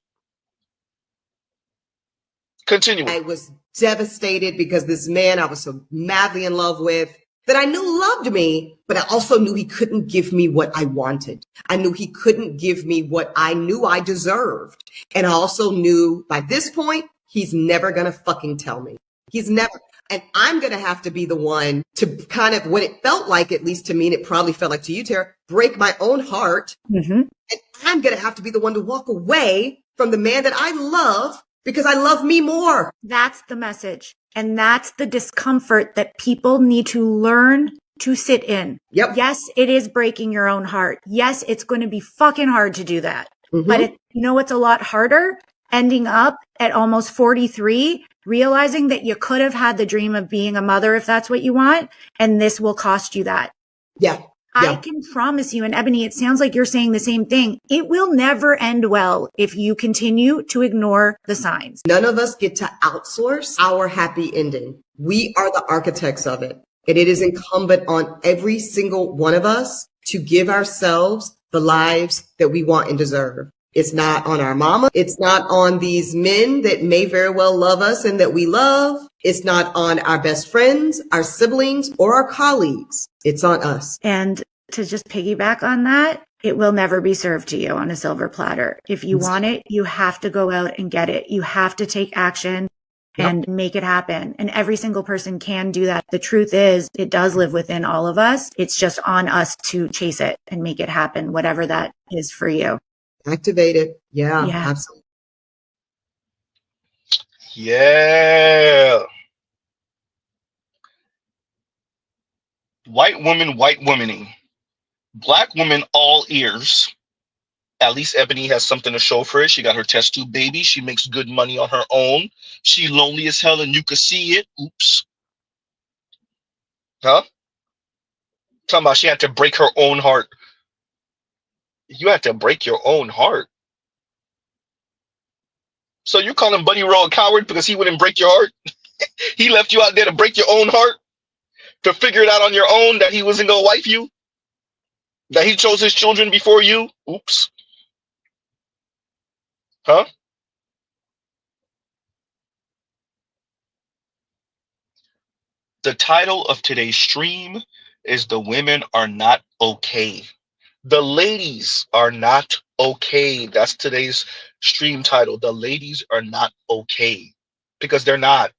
continue. I was devastated because this man I was so madly in love with that I knew loved me, but I also knew he couldn't give me what I wanted. I knew he couldn't give me what I knew I deserved. And I also knew by this point, he's never gonna fucking tell me. He's never. And I'm going to have to be the one to kind of, what it felt like, at least to me, and it probably felt like to you, Tara, break my own heart. And I'm going to have to be the one to walk away from the man that I love because I love me more. That's the message. And that's the discomfort that people need to learn to sit in. Yep. Yes, it is breaking your own heart. Yes, it's going to be fucking hard to do that. But you know what's a lot harder? Ending up at almost 43, realizing that you could have had the dream of being a mother if that's what you want, and this will cost you that. Yeah. I can promise you, and Ebony, it sounds like you're saying the same thing. It will never end well if you continue to ignore the signs. None of us get to outsource our happy ending. We are the architects of it. And it is incumbent on every single one of us to give ourselves the lives that we want and deserve. It's not on our mama. It's not on these men that may very well love us and that we love. It's not on our best friends, our siblings, or our colleagues. It's on us. And to just piggyback on that, it will never be served to you on a silver platter. If you want it, you have to go out and get it. You have to take action and make it happen. And every single person can do that. The truth is, it does live within all of us. It's just on us to chase it and make it happen, whatever that is for you. Activate it. Yeah, absolutely. Yeah. White womaning. Black woman, all ears. At least Ebony has something to show for it. She got her test tube baby. She makes good money on her own. She lonely as hell and you can see it. Oops. Huh? Talking about she had to break her own heart. You had to break your own heart. So you calling Buddy Rowe a coward because he wouldn't break your heart? He left you out there to break your own heart? To figure it out on your own that he wasn't going to wife you? That he chose his children before you? Oops. Huh? The title of today's stream is The Women Are Not Okay. The ladies are not okay. That's today's stream title. The ladies are not okay. Because they're not.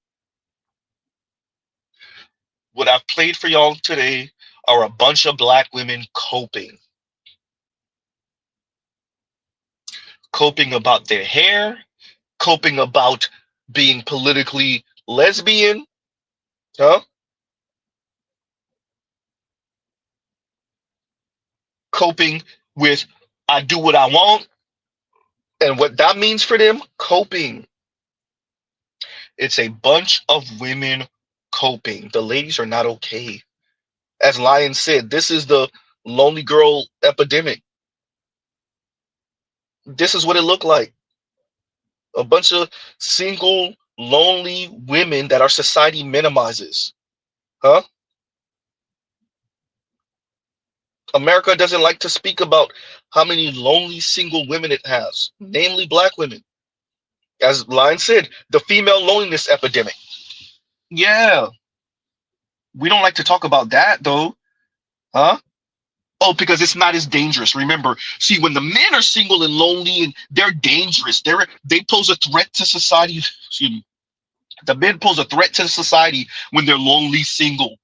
What I've played for y'all today are a bunch of black women coping. Coping about their hair. Coping about being politically lesbian. Huh? Coping with I do what I want. And what that means for them, coping. It's a bunch of women coping. The ladies are not okay. As Lion said, this is the lonely girl epidemic. This is what it looked like. A bunch of single, lonely women that our society minimizes. Huh? America doesn't like to speak about how many lonely single women it has, namely black women. As Lion said, the female loneliness epidemic. Yeah. We don't like to talk about that, though. Huh? Oh, because it's not as dangerous. Remember, see, when the men are single and lonely and they're dangerous, they pose a threat to society. Excuse me. The men pose a threat to society when they're lonely, single.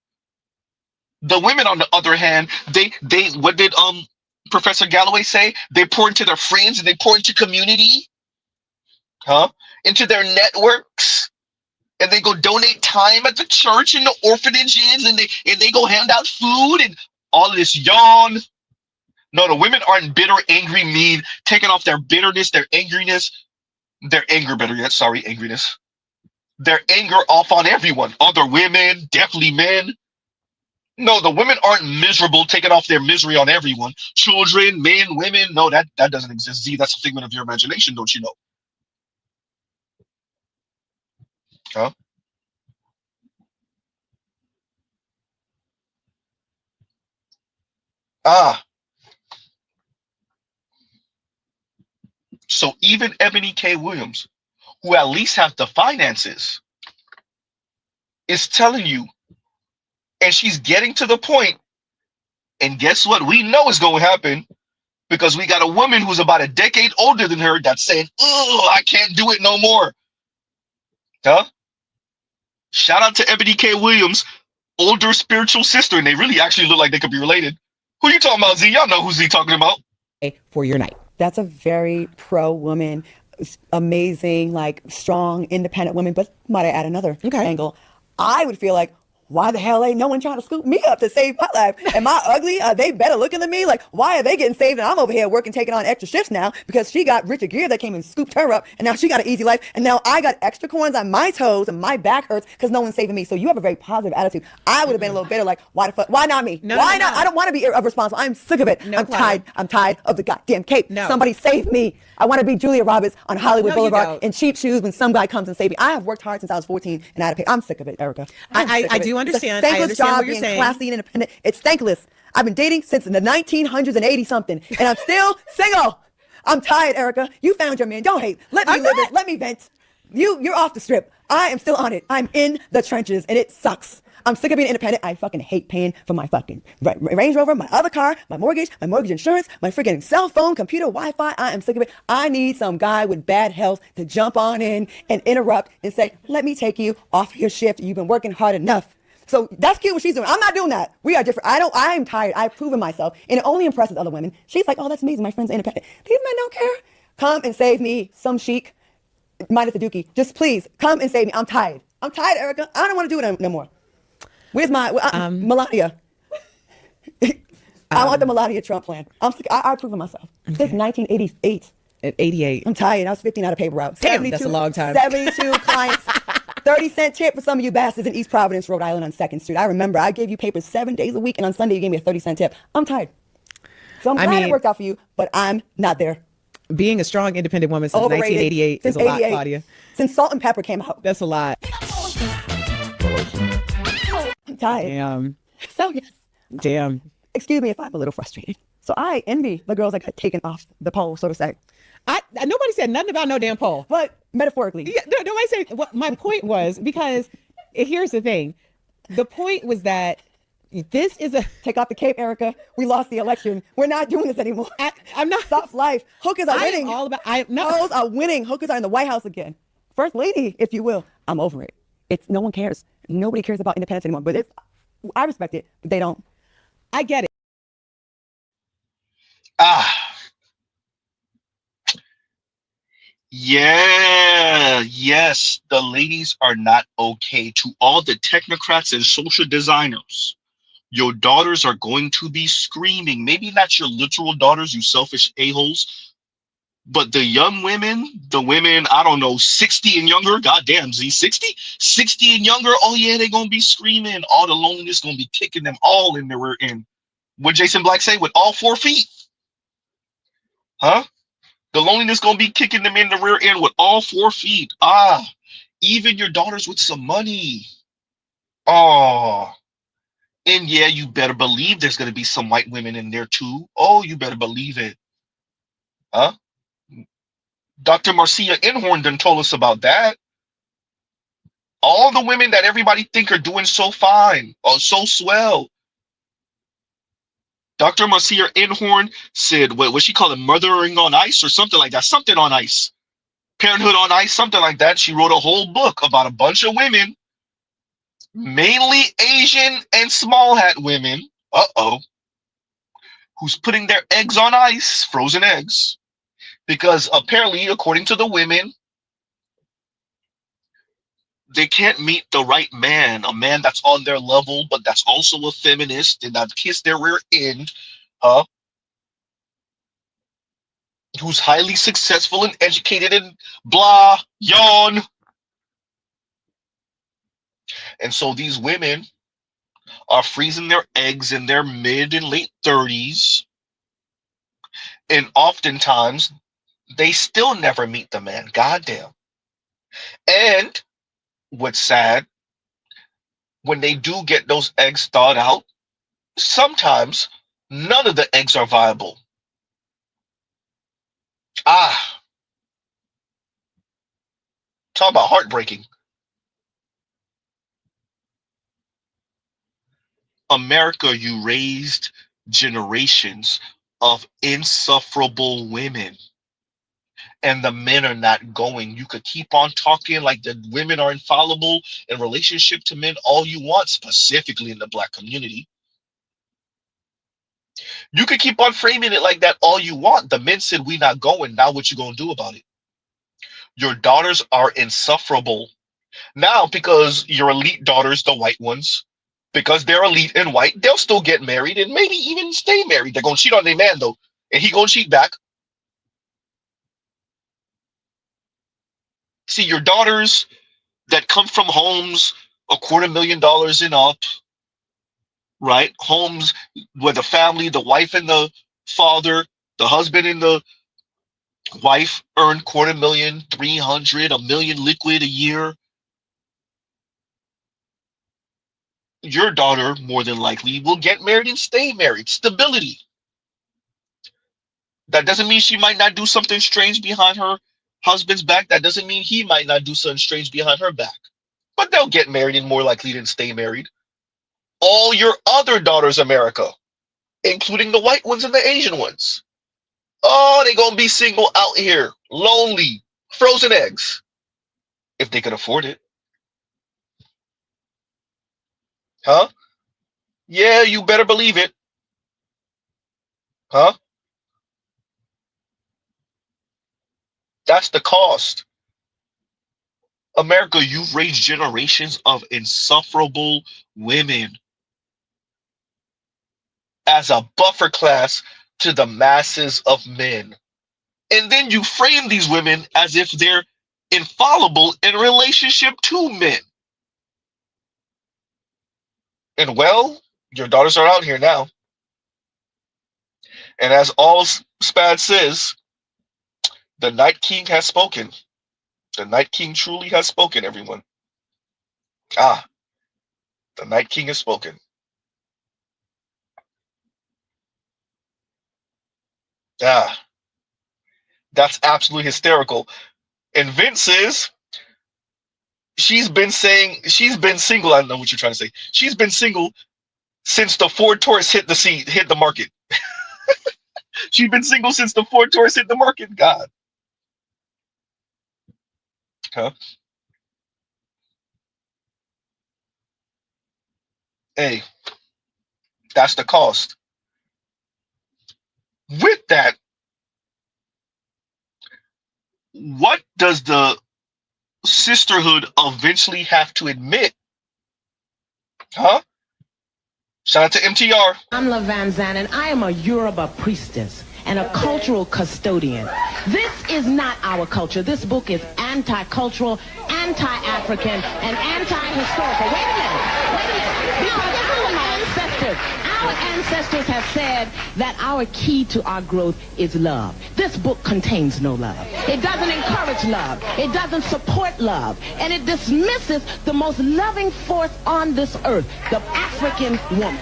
The women, on the other hand, they what did Professor Galloway say? They pour into their friends and they pour into community, huh? Into their networks, and they go donate time at the church and the orphanages, and they go hand out food and all of this yawn. No, the women aren't bitter, angry, mean, taking off their bitterness, their angriness, their anger, better yet, sorry, angriness. Their anger off on everyone, other women, definitely men. No, the women aren't miserable, taking off their misery on everyone. Children, men, women. No, that doesn't exist. Z, that's a figment of your imagination, don't you know? Huh? Ah, so even Ebony K. Williams, who at least has the finances, is telling you, and she's getting to the point, and guess what? We know is going to happen because we got a woman who's about a decade older than her that's saying, "Oh, I can't do it no more." Huh? Shout out to Ebony K. Williams, older spiritual sister, and they really actually look like they could be related. Who you talking about, Z? Y'all know who Z talking about. For your night. That's a very pro woman, amazing, like strong, independent woman. But might I add another angle? I would feel like, why the hell ain't no one trying to scoop me up to save my life? Am I ugly? Are they better looking than me? Like, why are they getting saved and I'm over here working, taking on extra shifts now because she got Richard Gere that came and scooped her up and now she got an easy life and now I got extra corns on my toes and my back hurts because no one's saving me. So you have a very positive attitude. I would have been a little bitter like, why the fuck? Why not me? Why not? I don't want to be irresponsible. I'm sick of it. I'm tired of the goddamn cape. Somebody save me. I want to be Julia Roberts on Hollywood Boulevard in cheap shoes when some guy comes and saves me. I have worked hard since I was 14 and I had to pay. I'm sick of it, Erica. I do understand. I understand what you're saying. Classy and independent. It's thankless. I've been dating since the 1980 something, and I'm still single. I'm tired, Erica. You found your man. Don't hate. Let me live this. Let me vent. You're off the strip. I am still on it. I'm in the trenches, and it sucks. I'm sick of being independent. I fucking hate paying for my fucking Range Rover, my other car, my mortgage insurance, my freaking cell phone, computer, Wi-Fi. I am sick of it. I need some guy with bad health to jump on in and interrupt and say, let me take you off your shift. You've been working hard enough. So that's cute what she's doing. I'm not doing that. We are different. I'm tired. I've proven myself. And it only impresses other women. She's like, oh, that's amazing. My friend's independent. These men don't care. Come and save me. Some chic, minus the dookie. Just please come and save me. I'm tired. I'm tired, Erica. I don't want to do it no more. Where's my Melania? I want the Melania Trump plan. I'm sick. I've proven myself. Since 1988. At 88. I'm tired. I was 15 out of paper route. Damn, that's a long time. 72 clients. 30-cent tip for some of you bastards in East Providence, Rhode Island on 2nd Street. I remember I gave you papers 7 days a week, and on Sunday you gave me a 30-cent tip. I'm tired. So I'm glad it worked out for you, but I'm not there. Being a strong, independent woman since 1988 is a lot, Claudia. Since Salt and Pepper came out. That's a lot. I'm tired. Damn. So, yes. Damn. Excuse me if I'm a little frustrated. So I envy the girls that got taken off the pole, so to say. Nobody said nothing about no damn pole. But metaphorically. Yeah, nobody said what my point was, because here's the thing. The point was that this is a... Take off the cape, Erica. We lost the election. We're not doing this anymore. I'm not... Soft life. Hookers are winning. All about... Hoes are winning. Hookers are in the White House again. First lady, if you will. I'm over it. No one cares. Nobody cares about independence anymore. But I respect it, but they don't. I get it. Yeah, yes, the ladies are not okay. To all the technocrats and social designers, your daughters are going to be screaming. Maybe not your literal daughters, you selfish a-holes, but the young women, I don't know, 60 and younger, goddamn, Z, 60 and younger, oh yeah, they're going to be screaming. All the loneliness going to be kicking them all in the rear end. What Jason Black say, with all 4 feet? Huh? The loneliness going to be kicking them in the rear end with all 4 feet. Even your daughters with some money. Oh. And yeah, you better believe there's going to be some white women in there too. Oh, you better believe it. Huh? Dr. Marcia Inhorn done told us about that. All the women that everybody think are doing so fine, or so swell. Dr. Marcia Inhorn said, what she called it, Mothering on Ice or something like that. Something on Ice. Parenthood on Ice, something like that. She wrote a whole book about a bunch of women, mainly Asian and small hat women, who's putting their eggs on ice, frozen eggs. Because apparently, according to the women, they can't meet the right man, a man that's on their level, but that's also a feminist and that kiss their rear end, who's highly successful and educated and blah, yawn. And so these women are freezing their eggs in their mid and late 30s. And oftentimes, they still never meet the man. Goddamn. And what's sad, when they do get those eggs thawed out, sometimes none of the eggs are viable. Ah, talk about heartbreaking. America, you raised generations of insufferable women, and the men are not going. You could keep on talking like the women are infallible in relationship to men all you want, specifically in the Black community. You could keep on framing it like that all you want. The men said we not going. Now what you gonna do about it? Your daughters are insufferable now because your elite daughters, the white ones, because they're elite and white, they'll still get married and maybe even stay married. They're gonna cheat on their man though, and he gonna cheat back. See, your daughters that come from homes $250,000 and up, right? Homes where the family, the wife and the father, the husband and the wife earn 250,000, 300, $1 million liquid a year. Your daughter more than likely will get married and stay married. Stability. That doesn't mean she might not do something strange behind her husband's back. That doesn't mean he might not do something strange behind her back. But they'll get married and more likely than stay married. All your other daughters, America, including the white ones and the Asian ones, oh, they're going to be single out here, lonely, frozen eggs, if they can afford it. Huh? Yeah, you better believe it. Huh? That's the cost. America, you've raised generations of insufferable women as a buffer class to the masses of men. And then you frame these women as if they're infallible in relationship to men. And well, your daughters are out here now. And as all Spad says, the Night King has spoken. The Night King truly has spoken, everyone. Ah, the Night King has spoken. Ah, that's absolutely hysterical. And Vince says she's been single. I don't know what you're trying to say. She's been single since the Ford Taurus hit the market. She's been single since the Ford Taurus hit the market. God. Huh? Hey, that's the cost. With that, what does the sisterhood eventually have to admit? Huh? Shout out to MTR. I'm LaVan Zan, and I am a Yoruba priestess and a cultural custodian. This is not our culture. This book is anti-cultural, anti-African, and anti-historical. Wait a minute. Because our ancestors have said that our key to our growth is love. This book contains no love. It doesn't encourage love. It doesn't support love. And it dismisses the most loving force on this earth, the African woman.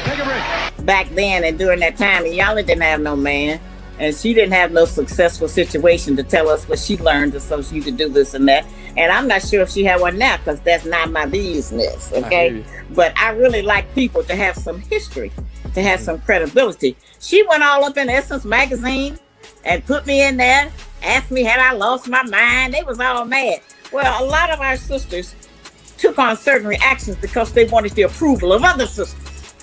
Take a break. Back then and during that time, Yala didn't have no man. And she didn't have no successful situation to tell us what she learned so she could do this and that. And I'm not sure if she had one now because that's not my business, okay? But I really like people to have some history, to have some credibility. She went all up in Essence magazine and put me in there, asked me had I lost my mind. They was all mad. Well, a lot of our sisters took on certain reactions because they wanted the approval of other sisters.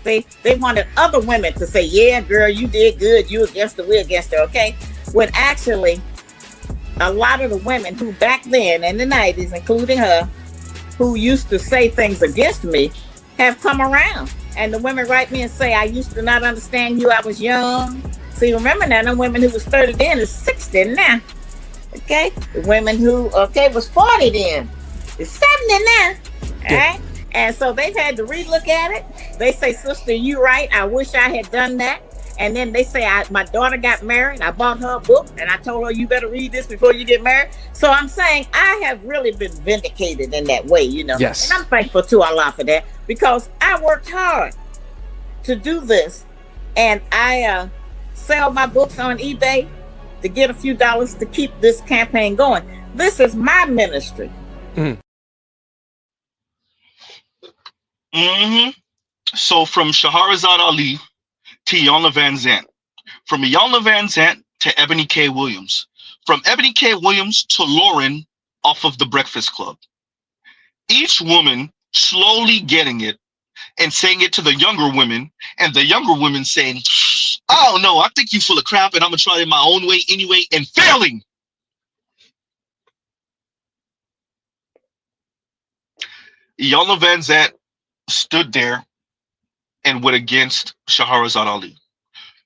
They wanted other women to say, yeah, girl, you did good. You against her, we against her, okay? When actually, a lot of the women who back then in the 90s, including her, who used to say things against me, have come around. And the women write me and say, I used to not understand you, I was young. See, remember now, the women who was 30 then is 60 now, okay? The women who, was 40 then is 70 now, all right? And so they've had to relook at it. They say, sister, you right. I wish I had done that. And then they say my daughter got married. I bought her a book and I told her, you better read this before you get married. So I'm saying I have really been vindicated in that way, you know. Yes. And I'm thankful to Allah for that, because I worked hard to do this. And I sell my books on eBay to get a few dollars to keep this campaign going. This is my ministry. So from Shahrazad Ali to Iyanla Vanzant, from Iyanla Vanzant to Ebony K. Williams, from Ebony K. Williams to Lauren off of The Breakfast Club. Each woman slowly getting it and saying it to the younger women, and the younger women saying, I don't know, I think you full of crap and I'm going to try it my own way anyway, and failing. Iyanla Vanzant stood there and went against Shahrazad Ali.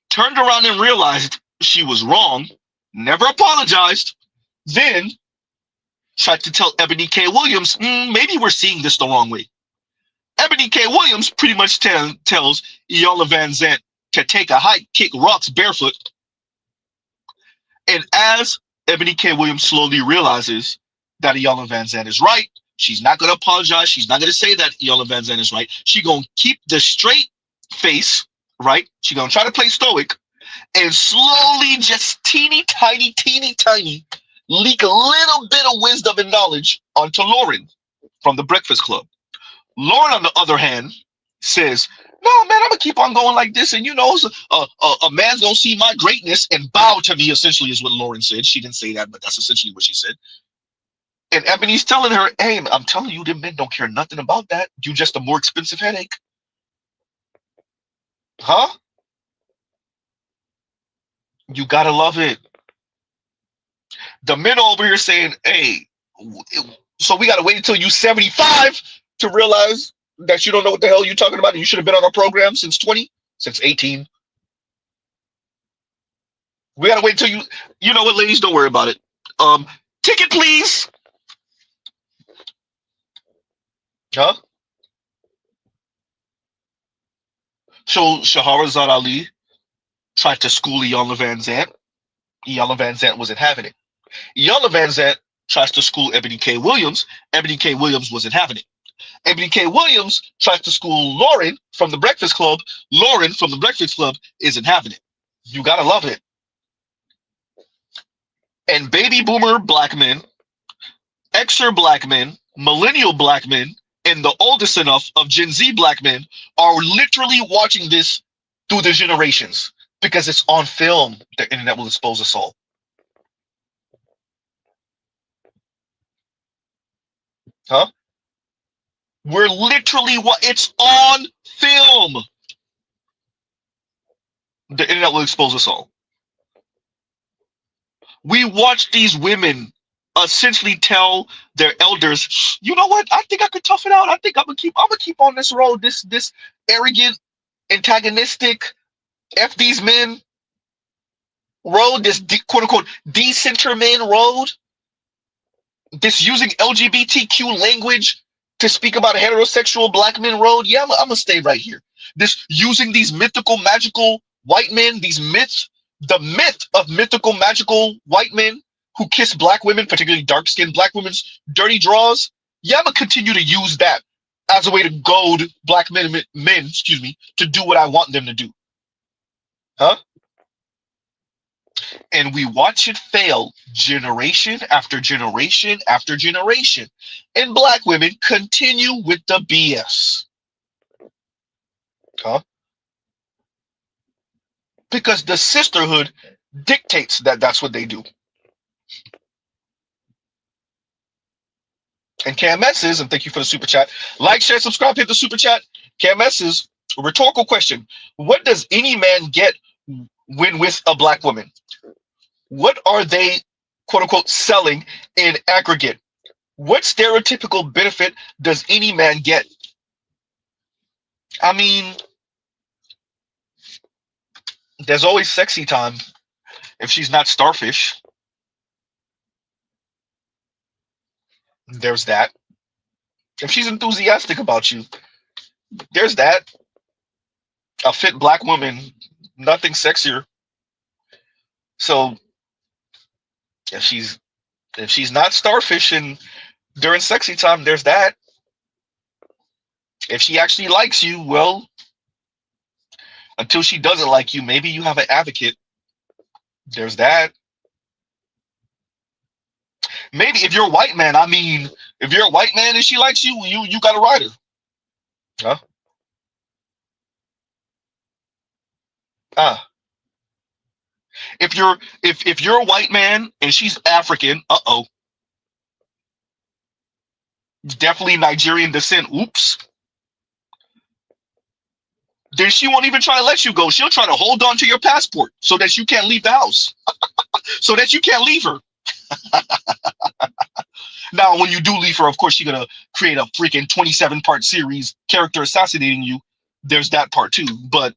Turned around and realized she was wrong, never apologized, then tried to tell Ebony K. Williams, maybe we're seeing this the wrong way. Ebony K. Williams pretty much tells Iyanla Vanzant to take a hike, kick rocks barefoot. And as Ebony K. Williams slowly realizes that Iyanla Vanzant is right, she's not going to apologize. She's not going to say that Iyanla Vanzant is right. She's going to keep the straight face, right? She's going to try to play stoic and slowly, just teeny tiny, leak a little bit of wisdom and knowledge onto Lauren from The Breakfast Club. Lauren, on the other hand, says, no, man, I'm going to keep on going like this. And, you know, a man's going to see my greatness and bow to me, essentially, is what Lauren said. She didn't say that, but that's essentially what she said. And Ebony's telling her, hey, I'm telling you, them men don't care nothing about that. You just a more expensive headache. Huh? You got to love it. The men over here saying, hey, so we got to wait until you 75 to realize that you don't know what the hell you're talking about and you should have been on our program since 18. We got to wait until you know what, ladies, don't worry about it. Ticket, please. Huh? So Shahrazad Ali tried to school Iyanla Vanzant. Iyanla Vanzant wasn't having it. Iyanla Vanzant tries to school Ebony K. Williams. Ebony K. Williams wasn't having it. Ebony K. Williams tries to school Lauren from The Breakfast Club. Lauren from The Breakfast Club isn't having it. You gotta love it. And baby boomer black men, Xer black men, millennial black men, and the oldest enough of Gen Z black men are literally watching this through the generations because it's on film. The internet will expose us all. Huh? We're literally it's on film. The internet will expose us all. We watch these women essentially tell their elders, you know what? I think I could tough it out. I think I'm gonna keep on this road, this arrogant, antagonistic, F these men road, this quote unquote decenter men road, this using LGBTQ language to speak about heterosexual black men road. Yeah, I'm gonna stay right here. This using these mythical, magical white men, the myth of mythical, magical white men who kiss black women, particularly dark-skinned black women's dirty draws. Yeah, I'm gonna continue to use that as a way to goad black men, to do what I want them to do. Huh? And we watch it fail generation after generation after generation. And black women continue with the BS. Huh? Because the sisterhood dictates that that's what they do. And Cam S says, and thank you for the super chat, like, share, subscribe, hit the super chat. Cam S says, a rhetorical question. What does any man get when with a black woman? What are they, quote unquote, selling in aggregate? What stereotypical benefit does any man get? I mean, there's always sexy time if she's not starfish. There's that. If she's enthusiastic about you, there's that. A fit black woman Nothing sexier. So if she's not starfishing during sexy time, there's that. If she actually likes you, well, until she doesn't like you, maybe you have an advocate. There's that. Maybe if you're a white man, I mean, if you're a white man and she likes you, you got a rider. Huh? Ah. If you're a white man and she's African, definitely Nigerian descent. Oops. Then she won't even try to let you go. She'll try to hold on to your passport so that you can't leave the house. So that you can't leave her. Now, when you do leave her, of course, she's gonna create a freaking 27-part series character assassinating you. There's that part too. But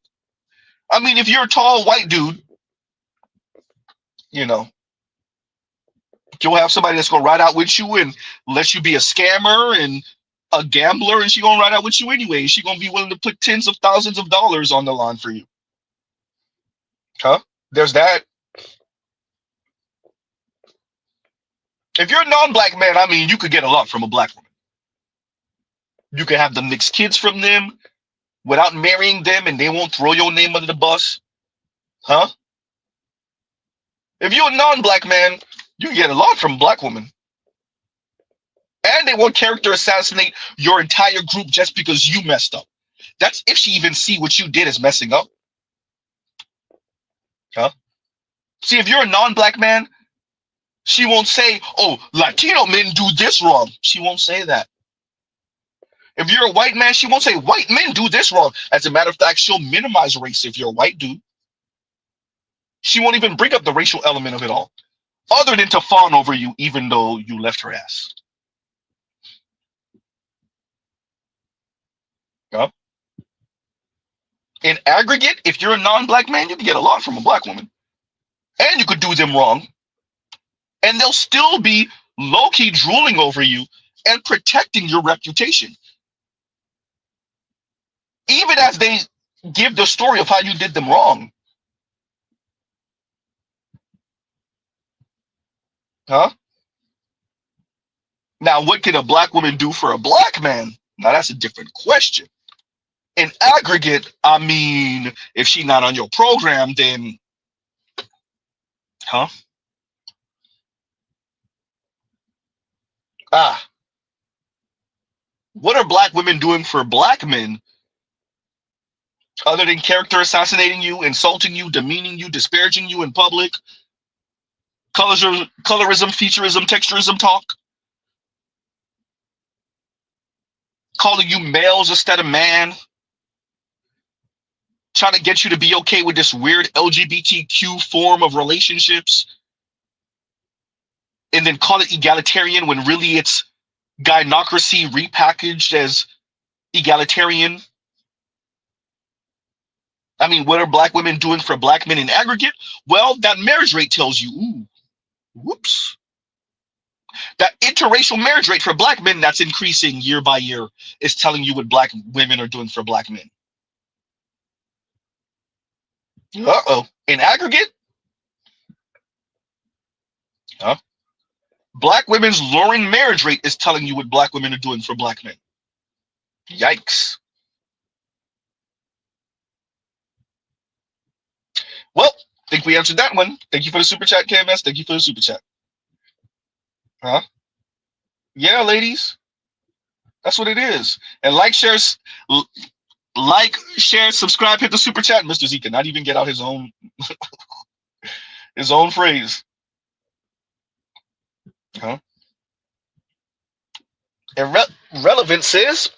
I mean, if you're a tall white dude, you know, you'll have somebody that's gonna ride out with you and let you be a scammer and a gambler, and she's gonna ride out with you anyway. She's gonna be willing to put tens of thousands of dollars on the line for you. Huh? There's that. If you're a non-black man, I mean, you could get a lot from a black woman. You could have the mixed kids from them without marrying them, and they won't throw your name under the bus. Huh? If you're a non-black man, you can get a lot from a black woman. And they won't character assassinate your entire group just because you messed up. That's if she even see what you did as messing up. Huh? See, if you're a non-black man, she won't say, oh, Latino men do this wrong. She won't say that. If you're a white man, she won't say white men do this wrong. As a matter of fact, she'll minimize race if you're a white dude. She won't even bring up the racial element of it all, other than to fawn over you, even though you left her ass. Huh? In aggregate, if you're a non-black man, you can get a lot from a black woman. And you could do them wrong. And they'll still be low-key drooling over you and protecting your reputation. Even as they give the story of how you did them wrong. Huh? Now, what can a black woman do for a black man? Now, that's a different question. In aggregate, I mean, if she's not on your program, then, huh? What are black women doing for black men other than character assassinating you, insulting you, demeaning you, disparaging you in public? Colorism, featureism, texturism talk? Calling you males instead of man? Trying to get you to be okay with this weird LGBTQ form of relationships? And then call it egalitarian when really it's gynocracy repackaged as egalitarian? I mean, what are black women doing for black men in aggregate? Well, that marriage rate tells you, ooh, whoops. That interracial marriage rate for black men that's increasing year by year is telling you what black women are doing for black men. Uh-oh. In aggregate? Huh? Black women's luring marriage rate is telling you what black women are doing for black men. Yikes. Well, I think we answered that one. Thank you for the super chat, KMS. Thank you for the super chat. Huh? Yeah, ladies. That's what it is. And like, share, subscribe, hit the super chat. Mr. Z cannot even get out his own his own phrase. Huh? Irrelevant says,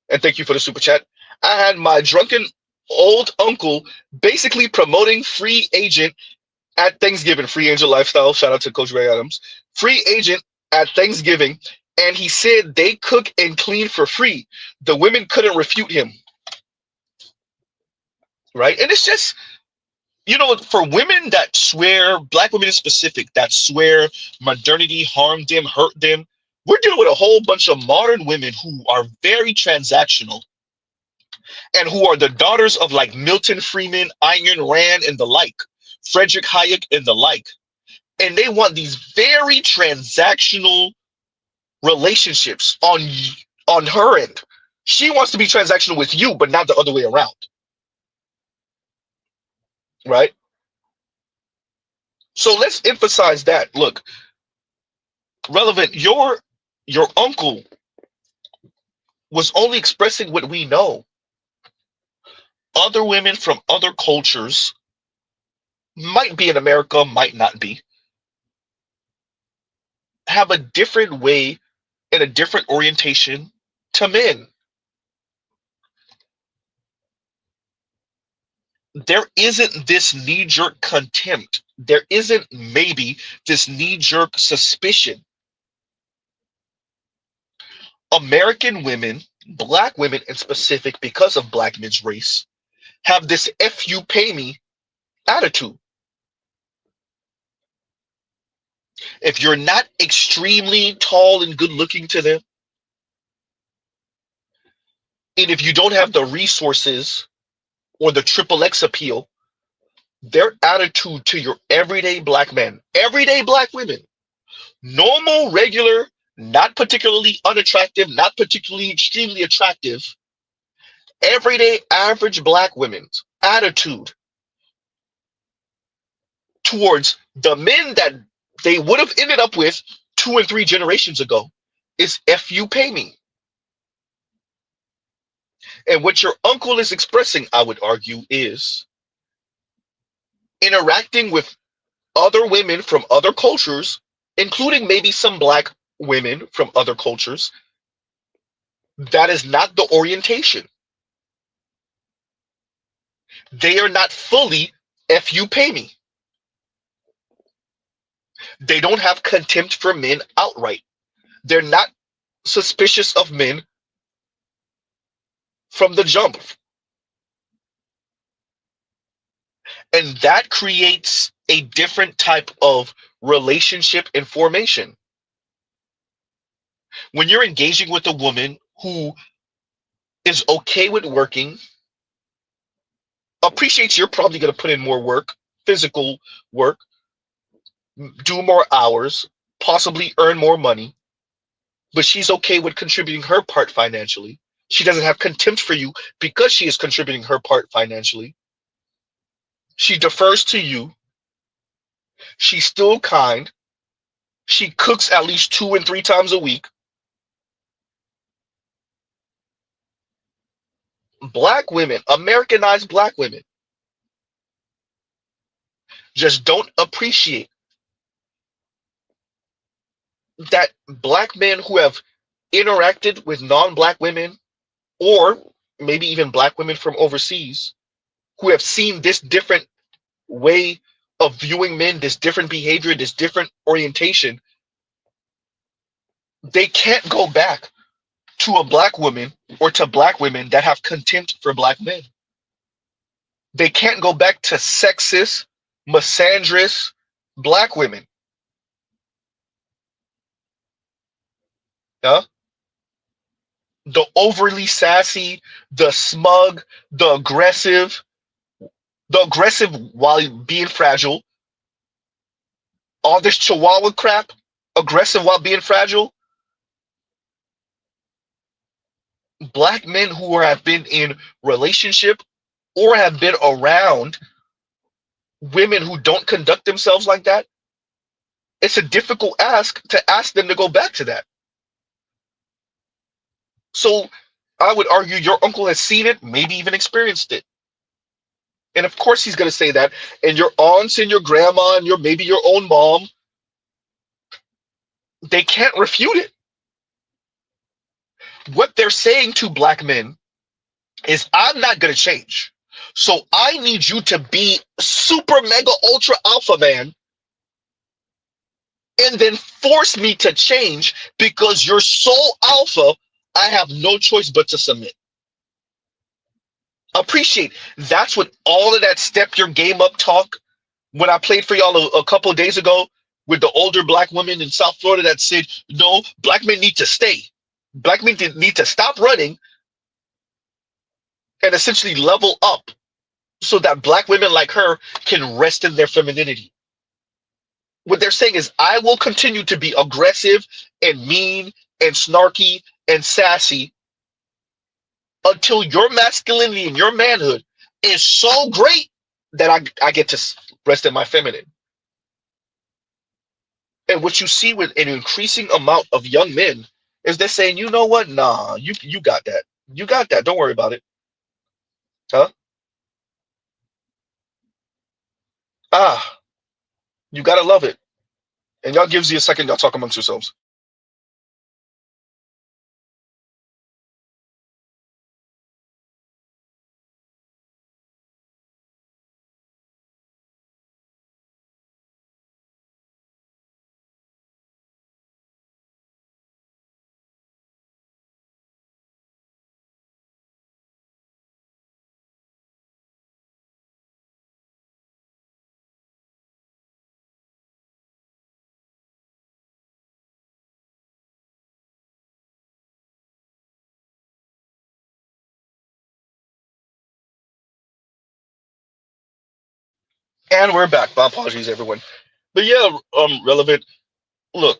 and thank you for the super chat. I had my drunken old uncle basically promoting free agent at Thanksgiving. Free agent lifestyle. Shout out to Coach Ray Adams. Free agent at Thanksgiving. And he said they cook and clean for free. The women couldn't refute him. Right? And it's just, you know, for women that swear, black women in specific, that swear modernity harmed them, hurt them, we're dealing with a whole bunch of modern women who are very transactional. and who are the daughters of like Milton Friedman, Ayn Rand, and the like, Frederick Hayek and the like. And they want these very transactional relationships on her end. She wants to be transactional with you, but not the other way around. Right? So let's emphasize that. Look, Relevant, your uncle was only expressing what we know. Other women from other cultures might be in America, might not be, have a different way and a different orientation to men. There isn't this knee-jerk contempt. There isn't maybe this knee-jerk suspicion. American women, black women in specific, because of black men's race, have this "F you pay me" attitude. If you're not extremely tall and good looking to them, and if you don't have the resources or the triple X appeal, their attitude to your everyday black men, everyday black women, normal, regular, not particularly unattractive, not particularly extremely attractive, everyday average black women's attitude towards the men that they would have ended up with 2 and 3 generations ago is "F you pay me." And what your uncle is expressing, I would argue, is interacting with other women from other cultures, including maybe some black women from other cultures. That is not the orientation. They are not fully "F you pay me." They don't have contempt for men outright. They're not suspicious of men from the jump. And that creates a different type of relationship and formation. When you're engaging with a woman who is okay with working, appreciates you're probably going to put in more work, physical work, do more hours, possibly earn more money, but she's okay with contributing her part financially. She doesn't have contempt for you because she is contributing her part financially. She defers to you. She's still kind. She cooks at least 2 and 3 times a week. Black women, Americanized black women, just don't appreciate that black men who have interacted with non-black women, or maybe even black women from overseas, who have seen this different way of viewing men, this different behavior, this different orientation. They can't go back to a black woman or to black women that have contempt for black men. They can't go back to sexist, misandrous black women. Huh? The overly sassy, the smug, the aggressive while being fragile. All this chihuahua crap, aggressive while being fragile. Black men who have been in relationship or have been around women who don't conduct themselves like that, it's a difficult ask to ask them to go back to that. So I would argue your uncle has seen it, maybe even experienced it. And of course he's going to say that. And your aunts and your grandma and maybe your own mom, they can't refute it. What they're saying to black men is, I'm not going to change. So I need you to be super mega ultra alpha man and then force me to change because you're so alpha, I have no choice but to submit. Appreciate. That's what all of that step your game up talk, when I played for y'all a couple of days ago with the older black woman in South Florida that said, no, black men need to stay. Black men need to stop running and essentially level up so that black women like her can rest in their femininity. What they're saying is, I will continue to be aggressive and mean and snarky and sassy until your masculinity and your manhood is so great that I get to rest in my feminine. And what you see with an increasing amount of young men is they're saying, you know what? Nah, you got that. You got that. Don't worry about it. Huh? Ah, you gotta love it. And y'all gives you a second, y'all talk amongst yourselves. And we're back. My apologies, everyone. But yeah, relevant. Look,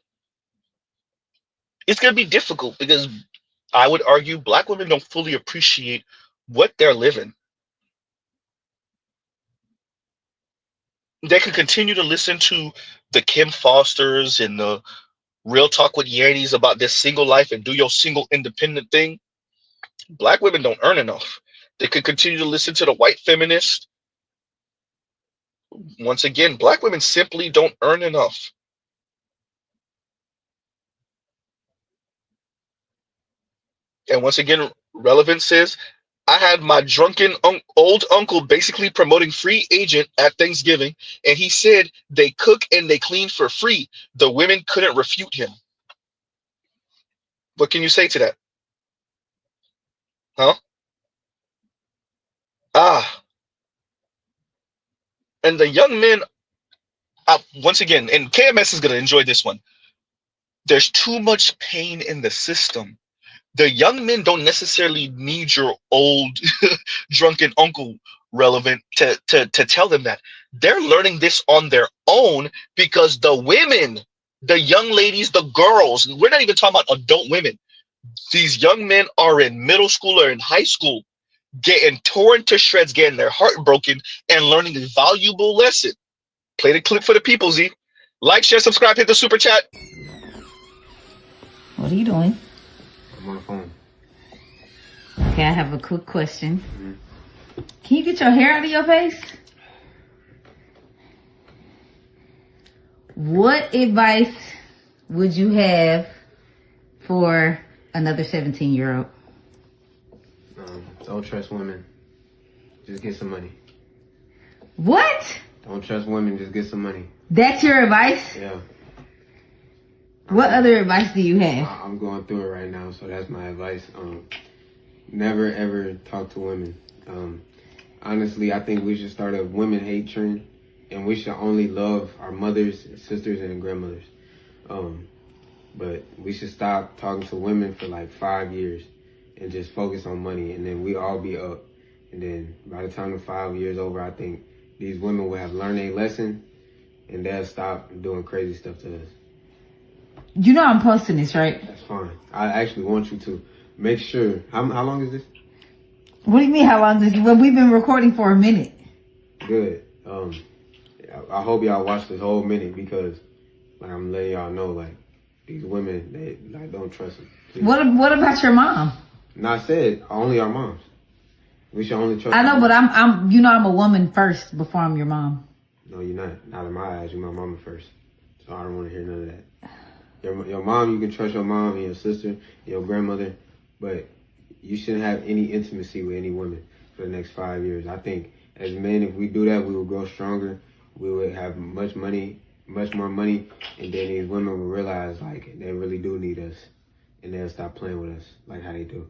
it's gonna be difficult because I would argue black women don't fully appreciate what they're living. They can continue to listen to the Kim Fosters and the Real Talk with Yetis about this single life and do your single independent thing. Black women don't earn enough. They could continue to listen to the white feminist. Once again, black women simply don't earn enough. And once again, relevance says, I had my drunken old uncle basically promoting free agent at Thanksgiving, and he said they cook and they clean for free. The women couldn't refute him. What can you say to that? Huh? Ah. And the young men, once again, and KMS is going to enjoy this one. There's too much pain in the system. The young men don't necessarily need your old drunken uncle relevant to tell them that. They're learning this on their own because the women, the young ladies, the girls, we're not even talking about adult women. These young men are in middle school or in high school getting torn to shreds, getting their heart broken, and learning a valuable lesson. Play the clip for the people, Z. Like, share, subscribe, hit the super chat. What are you doing? I'm on the phone. Okay, I have a quick question. Can you get your hair out of your face? What advice would you have for another 17-year-old? Don't trust women. Just get some money. What? Don't trust women. Just get some money. That's your advice? Yeah. What other advice do you have? I'm going through it right now, so that's my advice. Never ever talk to women. Honestly, I think we should start a women hate trend, and we should only love our mothers, sisters, and grandmothers. But we should stop talking to women for like 5 years and just focus on money, and then we all be up. And then by the time the 5 years over, I think these women will have learned a lesson, and they'll stop doing crazy stuff to us. You know I'm posting this, right? That's fine. I actually want you to make sure. How long is this? What do you mean how long is this? Well, we've been recording for a minute. Good. I hope y'all watch this whole minute because like, I'm letting y'all know, like, these women, they like don't trust them. Please. What about your mom? No, I said only our moms. We should only trust. I know, but I'm a woman first before I'm your mom. No, you're not. Not in my eyes. You're my mama first. So I don't want to hear none of that. Your mom, you can trust your mom and your sister and your grandmother, but you shouldn't have any intimacy with any woman for the next 5 years. I think as men, if we do that, we will grow stronger. We would have much more money, and then these women will realize like they really do need us, and they'll stop playing with us like how they do.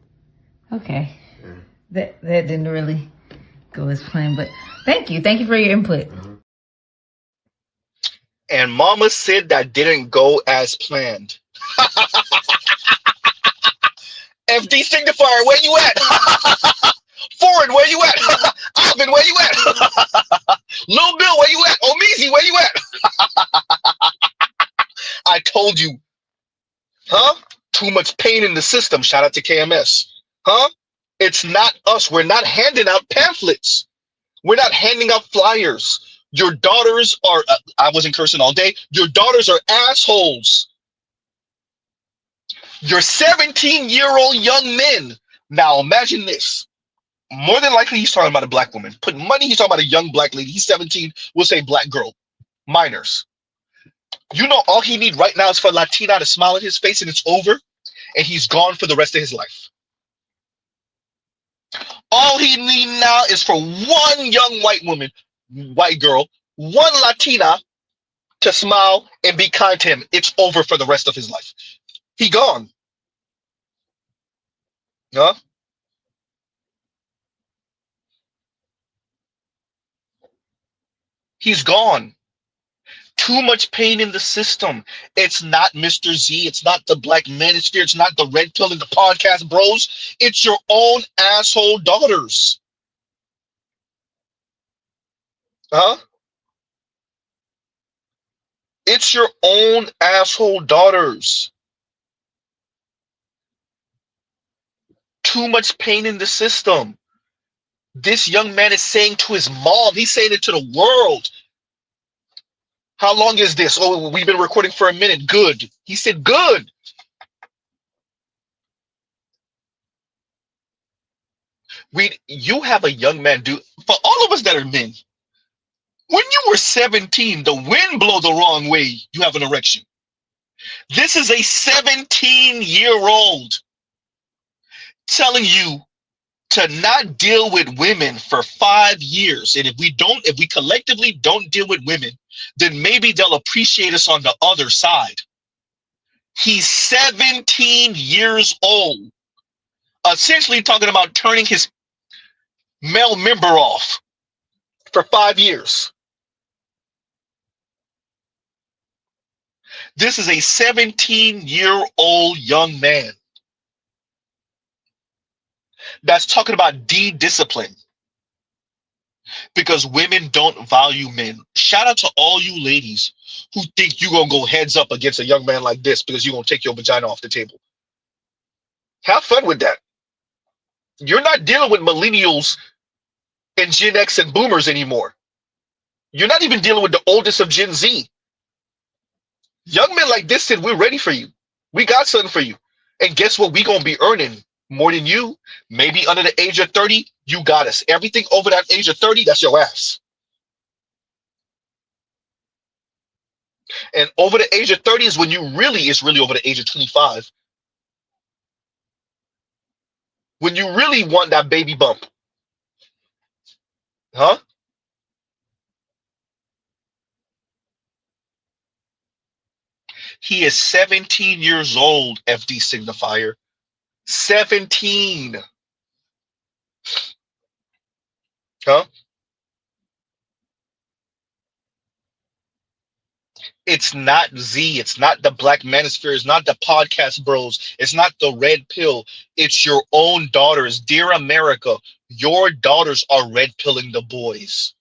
Okay, that didn't really go as planned, but thank you for your input. And Mama said that didn't go as planned. FD signifier, where you at? Foreign, where you at? Alvin, where you at? Lil Bill, where you at? Omizi, where you at? I told you, huh? Too much pain in the system. Shout out to KMS, huh? It's not us. We're not handing out pamphlets. We're not handing out flyers. Your daughters are, I wasn't cursing all day. Your daughters are assholes. You're 17-year-old young men. Now imagine this. More than likely, he's talking about a black woman. Put money, he's talking about a young black lady. He's 17. We'll say black girl. Minors. You know, all he need right now is for Latina to smile at his face and it's over. And he's gone for the rest of his life. All he need now is for one young white woman, white girl, one Latina to smile and be kind to him. It's over for the rest of his life. He gone. Huh? He's gone. Too much pain in the system. It's not Mr. Z. It's not the black manosphere. It's not the red pill in the podcast bros. It's your own asshole daughters. Huh? It's your own asshole daughters. Too much pain in the system. This young man is saying to his mom, he's saying it to the world. How long is this? Oh, we've been recording for a minute. Good. He said good. You have a young man, dude. For all of us that are men, when you were 17, the wind blow the wrong way, you have an erection. This is a 17-year-old telling you to not deal with women for 5 years. And if we collectively don't deal with women, then maybe they'll appreciate us on the other side. He's 17 years old, essentially talking about turning his male member off for 5 years. This is a 17-year-old young man that's talking about de-discipline because women don't value men. Shout out to all you ladies who think you're going to go heads up against a young man like this because you're going to take your vagina off the table. Have fun with that. You're not dealing with millennials and Gen X and boomers anymore. You're not even dealing with the oldest of Gen Z. Young men like this said, we're ready for you. We got something for you. And guess what? We're going to be earning more than you. Maybe under the age of 30, you got us. Everything over that age of 30, that's your ass. And over the age of 30 is when it's really over the age of 25. When you really want that baby bump. Huh? He is 17 years old, FD Signifier. 17. Huh? It's not Z. It's not the black manosphere. It's not the podcast bros. It's not the red pill. It's your own daughters. Dear America, your daughters are red pilling the boys.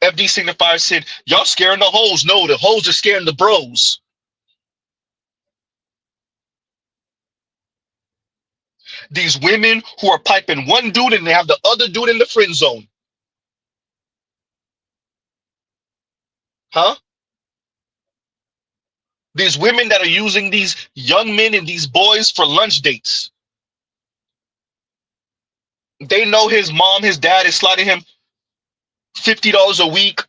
FD Signifier said, y'all scaring the hoes. No, the hoes are scaring the bros. These women who are piping one dude and they have the other dude in the friend zone. Huh? These women that are using these young men and these boys for lunch dates. They know his mom, his dad is sliding him $50 a week,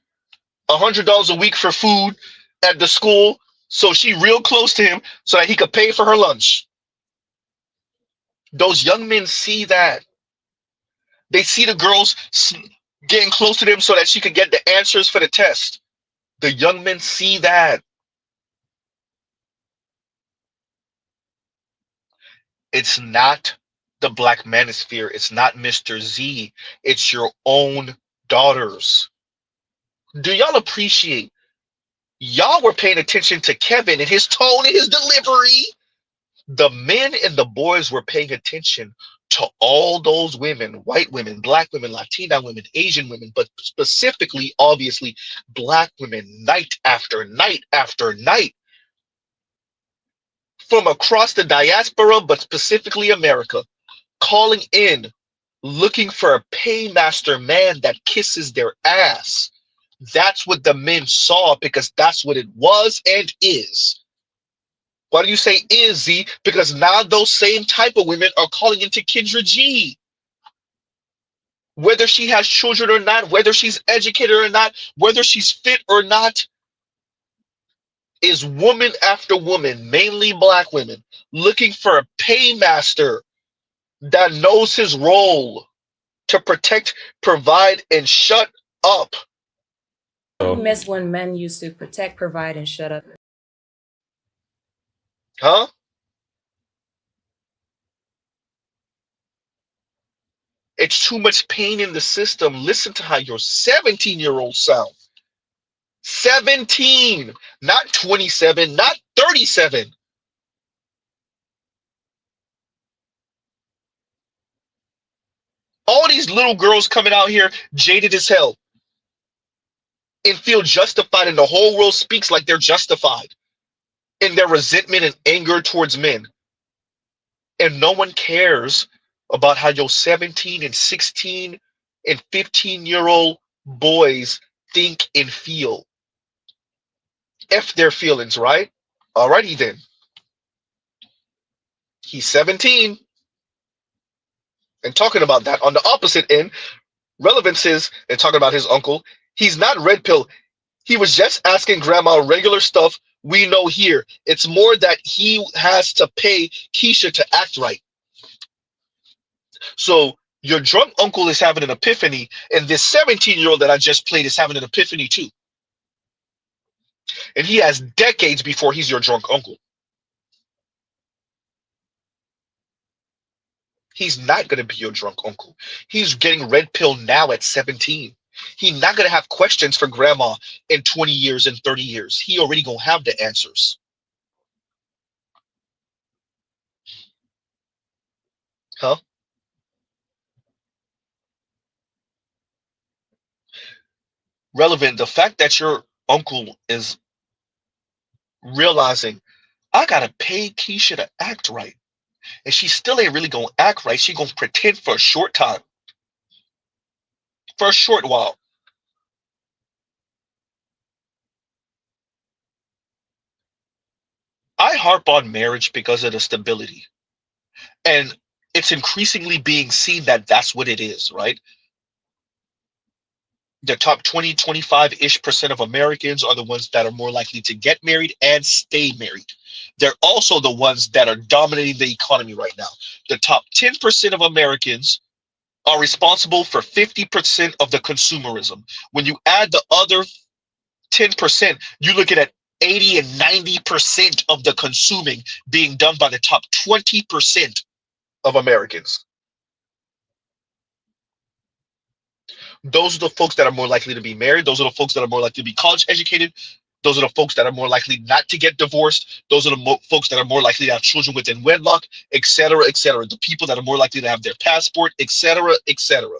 $100 a week for food at the school. So she real close to him so that he could pay for her lunch. Those young men see that. They see the girls getting close to them so that she could get the answers for the test. The young men see that. It's not the black manosphere. It's not Mr. Z. It's your own daughters. Do y'all appreciate? Y'all were paying attention to Kevin and his tone and his delivery. The men and the boys were paying attention to all those women, white women, black women, Latina women, Asian women, but specifically, obviously, black women, night after night after night, from across the diaspora, but specifically America, calling in, looking for a paymaster man that kisses their ass. That's what the men saw, because that's what it was and is. Why do you say is, Z? Because now those same type of women are calling into Kendra G. Whether she has children or not, whether she's educated or not, whether she's fit or not, is woman after woman, mainly black women, looking for a paymaster that knows his role to protect, provide, and shut up. I miss when men used to protect, provide, and shut up. Huh? It's too much pain in the system. Listen to how your 17-year-old sound. 17, not 27, not 37. All these little girls coming out here jaded as hell and feel justified, and the whole world speaks like they're justified in their resentment and anger towards men. And no one cares about how your 17 and 16 and 15-year-old boys think and feel. F their feelings, right? Alrighty then. He's 17. And talking about that, on the opposite end, Relevance is, and talking about his uncle, he's not red pill. He was just asking grandma regular stuff we know here. It's more that he has to pay Keisha to act right. So your drunk uncle is having an epiphany, and this 17-year-old that I just played is having an epiphany too. And he has decades before he's your drunk uncle. He's not going to be your drunk uncle. He's getting red pill now at 17. He's not going to have questions for grandma in 20 years and 30 years. He already going to have the answers. Huh? Relevant, the fact that your uncle is realizing, I got to pay Keisha to act right. And she still ain't really going to act right. She going to pretend for a short time. For a short while. I harp on marriage because of the stability. And it's increasingly being seen that that's what it is, right? The top 20, 25-ish% of Americans are the ones that are more likely to get married and stay married. They're also the ones that are dominating the economy right now. The top 10% of Americans are responsible for 50% of the consumerism. When you add the other 10%, you're looking at 80 and 90% of the consuming being done by the top 20% of Americans. Those are the folks that are more likely to be married. Those are the folks that are more likely to be college educated. Those are the folks that are more likely not to get divorced. Those are the folks that are more likely to have children within wedlock, etc., etc. The people that are more likely to have their passport, etc., etc.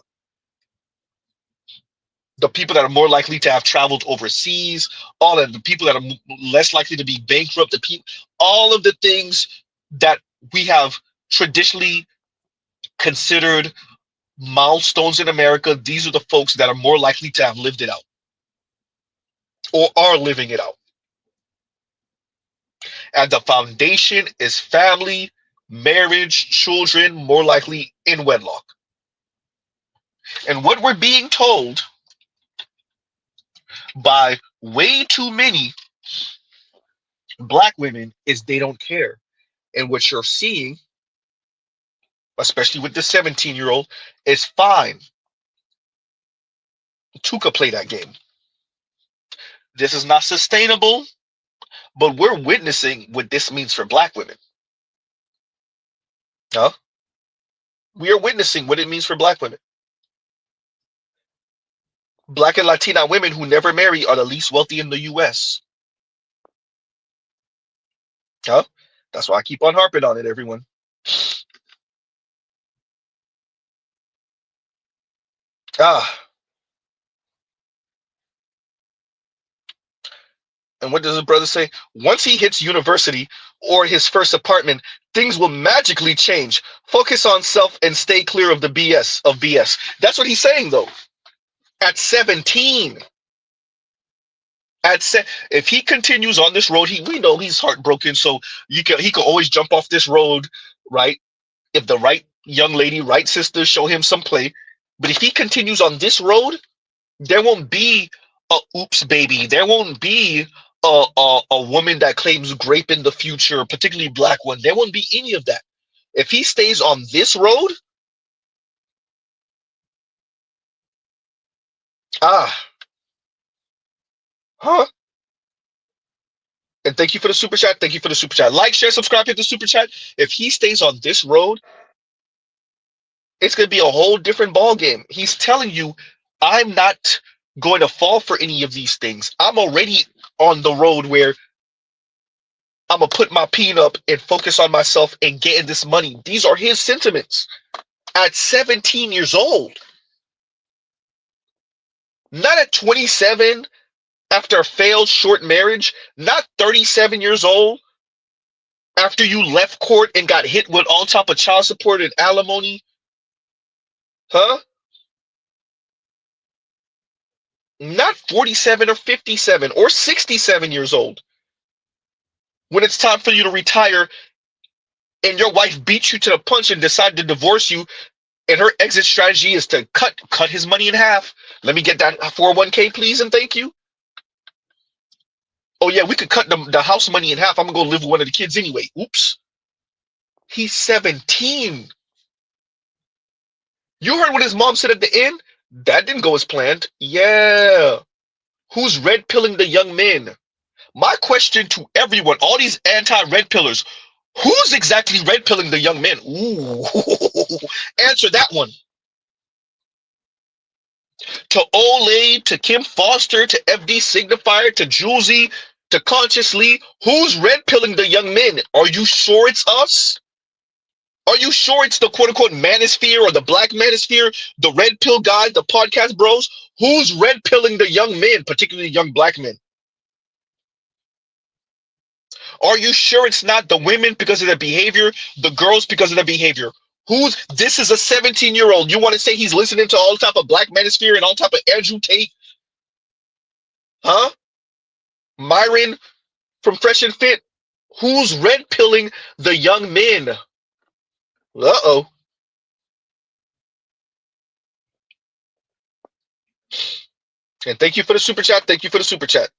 The people that are more likely to have traveled overseas, all of the people that are less likely to be bankrupt, the people, all of the things that we have traditionally considered milestones in America, these are the folks that are more likely to have lived it out or are living it out. And the foundation is family, marriage, children, more likely in wedlock. And what we're being told by way too many black women is they don't care. And what you're seeing, especially with the 17-year-old, is fine. Tuka play that game. This is not sustainable, but we're witnessing what this means for black women. Huh? We are witnessing what it means for black women. Black and Latina women who never marry are the least wealthy in the US. Huh? That's why I keep on harping on it, everyone. And what does his brother say? Once he hits university or his first apartment, things will magically change. Focus on self and stay clear of the BS. That's what he's saying, though. At 17. If he continues on this road, we know he's heartbroken, so he can always jump off this road, right? If the right young lady, right sister show him some play. But if he continues on this road, there won't be a oops baby. There won't be a woman that claims grape in the future, particularly black one. There won't be any of that. If he stays on this road, And thank you for the super chat. Thank you for the super chat. Like, share, subscribe, hit the super chat. If he stays on this road, it's going to be a whole different ball game. He's telling you, I'm not going to fall for any of these things. I'm already on the road where I'm going to put my peen up and focus on myself and getting this money. These are his sentiments at 17 years old. Not at 27 after a failed short marriage. Not 37 years old after you left court and got hit with all type of child support and alimony. Huh? Not 47 or 57 or 67 years old. When it's time for you to retire and your wife beats you to the punch and decide to divorce you, and her exit strategy is to cut his money in half. Let me get that 401k, please, and thank you. Oh, yeah, we could cut the house money in half. I'm going to go live with one of the kids anyway. Oops. He's 17. You heard what his mom said at the end? That didn't go as planned. Yeah. Who's red pilling the young men? My question to everyone, all these anti-red pillars, who's exactly red pilling the young men? Ooh. Answer that one. To Olay, to Kim Foster, to FD Signifier, to Julesy, to Consciously, who's red pilling the young men? Are you sure it's us? Are you sure it's the quote-unquote manosphere or the black manosphere, the red pill guys, the podcast bros? Who's red pilling the young men, particularly young black men? Are you sure it's not the women because of their behavior, the girls because of their behavior? This is a 17-year-old. You want to say he's listening to all type of black manosphere and all type of Andrew Tate? Huh? Myron from Fresh and Fit? Who's red pilling the young men? Uh-oh. And thank you for the super chat. Thank you for the super chat.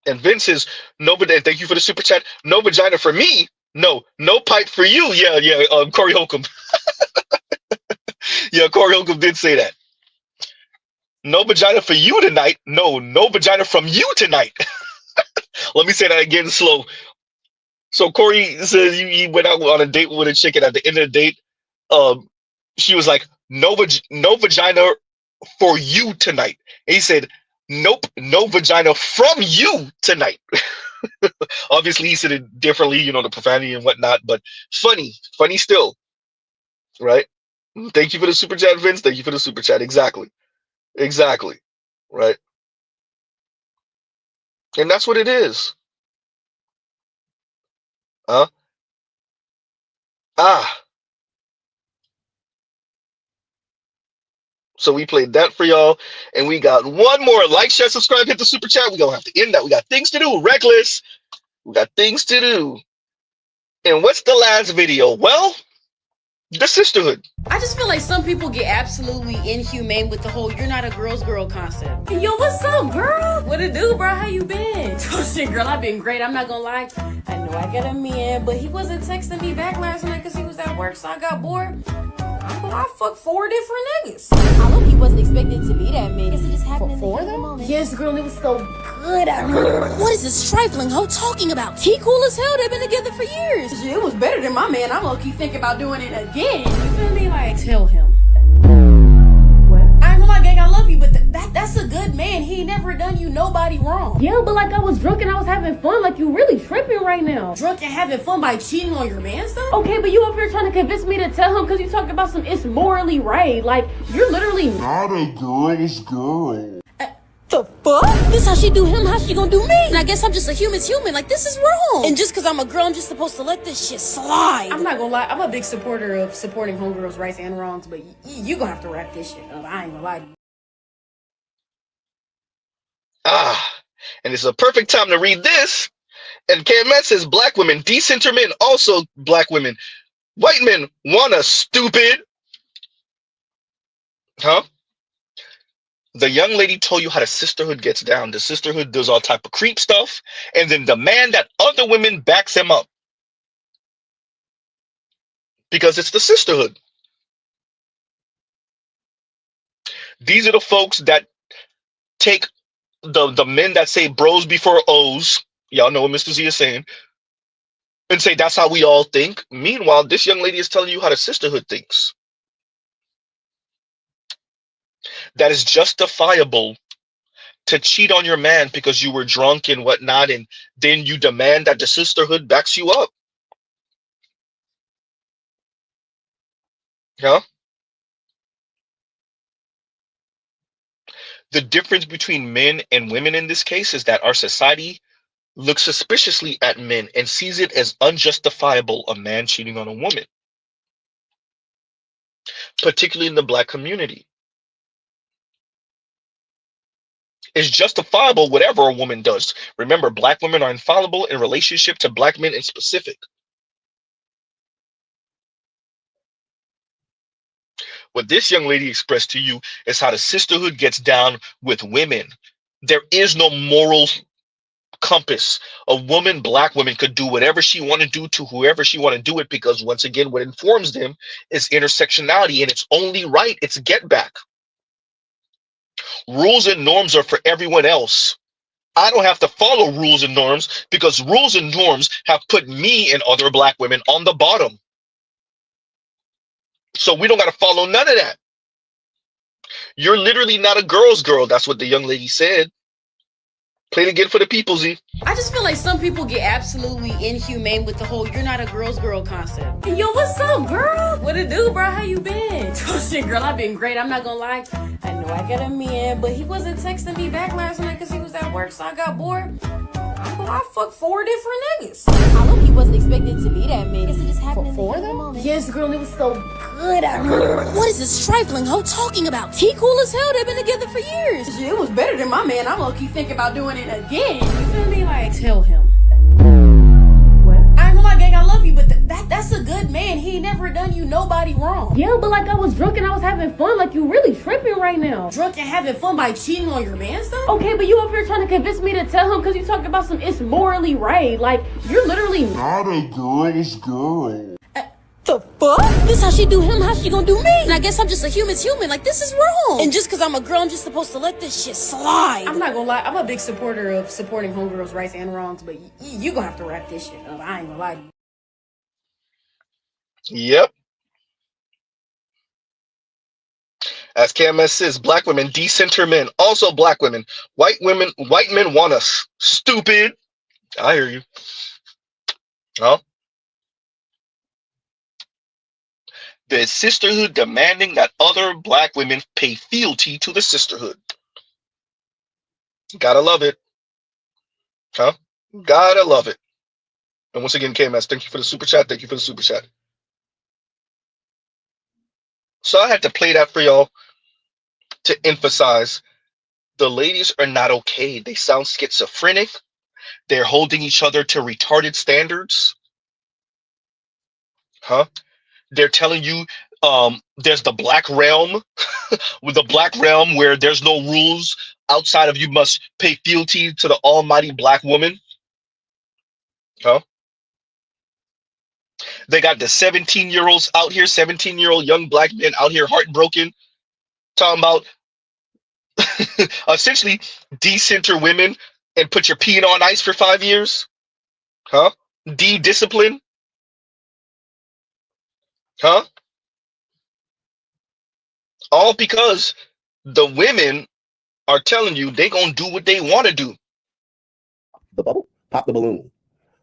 And Vince says, no, but thank you for the super chat. No vagina for me. No pipe for you. Yeah. Corey Holcomb. Yeah, Corey Holcomb did say that. No vagina for you tonight. No vagina from you tonight. Let me say that again slow. So Corey says he went out on a date with a chick, and at the end of the date, she was like, no vagina for you tonight. And he said, nope, no vagina from you tonight. Obviously, he said it differently, the profanity and whatnot, but funny still, right? Thank you for the super chat, Vince. Thank you for the super chat. Exactly, right? And that's what it is. So we played that for y'all, and we got one more. Like, share, subscribe, hit the super chat. We're going to have to end that. We got things to do. Reckless. We got things to do. And what's the last video? Well, the sisterhood. I just feel like some people get absolutely inhumane with the whole "you're not a girl's girl" concept. Yo, what's up, girl? What it do, bro? How you been? Oh, shit, girl, I've been great. I'm not gonna lie. I know I got a man, but he wasn't texting me back last night because he was at work, so I got bored. I fucked 4 different niggas. I hope he wasn't expected to be that many. Guess it just happened in the moment. Yes, girl, it was so good. What is this trifling hoe talking about? He cool as hell. They've been together for years. It was better than my man. I'm low-key thinking about doing it again. You feel me? Like, tell him. What? I ain't gonna lie, gang, I love you, but that's a good man. He never done done you nobody wrong. Yeah, but like I was drunk and I was having fun. Like you really tripping right now. Drunk and having fun by cheating on your man stuff? Okay, but you up here trying to convince me to tell him because you talking about some it's morally right. Like you're literally not a girl's girl. The fuck? This how she do him, how she gonna do me? And I guess I'm just a human's human, like this is wrong. And just cause I'm a girl, I'm just supposed to let this shit slide. I'm not gonna lie, I'm a big supporter of supporting homegirls' rights and wrongs, but you gonna have to wrap this shit up. I ain't gonna lie to you. And it's a perfect time to read this. And KMS says black women decenter men, also black women. White men want us, stupid. Huh? The young lady told you how the sisterhood gets down. The sisterhood does all type of creep stuff, and then demand that other women backs them up. Because it's the sisterhood. These are the folks that take the men that say bros before O's. Y'all know what Mr. Z is saying. And say that's how we all think. Meanwhile, this young lady is telling you how the sisterhood thinks. That is justifiable to cheat on your man because you were drunk and whatnot, and then you demand that the sisterhood backs you up. Yeah. The difference between men and women in this case is that our society looks suspiciously at men and sees it as unjustifiable a man cheating on a woman, particularly in the black community. It's justifiable whatever a woman does. Remember, black women are infallible in relationship to black men in specific. What this young lady expressed to you is how the sisterhood gets down with women. There is no moral compass. A woman, black woman, could do whatever she want to do to whoever she want to do it, because once again, what informs them is intersectionality, and it's only right. It's get back. Rules and norms are for everyone else. I don't have to follow rules and norms because rules and norms have put me and other black women on the bottom. So we don't got to follow none of that. You're literally not a girl's girl. That's what the young lady said. Play it again for the people, Z. I just feel like some people get absolutely inhumane with the whole "you're not a girl's girl" concept. Yo, what's up, girl? What it do, bro? How you been? Oh shit, girl, I've been great. I'm not gonna lie. I know I got a man, but he wasn't texting me back last night because he was at work, so I got bored. I fucked 4 different niggas. I look, he wasn't expected to be that many. Is it just happening for at the though? moment? Yes, girl, it was so good. What is this trifling hoe talking about? He cool as hell. They've been together for years. Shit, it was better than my man. I'm low-key thinking about doing it again. You feel me? Like, Tell him. I ain't gonna lie, gang, I love you, but that's a good man. He ain't never done you nobody wrong. Yeah, but like I was drunk and I was having fun. Like you really tripping right now. Drunk and having fun by cheating on your man stuff? Okay, but you up here trying to convince me to tell him because you talking about some it's morally right. Like you're literally not a girl's girl. The fuck? This how she do him, how she gonna do me? And I guess I'm just a human's human, like this is wrong. And just cause I'm a girl, I'm just supposed to let this shit slide. I'm not gonna lie, I'm a big supporter of supporting homegirls' rights and wrongs, but you gonna have to wrap this shit up. I ain't gonna lie to you. Yep. As KMS says, black women decenter men, also black women. White men want us. Stupid. I hear you. Huh? The sisterhood demanding that other black women pay fealty to the sisterhood. Gotta love it. Huh? Gotta love it. And once again, KMS, thank you for the super chat. Thank you for the super chat. So I had to play that for y'all to emphasize the ladies are not okay. They sound schizophrenic. They're holding each other to retarded standards. Huh? They're telling you there's the black realm, with the black realm where there's no rules outside of you must pay fealty to the almighty black woman. Huh? They got the 17-year-olds out here, 17-year-old young black men out here heartbroken, talking about essentially decenter women and put your peeing on ice for 5 years. Huh? De-discipline. Huh? All because the women are telling you they gonna do what they want to do. The bubble, pop the balloon.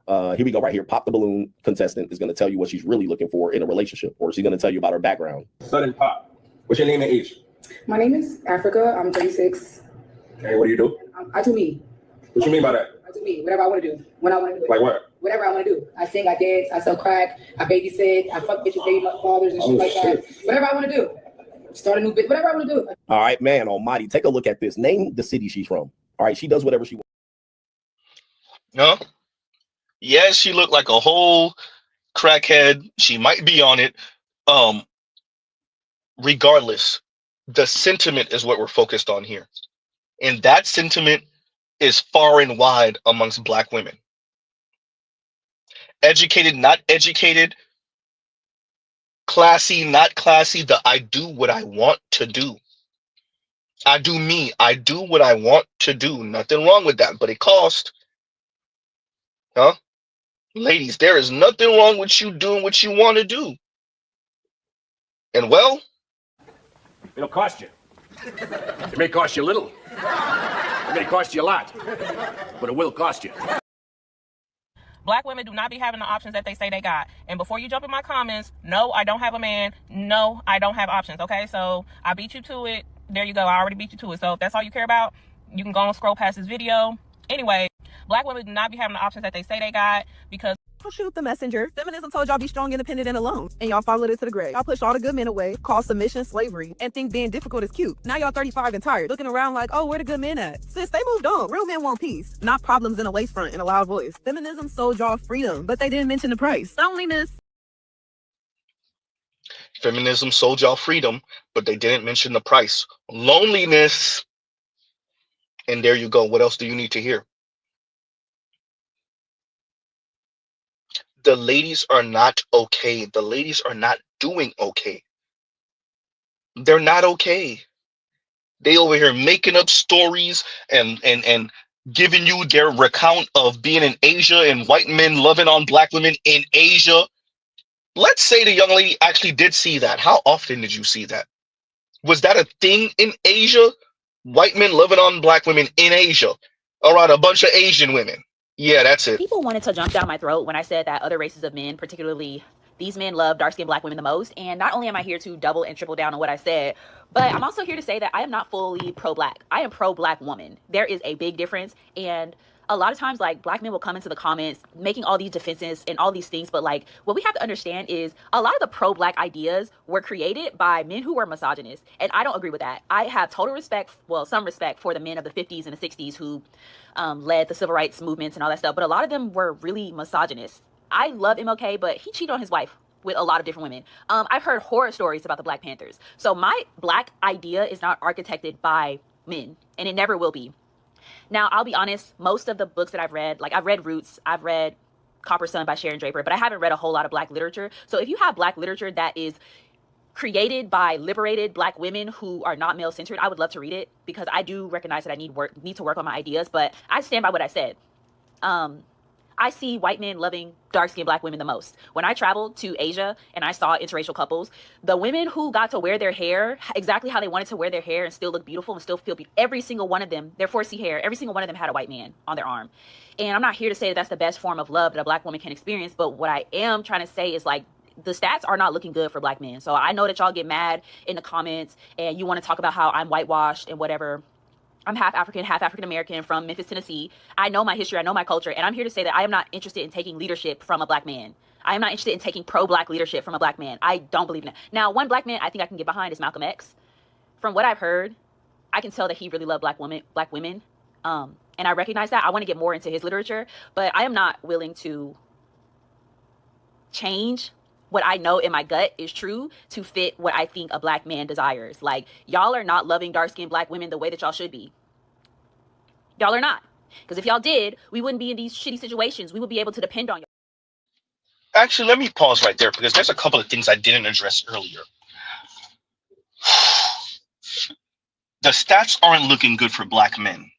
Here we go right here. Pop the balloon contestant is going to tell you what she's really looking for in a relationship, or she's going to tell you about her background. Sudden pop. What's your name and age? My name is Africa. I'm 36. Okay, what do you do? I do me. What you mean by that? I do me. Whatever I want to do. When I want to do it. Like what? Whatever I want to do. I sing, I dance, I sell crack, I babysit, I fuck bitches, baby fathers and shit like that. Whatever I want to do. Start a new bit. Whatever I want to do. All right, man almighty. Take a look at this. Name the city she's from. All right, she does whatever she wants. No. Yes, she looked like a whole crackhead. She might be on it. Regardless, the sentiment is what we're focused on here. And that sentiment is far and wide amongst Black women. Educated, not educated, classy, not classy, I do what I want to do. I do me. I do what I want to do. Nothing wrong with that, but it costs. Huh? Ladies, there is nothing wrong with you doing what you want to do. And well, it'll cost you. It may cost you a little. It may cost you a lot. But it will cost you. Black women do not be having the options that they say they got. And before you jump in my comments, no, I don't have a man. No, I don't have options. Okay, so I beat you to it. There you go. I already beat you to it. So if that's all you care about, you can go and scroll past this video. Anyway, Black women do not be having the options that they say they got because shoot the messenger. Feminism told y'all be strong, independent, and alone. And y'all followed it to the grave. Y'all pushed all the good men away, called submission slavery, and think being difficult is cute. Now y'all 35 and tired, looking around like, oh, where the good men at? Sis, they moved on. Real men want peace, not problems in a lace front and a loud voice. Feminism sold y'all freedom, but they didn't mention the price. Loneliness. feminism sold y'all freedom, but they didn't mention the price. Loneliness. And there you go. What else do you need to hear? The ladies are not okay. The ladies are not doing okay. They're not okay. They over here making up stories and giving you their recount of being in Asia and white men loving on black women in Asia. Let's say the young lady actually did see that. How often did you see that? Was that a thing in Asia? White men loving on black women in Asia around a bunch of Asian women. Yeah, that's it. People wanted to jump down my throat when I said that other races of men, particularly these men, love dark-skinned black women the most. And not only am I here to double and triple down on what I said, but I'm also here to say that I am not fully pro-black. I am pro-black woman. There is a big difference. And a lot of times, like, black men will come into the comments making all these defenses and all these things. But, like, what we have to understand is a lot of the pro-black ideas were created by men who were misogynist. And I don't agree with that. I have total respect, well, some respect for the men of the 50s and the 60s who led the civil rights movements and all that stuff. But a lot of them were really misogynist. I love MLK, but he cheated on his wife with a lot of different women. I've heard horror stories about the Black Panthers. So my black idea is not architected by men, and it never will be. Now, I'll be honest, most of the books that I've read, like I've read Roots, I've read Copper Sun by Sharon Draper, but I haven't read a whole lot of black literature. So if you have black literature that is created by liberated black women who are not male-centered, I would love to read it because I do recognize that I need to work on my ideas, but I stand by what I said. I see white men loving dark-skinned black women the most. When I traveled to Asia and I saw interracial couples, the women who got to wear their hair exactly how they wanted to wear their hair and still look beautiful and still feel beautiful, every single one of them, their 4C hair, every single one of them had a white man on their arm. And I'm not here to say that that's the best form of love that a black woman can experience, but what I am trying to say is, like, the stats are not looking good for black men. So I know that y'all get mad in the comments and you want to talk about how I'm whitewashed and whatever. I'm half African, half African-American from Memphis, Tennessee. I know my history, I know my culture, and I'm here to say that I am not interested in taking leadership from a black man. I am not interested in taking pro-black leadership from a black man. I don't believe in it. Now, one black man I think I can get behind is Malcolm X. From what I've heard, I can tell that he really loved black women. And I recognize that. I want to get more into his literature, but I am not willing to change what I know in my gut is true to fit what I think a black man desires. Like, y'all are not loving dark-skinned black women the way that y'all should be. Y'all are not. Because if y'all did, we wouldn't be in these shitty situations. We would be able to depend on y'all. Actually, let me pause right there because there's a couple of things I didn't address earlier. The stats aren't looking good for black men.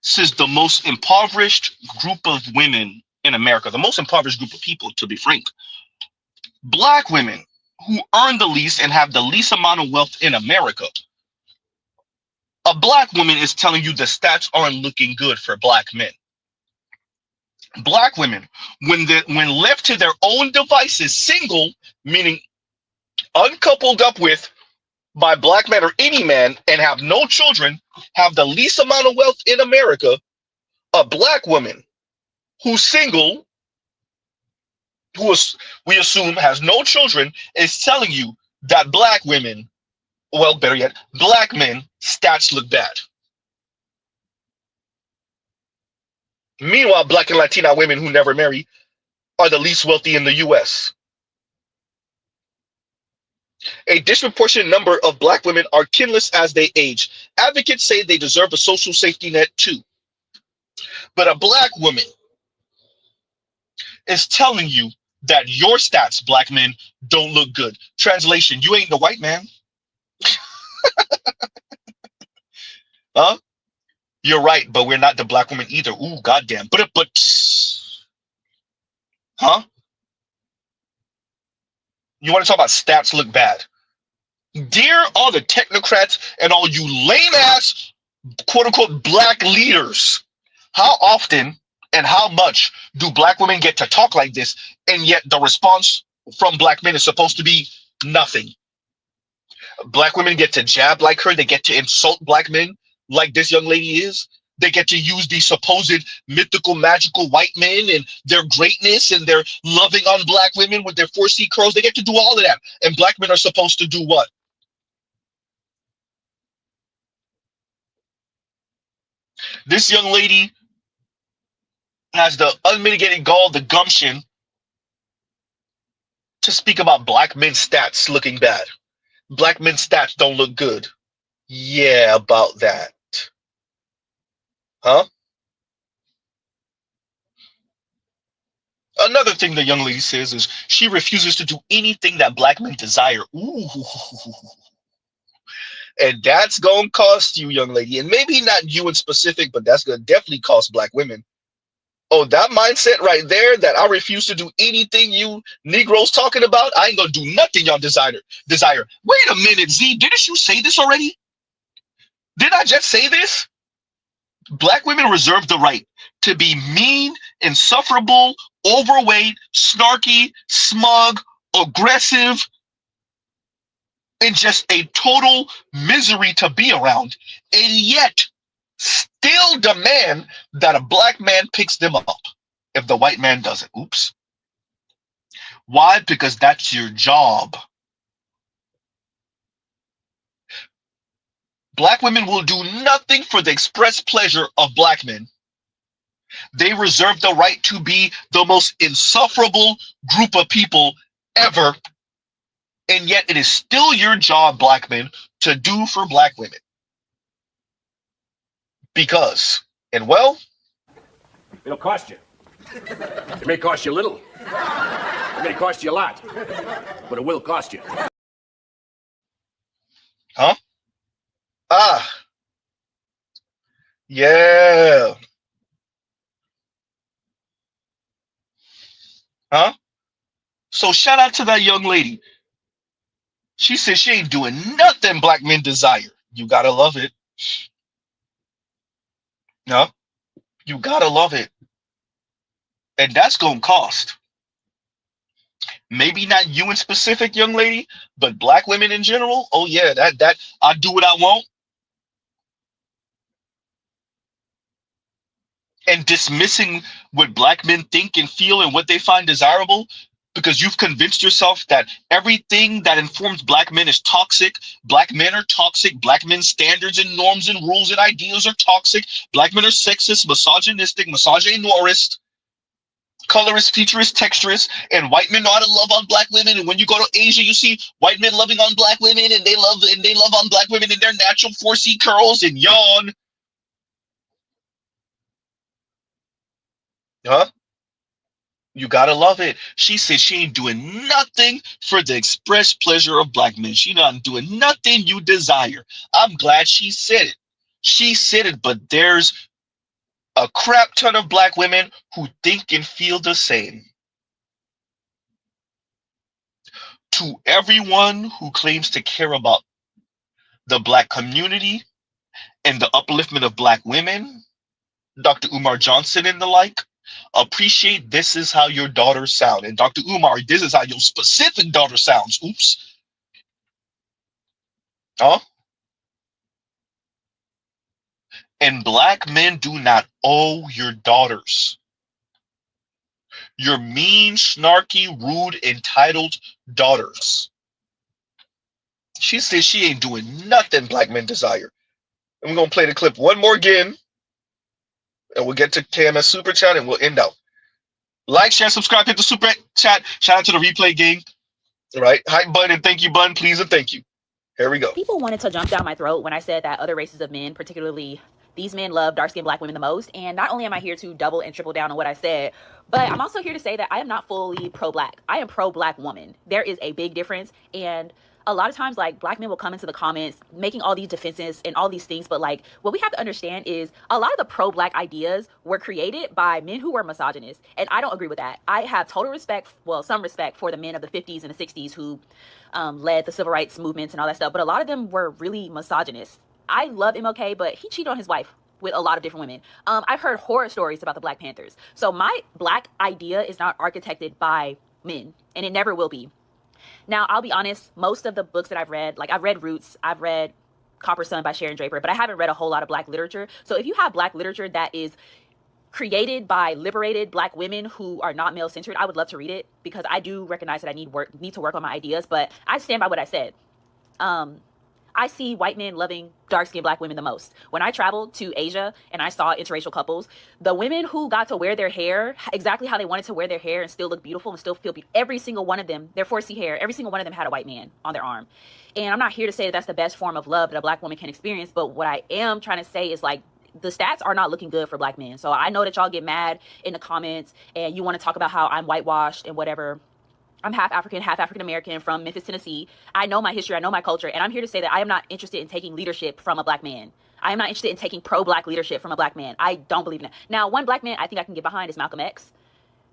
This is the most impoverished group of women in America, the most impoverished group of people, to be frank. Black women who earn the least and have the least amount of wealth in America A black woman is telling you the stats aren't looking good for black men. Black women, when left to their own devices, single, meaning uncoupled up with by black men or any man, and have no children, have the least amount of wealth in America. A black woman who's single, we assume has no children, is telling you that black women, well, better yet, black men stats look bad. Meanwhile, black and Latina women who never marry are the least wealthy in the US. A disproportionate number of black women are kinless as they age. Advocates say they deserve a social safety net too. But a black woman is telling you that your stats, black men, don't look good. Translation, you ain't the white man. Huh? You're right, but we're not the black woman either. Ooh, goddamn. But, huh? You want to talk about stats look bad? Dear all the technocrats and all you lame ass, quote unquote, black leaders, how often and how much do black women get to talk like this, and yet the response from black men is supposed to be nothing? Black women get to jab like her. They get to insult black men like this young lady is. They get to use these supposed mythical, magical white men and their greatness and their loving on black women with their 4C curls. They get to do all of that. And black men are supposed to do what? This young lady has the unmitigated gall, the gumption to speak about black men's stats looking bad. Black men's stats don't look good. Yeah, about that. Huh? Another thing the young lady says is she refuses to do anything that black men desire. Ooh. And that's going to cost you, young lady. And maybe not you in specific, but that's going to definitely cost black women. Oh, that mindset right there, that I refuse to do anything you Negroes talking about, I ain't going to do nothing y'all desire. Wait a minute, Z, didn't you say this already? Did I just say this? Black women reserve the right to be mean, insufferable, overweight, snarky, smug, aggressive, and just a total misery to be around, and yet still demand that a black man picks them up if the white man doesn't. Oops. Why? Because that's your job. Black women will do nothing for the express pleasure of black men. They reserve the right to be the most insufferable group of people ever. And yet it is still your job, black men, to do for black women. Because, and well, it'll cost you. It may cost you a little. It may cost you a lot. But it will cost you. Huh? Ah. Yeah. Huh? So shout out to that young lady. She said she ain't doing nothing black men desire. You gotta love it. No? You gotta love it. And that's gonna cost. Maybe not you in specific, young lady, but black women in general. Oh yeah, that I do what I want. And dismissing what black men think and feel and what they find desirable because you've convinced yourself that everything that informs black men is toxic. Black men are toxic. Black men's standards and norms and rules and ideas are toxic. Black men are sexist, misogynistic, misogynoirist, colorist, futurist, texturist, and white men know how to love on black women. And when you go to Asia, you see white men loving on black women, and they love on black women in their natural 4C curls and yawn. Huh? You gotta love it. She said she ain't doing nothing for the express pleasure of black men. She not doing nothing you desire. I'm glad she said it. She said it, but there's a crap ton of black women who think and feel the same. To everyone who claims to care about the black community and the upliftment of black women, Dr. Umar Johnson and the like, appreciate this is how your daughters sound. And Dr. Umar, this is how your specific daughter sounds. Oops. Huh? And black men do not owe your daughters. Your mean, snarky, rude, entitled daughters. She says she ain't doing nothing black men desire. And we're going to play the clip one more again. And we'll get to KMS Super Chat and we'll end out. Like, share, subscribe, hit the Super Chat. Shout out to the replay gang. All right. Hype Bun and thank you, Bun. Please and thank you. Here we go. People wanted to jump down my throat when I said that other races of men, particularly these men, love dark-skinned black women the most. And not only am I here to double and triple down on what I said, but I'm also here to say that I am not fully pro-black. I am pro-black woman. There is a big difference. And a lot of times, like, black men will come into the comments making all these defenses and all these things. But, like, what we have to understand is a lot of the pro-black ideas were created by men who were misogynist. And I don't agree with that. I have total respect, well, some respect for the men of the 50s and the 60s who led the civil rights movements and all that stuff. But a lot of them were really misogynist. I love MLK, but he cheated on his wife with a lot of different women. I've heard horror stories about the Black Panthers. So my black idea is not architected by men, and it never will be. Now, I'll be honest, most of the books that I've read, like I've read Roots, I've read Copper Sun by Sharon Draper, but I haven't read a whole lot of black literature. So if you have black literature that is created by liberated black women who are not male-centered, I would love to read it because I do recognize that I need to work on my ideas, but I stand by what I said. I see white men loving dark-skinned black women the most. When I traveled to Asia and I saw interracial couples, the women who got to wear their hair exactly how they wanted to wear their hair and still look beautiful and still feel beautiful, every single one of them, their 4C hair, every single one of them had a white man on their arm. And I'm not here to say that that's the best form of love that a black woman can experience, but what I am trying to say is, like, the stats are not looking good for black men. So I know that y'all get mad in the comments and you want to talk about how I'm whitewashed and whatever. I'm half African, half African-American from Memphis, Tennessee. I know my history, I know my culture, and I'm here to say that I am not interested in taking leadership from a black man. I am not interested in taking pro-black leadership from a black man. I don't believe in that. Now, one black man I think I can get behind is Malcolm X.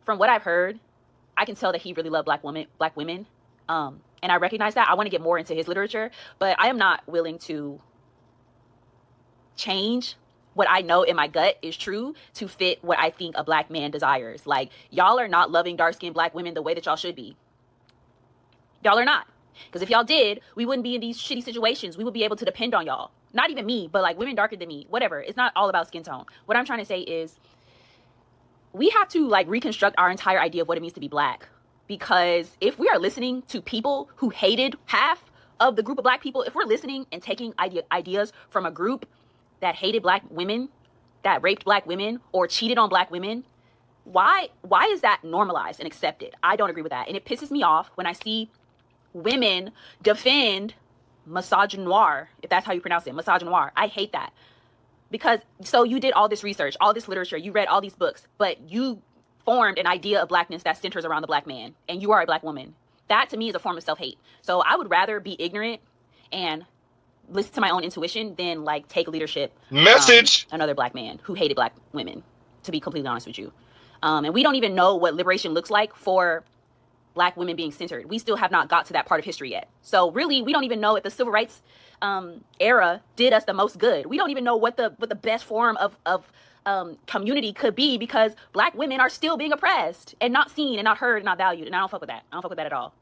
From what I've heard, I can tell that he really loved black women. And I recognize that. I want to get more into his literature, but I am not willing to change what I know in my gut is true to fit what I think a black man desires. Like, y'all are not loving dark-skinned black women the way that y'all should be. Y'all are not. Because if y'all did, we wouldn't be in these shitty situations. We would be able to depend on y'all. Not even me, but like women darker than me. Whatever. It's not all about skin tone. What I'm trying to say is we have to like reconstruct our entire idea of what it means to be black. Because if we are listening to people who hated half of the group of black people, if we're listening and taking ideas from a group that hated black women, that raped black women, or cheated on black women, why is that normalized and accepted? I don't agree with that. And it pisses me off when I see women defend misogynoir, if that's how you pronounce it, misogynoir. I hate that. Because, so you did all this research, all this literature, you read all these books, but you formed an idea of blackness that centers around the black man, and you are a black woman. That, to me, is a form of self-hate. So I would rather be ignorant and listen to my own intuition than like take leadership message another black man who hated black women, to be completely honest with you. And we don't even know what liberation looks like for black women being centered. We still have not got to that part of history yet. So really, we don't even know if the civil rights era did us the most good. We don't even know what the best form of community could be, because black women are still being oppressed and not seen and not heard and not valued. And I don't fuck with that. I don't fuck with that at all.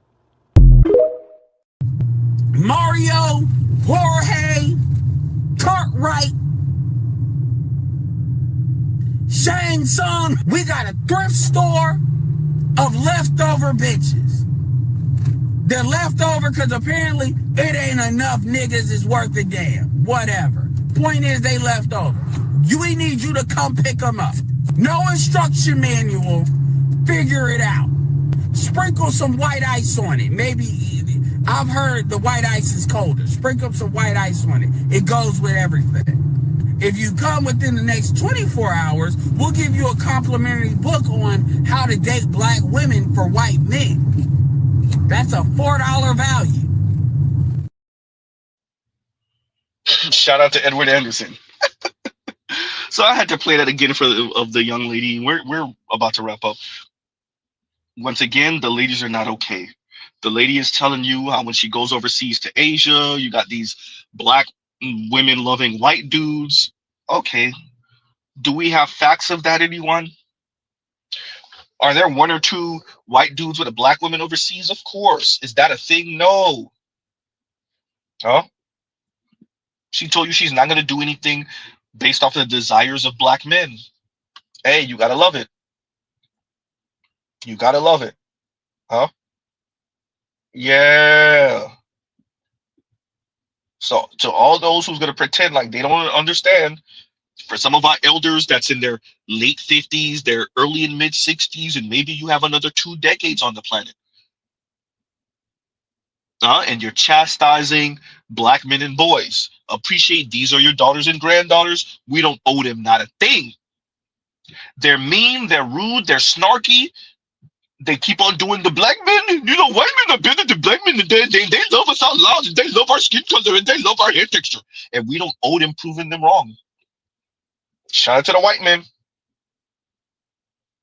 Mario, Jorge, Cartwright, Shang Tsung. We got a thrift store of leftover bitches. They're leftover because apparently it ain't enough niggas is worth a damn. Whatever. Point is, they left over. We need you to come pick them up. No instruction manual. Figure it out. Sprinkle some white ice on it. Maybe, I've heard the white ice is colder. Sprinkle some white ice on it. It goes with everything. If you come within the next 24 hours, we'll give you a complimentary book on how to date black women for white men. That's a $4 value. Shout out to Edward Anderson. So I had to play that again for the young lady. We're about to wrap up. Once again, the ladies are not okay. The lady is telling you how when she goes overseas to Asia, you got these black women loving white dudes. Okay. Do we have facts of that, anyone? Are there one or two white dudes with a black woman overseas? Of course. Is that a thing? No. Huh? She told you she's not going to do anything based off the desires of black men. Hey, you got to love it. You got to love it. Huh? Yeah. So to all those who's going to pretend like they don't understand, for some of our elders that's in their late 50s, their early and mid 60s, and maybe you have another 2 decades on the planet. And you're chastising black men and boys. Appreciate these are your daughters and granddaughters. We don't owe them not a thing. They're mean, they're rude, they're snarky. They keep on doing the black men. White men are better than black men. They love us out loud. And they love our skin color and they love our hair texture. And we don't owe them proving them wrong. Shout out to the white men.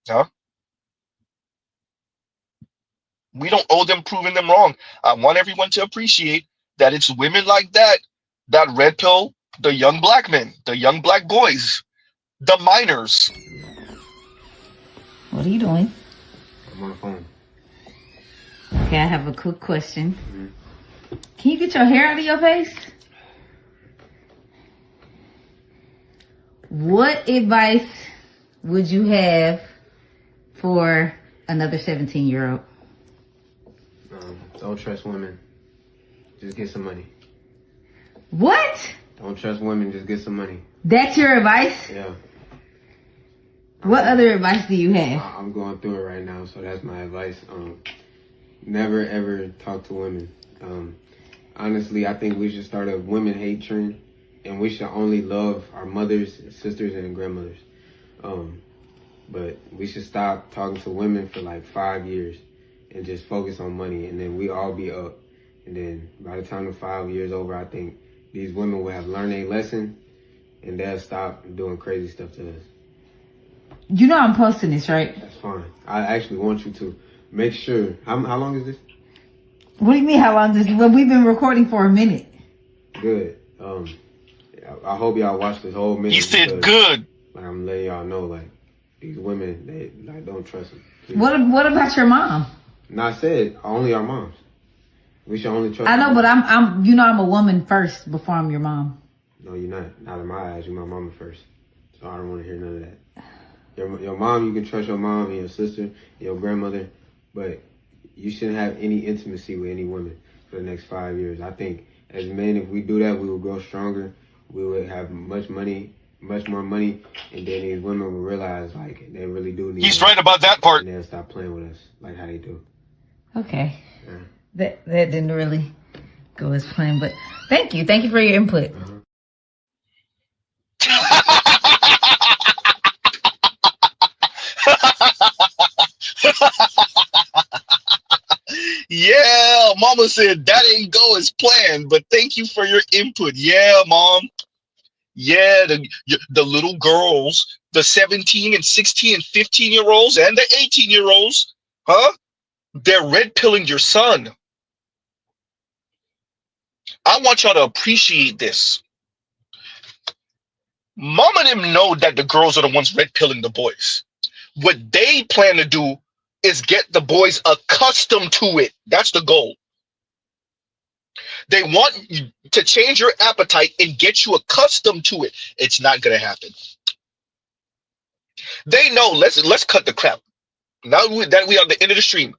Huh? We don't owe them proving them wrong. I want everyone to appreciate that it's women like that that red pill the young black men, the young black boys, the minors. What are you doing? I'm on the phone. Okay, I have a quick question. Can you get your hair out of your face? What advice would you have for another 17-year-old? Don't trust women. Just get some money. What? Don't trust women. Just get some money. That's your advice? Yeah. What other advice do you have? I'm going through it right now, so that's my advice. Never ever talk to women. Honestly, I think we should start a women hate trend, and we should only love our mothers, sisters, and grandmothers. But we should stop talking to women for like 5 years and just focus on money, and then we all be up. And then by the time the 5 years over, I think these women will have learned a lesson, and they'll stop doing crazy stuff to us. You know I'm posting this, right? That's fine. I actually want you to make sure. How long is this? What do you mean how long is this? Well, we've been recording for a minute. Good. I hope y'all watch this whole minute. He said good. Like, I'm letting y'all know, like, these women, they like don't trust them. Please. What about your mom? No, I said only our moms. We should only trust. I know, but I'm a woman first before I'm your mom. No, you're not. Not in my eyes. You're my mama first. So I don't want to hear none of that. Your mom, you can trust your mom and your sister and your grandmother, but you shouldn't have any intimacy with any women for the next 5 years. I think as men, if we do that, we will grow stronger. We will have much more money, and then these women will realize like they really do need. He's right about that part. And they'll stop playing with us like how they do. Okay. Yeah. That didn't really go as planned, but thank you for your input. Yeah, mama said that ain't go as planned, but thank you for your input. Yeah, mom. Yeah, the little girls, the 17 and 16 and 15-year-olds and the 18-year-olds, huh? They're red pilling your son. I want y'all to appreciate this. Mama and them know that the girls are the ones red pilling the boys. What they plan to do is get the boys accustomed to it. That's the goal. They want you to change your appetite and get you accustomed to it. It's not going to happen. They know, let's cut the crap. Now that we are at the end of the stream.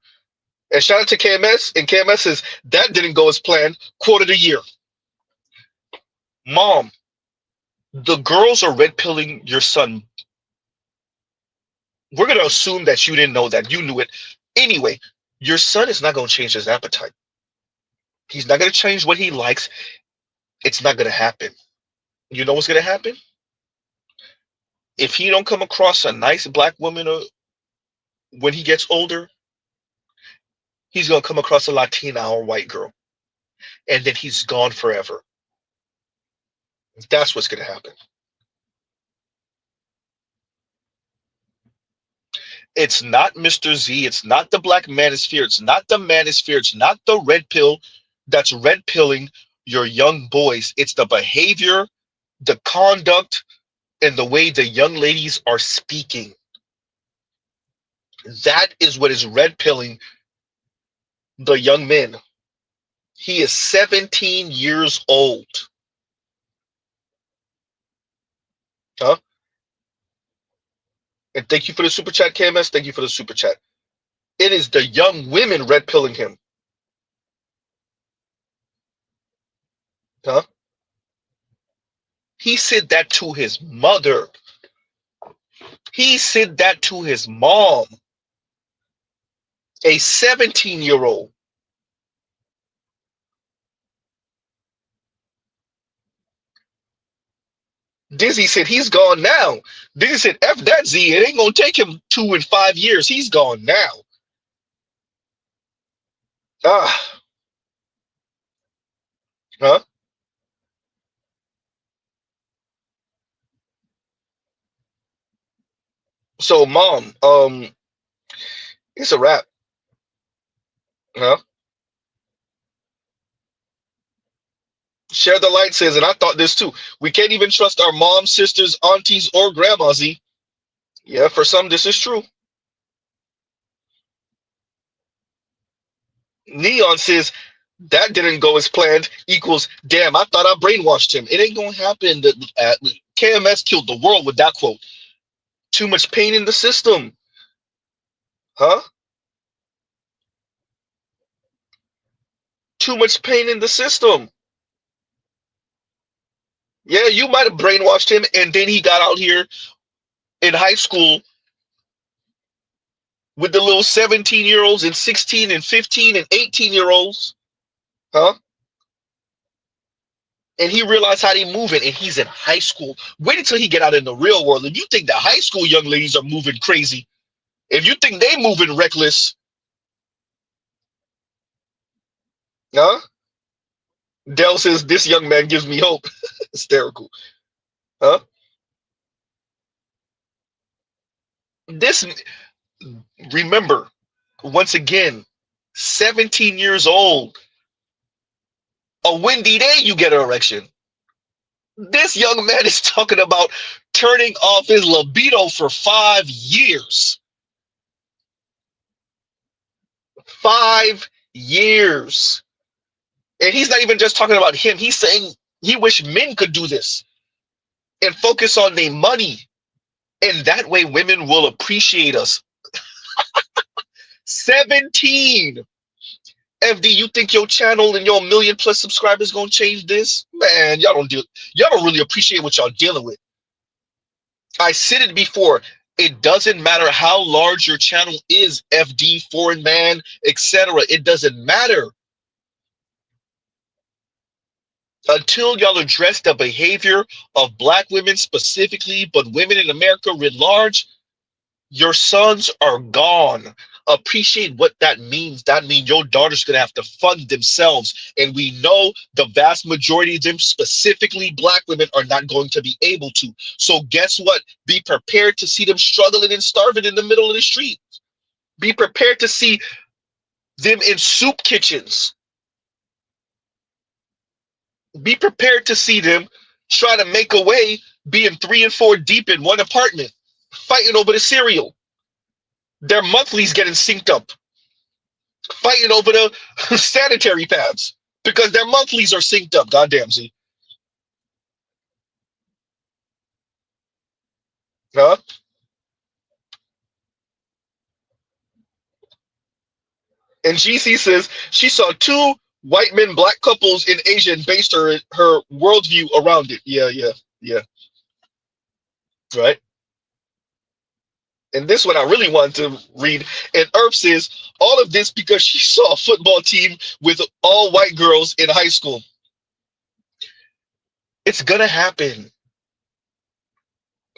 And shout out to KMS. And KMS says, that didn't go as planned. Quote of the year. Mom, the girls are red pilling your son. We're going to assume that you didn't know that. You knew it. Anyway, your son is not going to change his appetite. He's not going to change what he likes. It's not going to happen. You know what's going to happen? If he don't come across a nice black woman when he gets older, he's going to come across a Latina or white girl. And then he's gone forever. That's what's going to happen. It's not Mr. Z. It's not the black manosphere. It's not the manosphere. It's not the red pill that's red pilling your young boys. It's the behavior, the conduct, and the way the young ladies are speaking. That is what is red pilling the young men. He is 17 years old. Huh? And thank you for the super chat, KMS. Thank you for the super chat. It is the young women red pilling him. Huh? He said that to his mother. He said that to his mom. A 17-year-old. Dizzy said he's gone now. Dizzy said, F that Z. It ain't going to take him 2 and 5 years. He's gone now. Ah. Huh? So, Mom, it's a wrap. Huh? Share the Light says, and I thought this too. We can't even trust our moms, sisters, aunties, or grandmas. Z. Yeah, for some, this is true. Neon says, that didn't go as planned equals, damn, I thought I brainwashed him. It ain't going to happen. KMS killed the world with that quote. Too much pain in the system. Huh? Too much pain in the system. Yeah, you might have brainwashed him, and then he got out here in high school with the little 17-year-olds and 16 and 15 and 18-year-olds. Huh? And he realized how they moving, and he's in high school. Wait until he get out in the real world. If you think the high school young ladies are moving crazy, if you think they moving reckless, huh? Dell says, this young man gives me hope. Hysterical. Huh? This, remember, once again, 17 years old. A windy day, you get an erection. This young man is talking about turning off his libido for 5 years. 5 years. And he's not even just talking about him. He's saying he wish men could do this and focus on their money. And that way women will appreciate us. 17. FD, you think your channel and your 1 million+ subscribers gonna change this? Man, y'all don't really appreciate what y'all dealing with. I said it before. It doesn't matter how large your channel is, FD, foreign man, etc. It doesn't matter. Until y'all address the behavior of Black women specifically, but women in America writ large, your sons are gone. Appreciate what that means. That means your daughter's going to have to fund themselves. And we know the vast majority of them, specifically Black women, are not going to be able to. So guess what? Be prepared to see them struggling and starving in the middle of the street. Be prepared to see them in soup kitchens. Be prepared to see them trying to make a way, being 3 and 4 deep in one apartment, fighting over the cereal. Their monthlies getting synced up, fighting over the sanitary pads because their monthlies are synced up. Goddamn, Z. Huh? And GC says she saw 2 white men, Black couples in Asia and based her worldview around it. Yeah. Right. And this one I really wanted to read. And Earp says all of this because she saw a football team with all white girls in high school. It's gonna happen.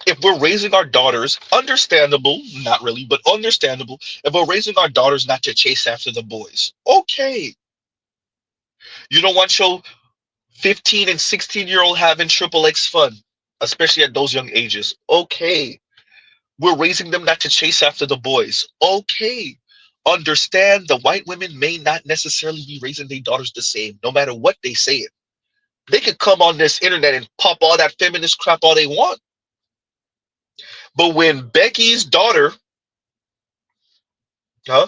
If we're raising our daughters, understandable, not really, but understandable, if we're raising our daughters not to chase after the boys, okay. You don't want your 15 and 16-year-old having triple X fun, especially at those young ages. Okay. We're raising them not to chase after the boys. Okay. Understand the white women may not necessarily be raising their daughters the same, no matter what they say it. They could come on this internet and pop all that feminist crap all they want. But when Becky's daughter, huh?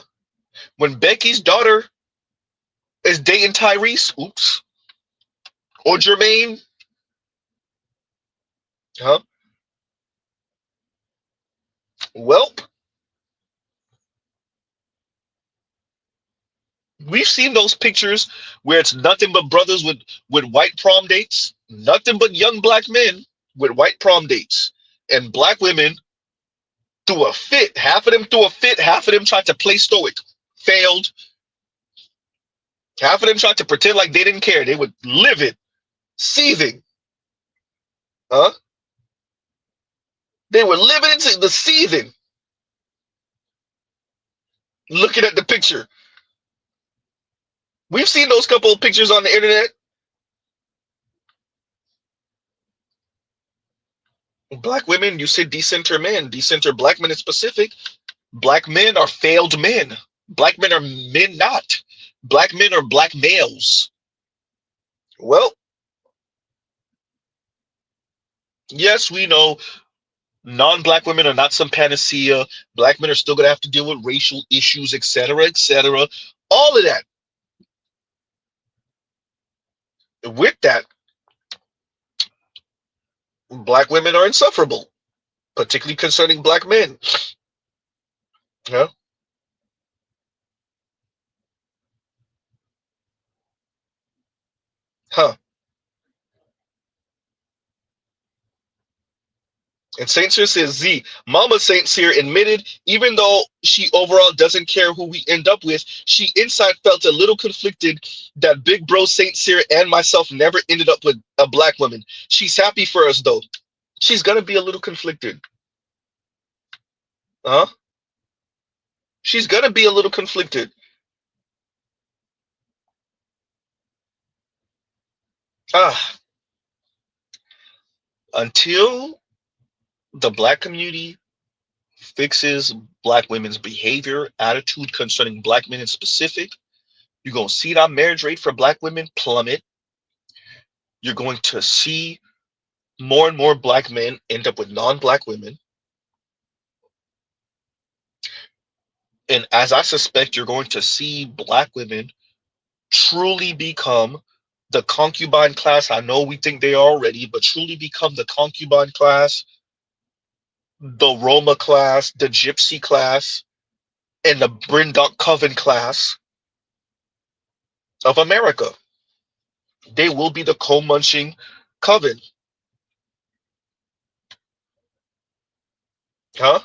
When Becky's daughter is dating Tyrese, oops, or Jermaine, huh? Well, we've seen those pictures where it's nothing but brothers with white prom dates, nothing but young black men with white prom dates, and black women threw a fit. Half of them threw a fit. Half of them tried to play stoic, failed. Half of them tried to pretend like they didn't care. They were livid, seething, huh? They were livid into the seething, looking at the picture. We've seen those couple of pictures on the internet. Black women, you said decenter men. Decenter black men in specific. Black men are failed men. Black men are men not. Black men are black males. Well, yes, we know non-black women are not some panacea. Black men are still going to have to deal with racial issues, etc., etc. All of that. With that, black women are insufferable, particularly concerning black men. Yeah. Huh. And Saint Cyr says, Z, Mama Saint Cyr admitted, even though she overall doesn't care who we end up with, she inside felt a little conflicted that big bro Saint Cyr and myself never ended up with a black woman. She's happy for us, though. She's going to be a little conflicted. Huh? She's going to be a little conflicted. Ah. Until the black community fixes black women's behavior, attitude concerning black men in specific, you're going to see that marriage rate for black women plummet. You're going to see more and more black men end up with non-black women. And as I suspect, you're going to see black women truly become the concubine class. I know we think they are already, but truly become the concubine class, the Roma class, the Gypsy class, and the Brindok Coven class of America. They will be the co-munching coven. Huh?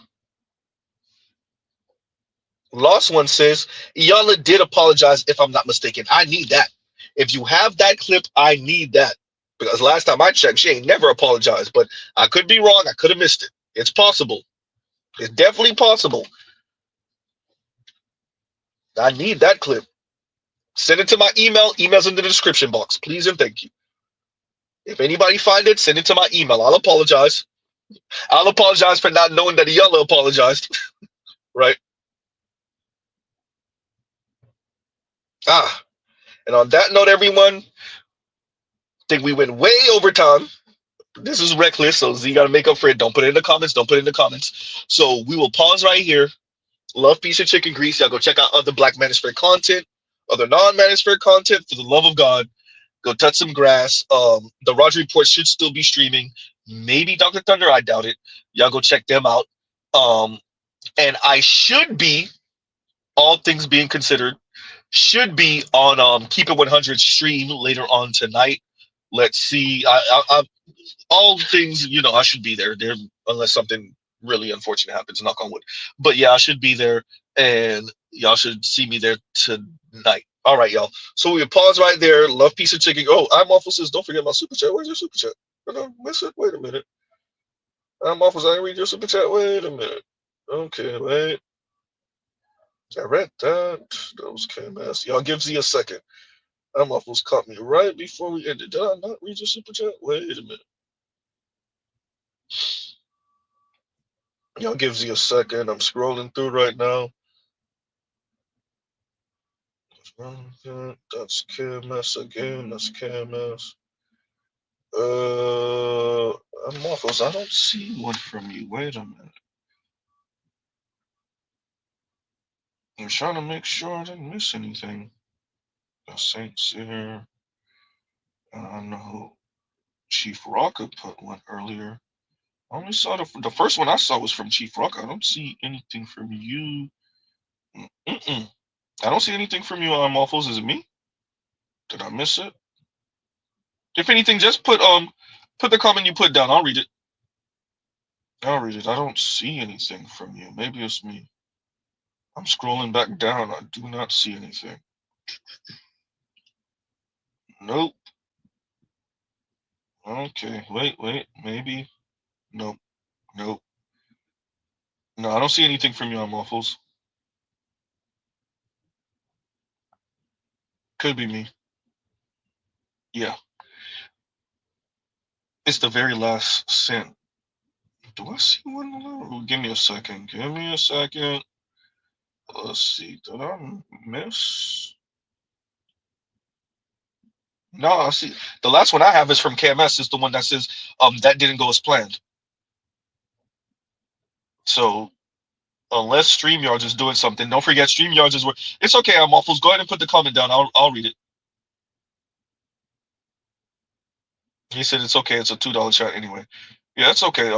Lost One says, Iyanla did apologize, if I'm not mistaken. I need that. If you have that clip, I need that. Because last time I checked, she ain't never apologized. But I could be wrong. I could have missed it. It's possible. It's definitely possible. I need that clip. Send it to my email. Email's in the description box. Please and thank you. If anybody find it, send it to my email. I'll apologize. I'll apologize for not knowing that Iyanla apologized. Right? Ah. And on that note, everyone, I think we went way over time. This is reckless, so Z got to make up for it. Don't put it in the comments. Don't put it in the comments. So we will pause right here. Love, peace, and chicken grease. Y'all go check out other Black Manosphere content, other non-Manosphere content. For the love of God, go touch some grass. The Roger Report should still be streaming. Maybe Dr. Thunder. I doubt it. Y'all go check them out. And I should be, all things being considered, should be on Keep It 100 stream later on tonight. Let's see. I all things, I should be there unless something really unfortunate happens, knock on wood. But yeah, I should be there, and y'all should see me there tonight. All right, y'all. So we pause right there. Love, peace, and chicken. Oh, I'm Waffle says, don't forget my super chat. Where's your super chat? I don't miss it. Wait a minute. I'm Waffles. I didn't read your super chat. Wait a minute. Okay, wait. I read that. That was KMS. Y'all give Z a second. I'm Waffles caught me right before we ended. Did I not read your super chat? Wait a minute. Y'all give Z a second. I'm scrolling through right now. That's KMS again. That's KMS. Morphos, I don't see one from you. Wait a minute. I'm trying to make sure I didn't miss anything. The Saints here. I know Chief Rocker put one earlier. I only saw the first one I saw was from Chief Rocker. I don't see anything from you. I don't see anything from you, Morphos. Is it me? Did I miss it? If anything, just put the comment you put down. I'll read it. I don't see anything from you. Maybe it's me. I'm scrolling back down. I do not see anything. Nope. Okay. Wait. Maybe. Nope. No, I don't see anything from you on Waffles. Could be me. Yeah. It's the very last sent. Do I see one? Give me a second. Let's see. Did I miss? No, I see. The last one I have is from KMS. Is the one that says that didn't go as planned. So unless StreamYards is doing something, don't forget StreamYards is where it's okay. I'm Waffles. Go ahead and put the comment down. I'll read it. He said it's okay. It's a $2 chat anyway. Yeah, it's okay.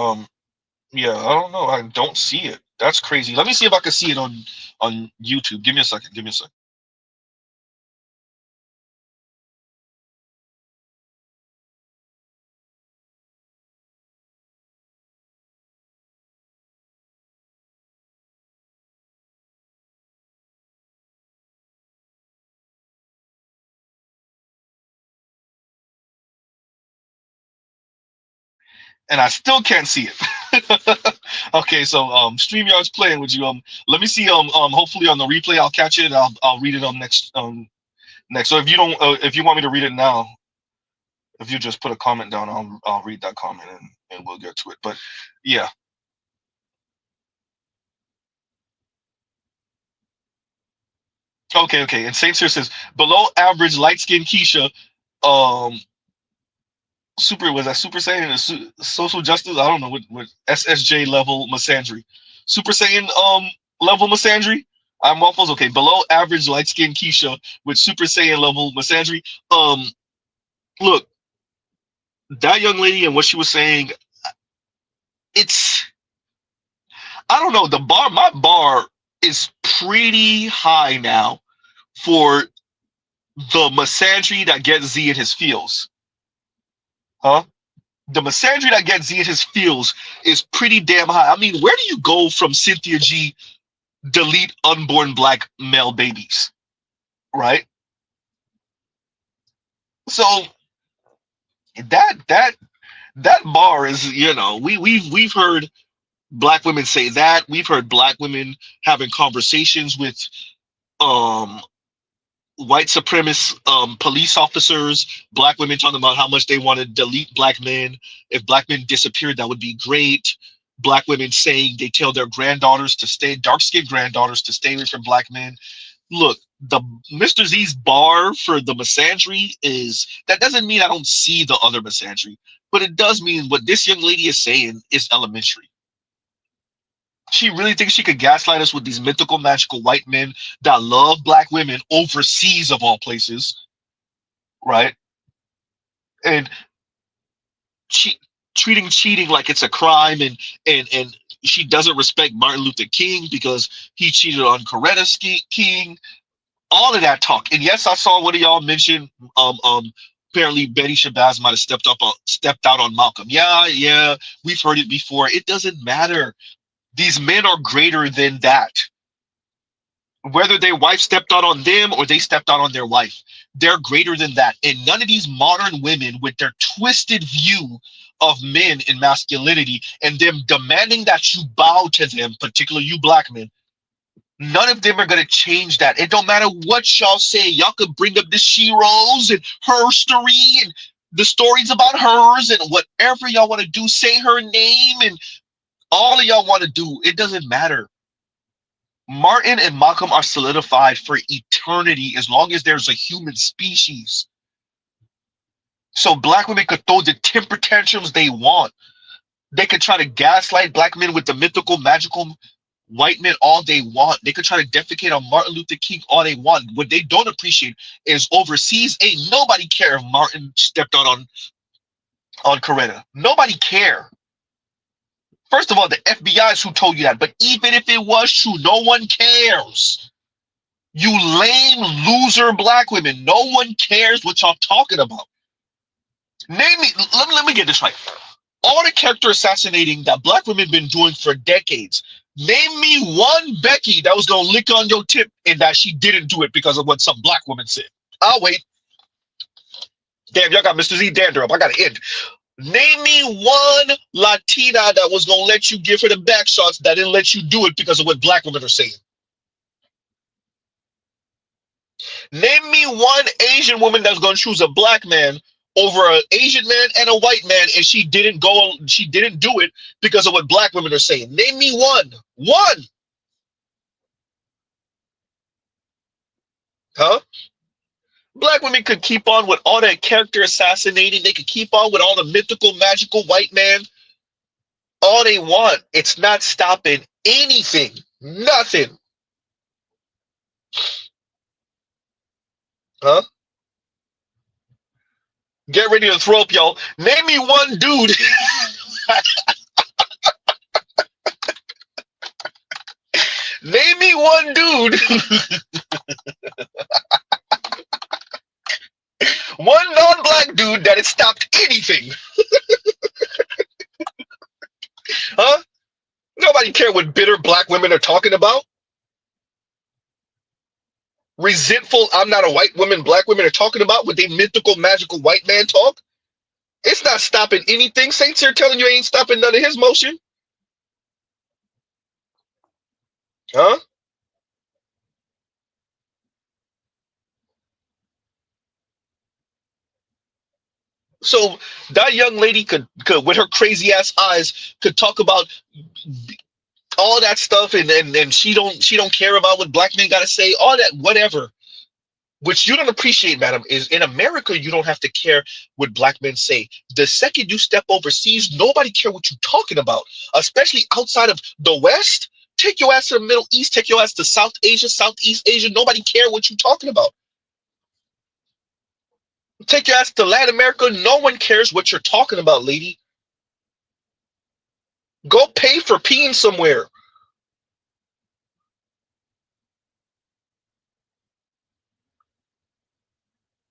Yeah, I don't know. I don't see it. That's crazy. Let me see if I can see it on YouTube. Give me a second. And I still can't see it. Okay, so StreamYard's playing with you. Let me see. Hopefully on the replay I'll catch it. I'll read it on next. So if you don't, if you want me to read it now, if you just put a comment down, I'll read that comment and we'll get to it. But yeah. Okay. And Saint Cyr says below average light skinned Keisha, Super Saiyan social justice? I don't know what SSJ level misandry. Super Saiyan level misandry? I'm Waffles. Okay, below average light skinned Keisha with Super Saiyan level misandry. Look, that young lady and what she was saying, I don't know, my bar is pretty high now for the misandry that gets Z in his feels. Huh? The misandry that gets Z in his feels is pretty damn high. I mean, where do you go from Cynthia G delete unborn black male babies? Right? So that bar is, we've heard black women say that. We've heard black women having conversations with white supremacist police officers, black women talking about how much they want to delete black men. If black men disappeared, that would be great. Black women saying they tell their granddaughters to stay, dark-skinned granddaughters to stay away from black men. Look, the Mr. Z's bar for the misandry is, that doesn't mean I don't see the other misandry, but it does mean what this young lady is saying is elementary. She really thinks she could gaslight us with these mythical, magical white men that love black women overseas of all places, right? And treating cheating like it's a crime, and she doesn't respect Martin Luther King because he cheated on Coretta King. All of that talk. And yes, I saw one of y'all mention apparently Betty Shabazz might have stepped out on Malcolm. Yeah, we've heard it before. It doesn't matter. These men are greater than that. Whether their wife stepped out on them or they stepped out on their wife, they're greater than that. And none of these modern women with their twisted view of men and masculinity and them demanding that you bow to them, particularly you black men, none of them are going to change that. It don't matter what y'all say. Y'all could bring up the She-Rose and her story and the stories about hers and whatever y'all want to do, say her name and all of y'all want to do. It doesn't matter. Martin and Malcolm are solidified for eternity as long as there's a human species. So black women could throw the temper tantrums they want. They could try to gaslight black men with the mythical, magical white men all they want. They could try to defecate on Martin Luther King all they want. What they don't appreciate is overseas ain't nobody care if Martin stepped out on Coretta. Nobody care. First of all, the FBI is who told you that. But even if it was true, no one cares. You lame loser black women. No one cares what y'all talking about. Name me. Let me get this right. All the character assassinating that black women been doing for decades. Name me one Becky that was gonna lick on your tip and that she didn't do it because of what some black woman said. I'll wait. Damn, y'all got Mr. Z dander up. I gotta end. Name me one Latina that was gonna let you give her the back shots that didn't let you do it because of what black women are saying. Name me one Asian woman that's gonna choose a black man over an Asian man and a white man, and she didn't do it because of what black women are saying. Name me one. One. Huh? Black women could keep on with all that character assassinating. They could keep on with all the mythical, magical white man. All they want. It's not stopping anything. Nothing. Huh? Get ready to throw up, y'all. Name me one dude. Name me one dude. One non-black dude that has stopped anything. Huh? Nobody care what bitter black women are talking about. Resentful, I'm not a white woman, black women are talking about what they mythical, magical white man talk. It's not stopping anything. Saints here telling you ain't stopping none of his motion. Huh? So that young lady could with her crazy ass eyes could talk about all that stuff and she don't care about what black men gotta say, all that whatever. Which you don't appreciate, madam, is in America you don't have to care what black men say. The second you step overseas, nobody care what you're talking about, especially outside of the West. Take your ass to the Middle East, take your ass to South Asia, Southeast Asia. Nobody care what you're talking about. Take your ass to Latin America. No one cares what you're talking about, lady. Go pay for peeing somewhere.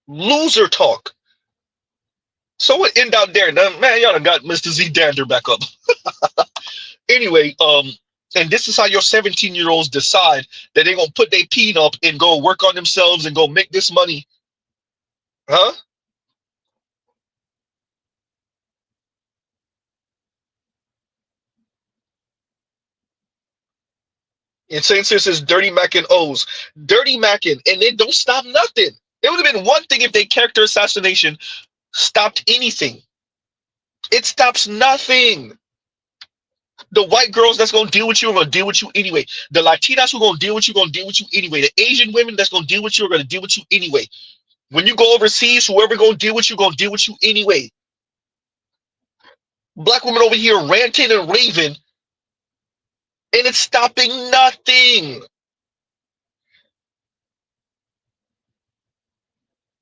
Loser talk. So what end out there? Now, man, y'all done got Mr. Z Dander back up. Anyway, and this is how your 17-year-olds decide that they're gonna put their peen up and go work on themselves and go make this money. Huh? And Saint says dirty mackin' O's. Dirty mackin', and they don't stop nothing. It would have been one thing if they character assassination stopped anything. It stops nothing. The white girls that's gonna deal with you are gonna deal with you anyway. The Latinas who are gonna deal with you anyway. The Asian women that's gonna deal with you are gonna deal with you anyway. When you go overseas, whoever gonna deal with you anyway. Black women over here ranting and raving, and it's stopping nothing.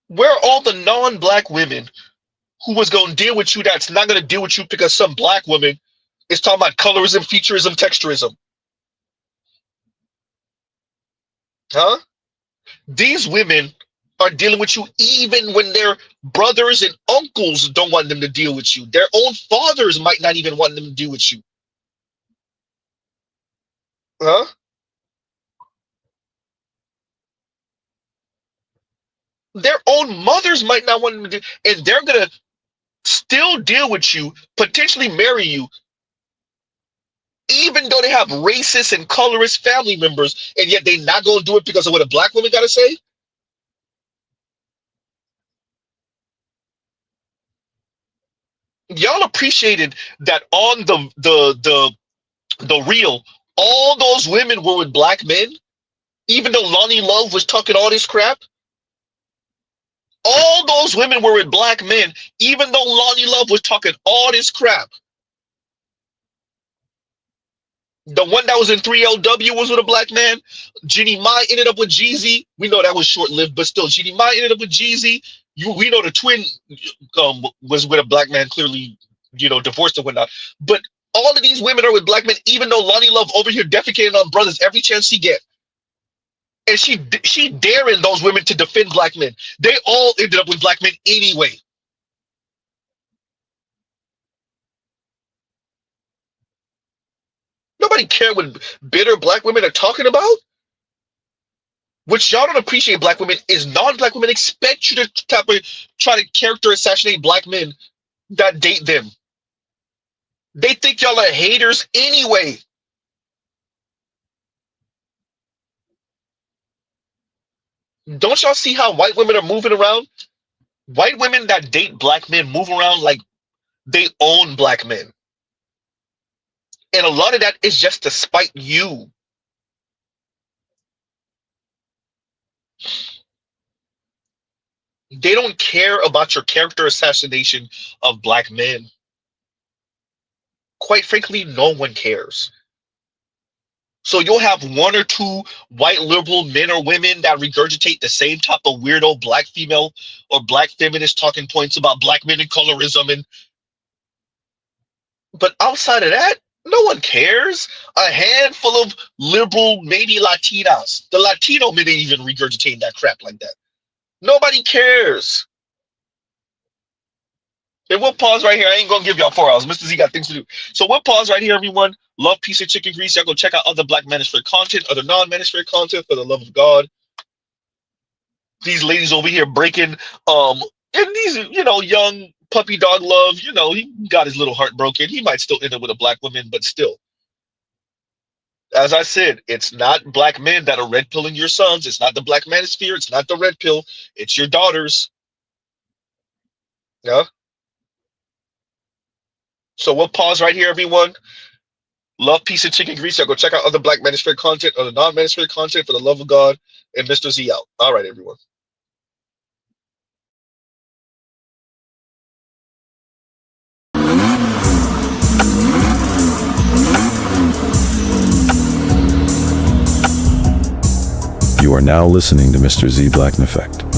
Where are all the non-black women who was gonna deal with you that's not gonna deal with you because some black woman is talking about colorism, featureism, texturism? Huh? These women are dealing with you even when their brothers and uncles don't want them to deal with you. Their own fathers might not even want them to deal with you. Huh? Their own mothers might not want them to do, and they're gonna still deal with you, potentially marry you, even though they have racist and colorist family members, and yet they not gonna do it because of what a black woman gotta say. Y'all appreciated that on the real, all those women were with black men, even though Lonnie Love was talking all this crap. All those women were with black men, even though Lonnie Love was talking all this crap. The one that was in 3LW was with a black man. Jeannie Mai ended up with Jeezy. We know that was short-lived, but still, Jeannie Mai ended up with Jeezy. We know the twin was with a black man, clearly, divorced and whatnot. But all of these women are with black men, even though Lonnie Love over here defecated on brothers every chance she get. And she daring those women to defend black men. They all ended up with black men anyway. Nobody care what bitter black women are talking about. What y'all don't appreciate black women is non-black women expect you to try to character assassinate black men that date them. They think y'all are haters anyway. Don't y'all see how white women are moving around? White women that date black men move around like they own black men. And a lot of that is just to spite you. They don't care about your character assassination of black men. Quite frankly, no one cares. So you'll have one or two white liberal men or women that regurgitate the same type of weirdo black female or black feminist talking points about black men and colorism. But outside of that, no one cares. A handful of liberal, maybe Latinas. The Latino men ain't even regurgitating that crap like that. Nobody cares. And we'll pause right here. I ain't gonna give y'all 4 hours. Mr. Z got things to do. So we'll pause right here, everyone. Love, peace, and chicken grease. Y'all go check out other Black Manosphere content, other non-Manosphere content, for the love of God. These ladies over here breaking, and these, young puppy dog love, he got his little heart broken. He might still end up with a black woman, but still. As I said, it's not black men that are red pilling your sons. It's not the Black Manosphere. It's not the red pill. It's your daughters. Yeah. So we'll pause right here, everyone. Love, peace, and chicken grease. Y'all go check out other Black Manosphere content, other non-Manosphere content, for the love of God. And Mr. Z out. All right, everyone. You are now listening to Mr. Z Blackneffect.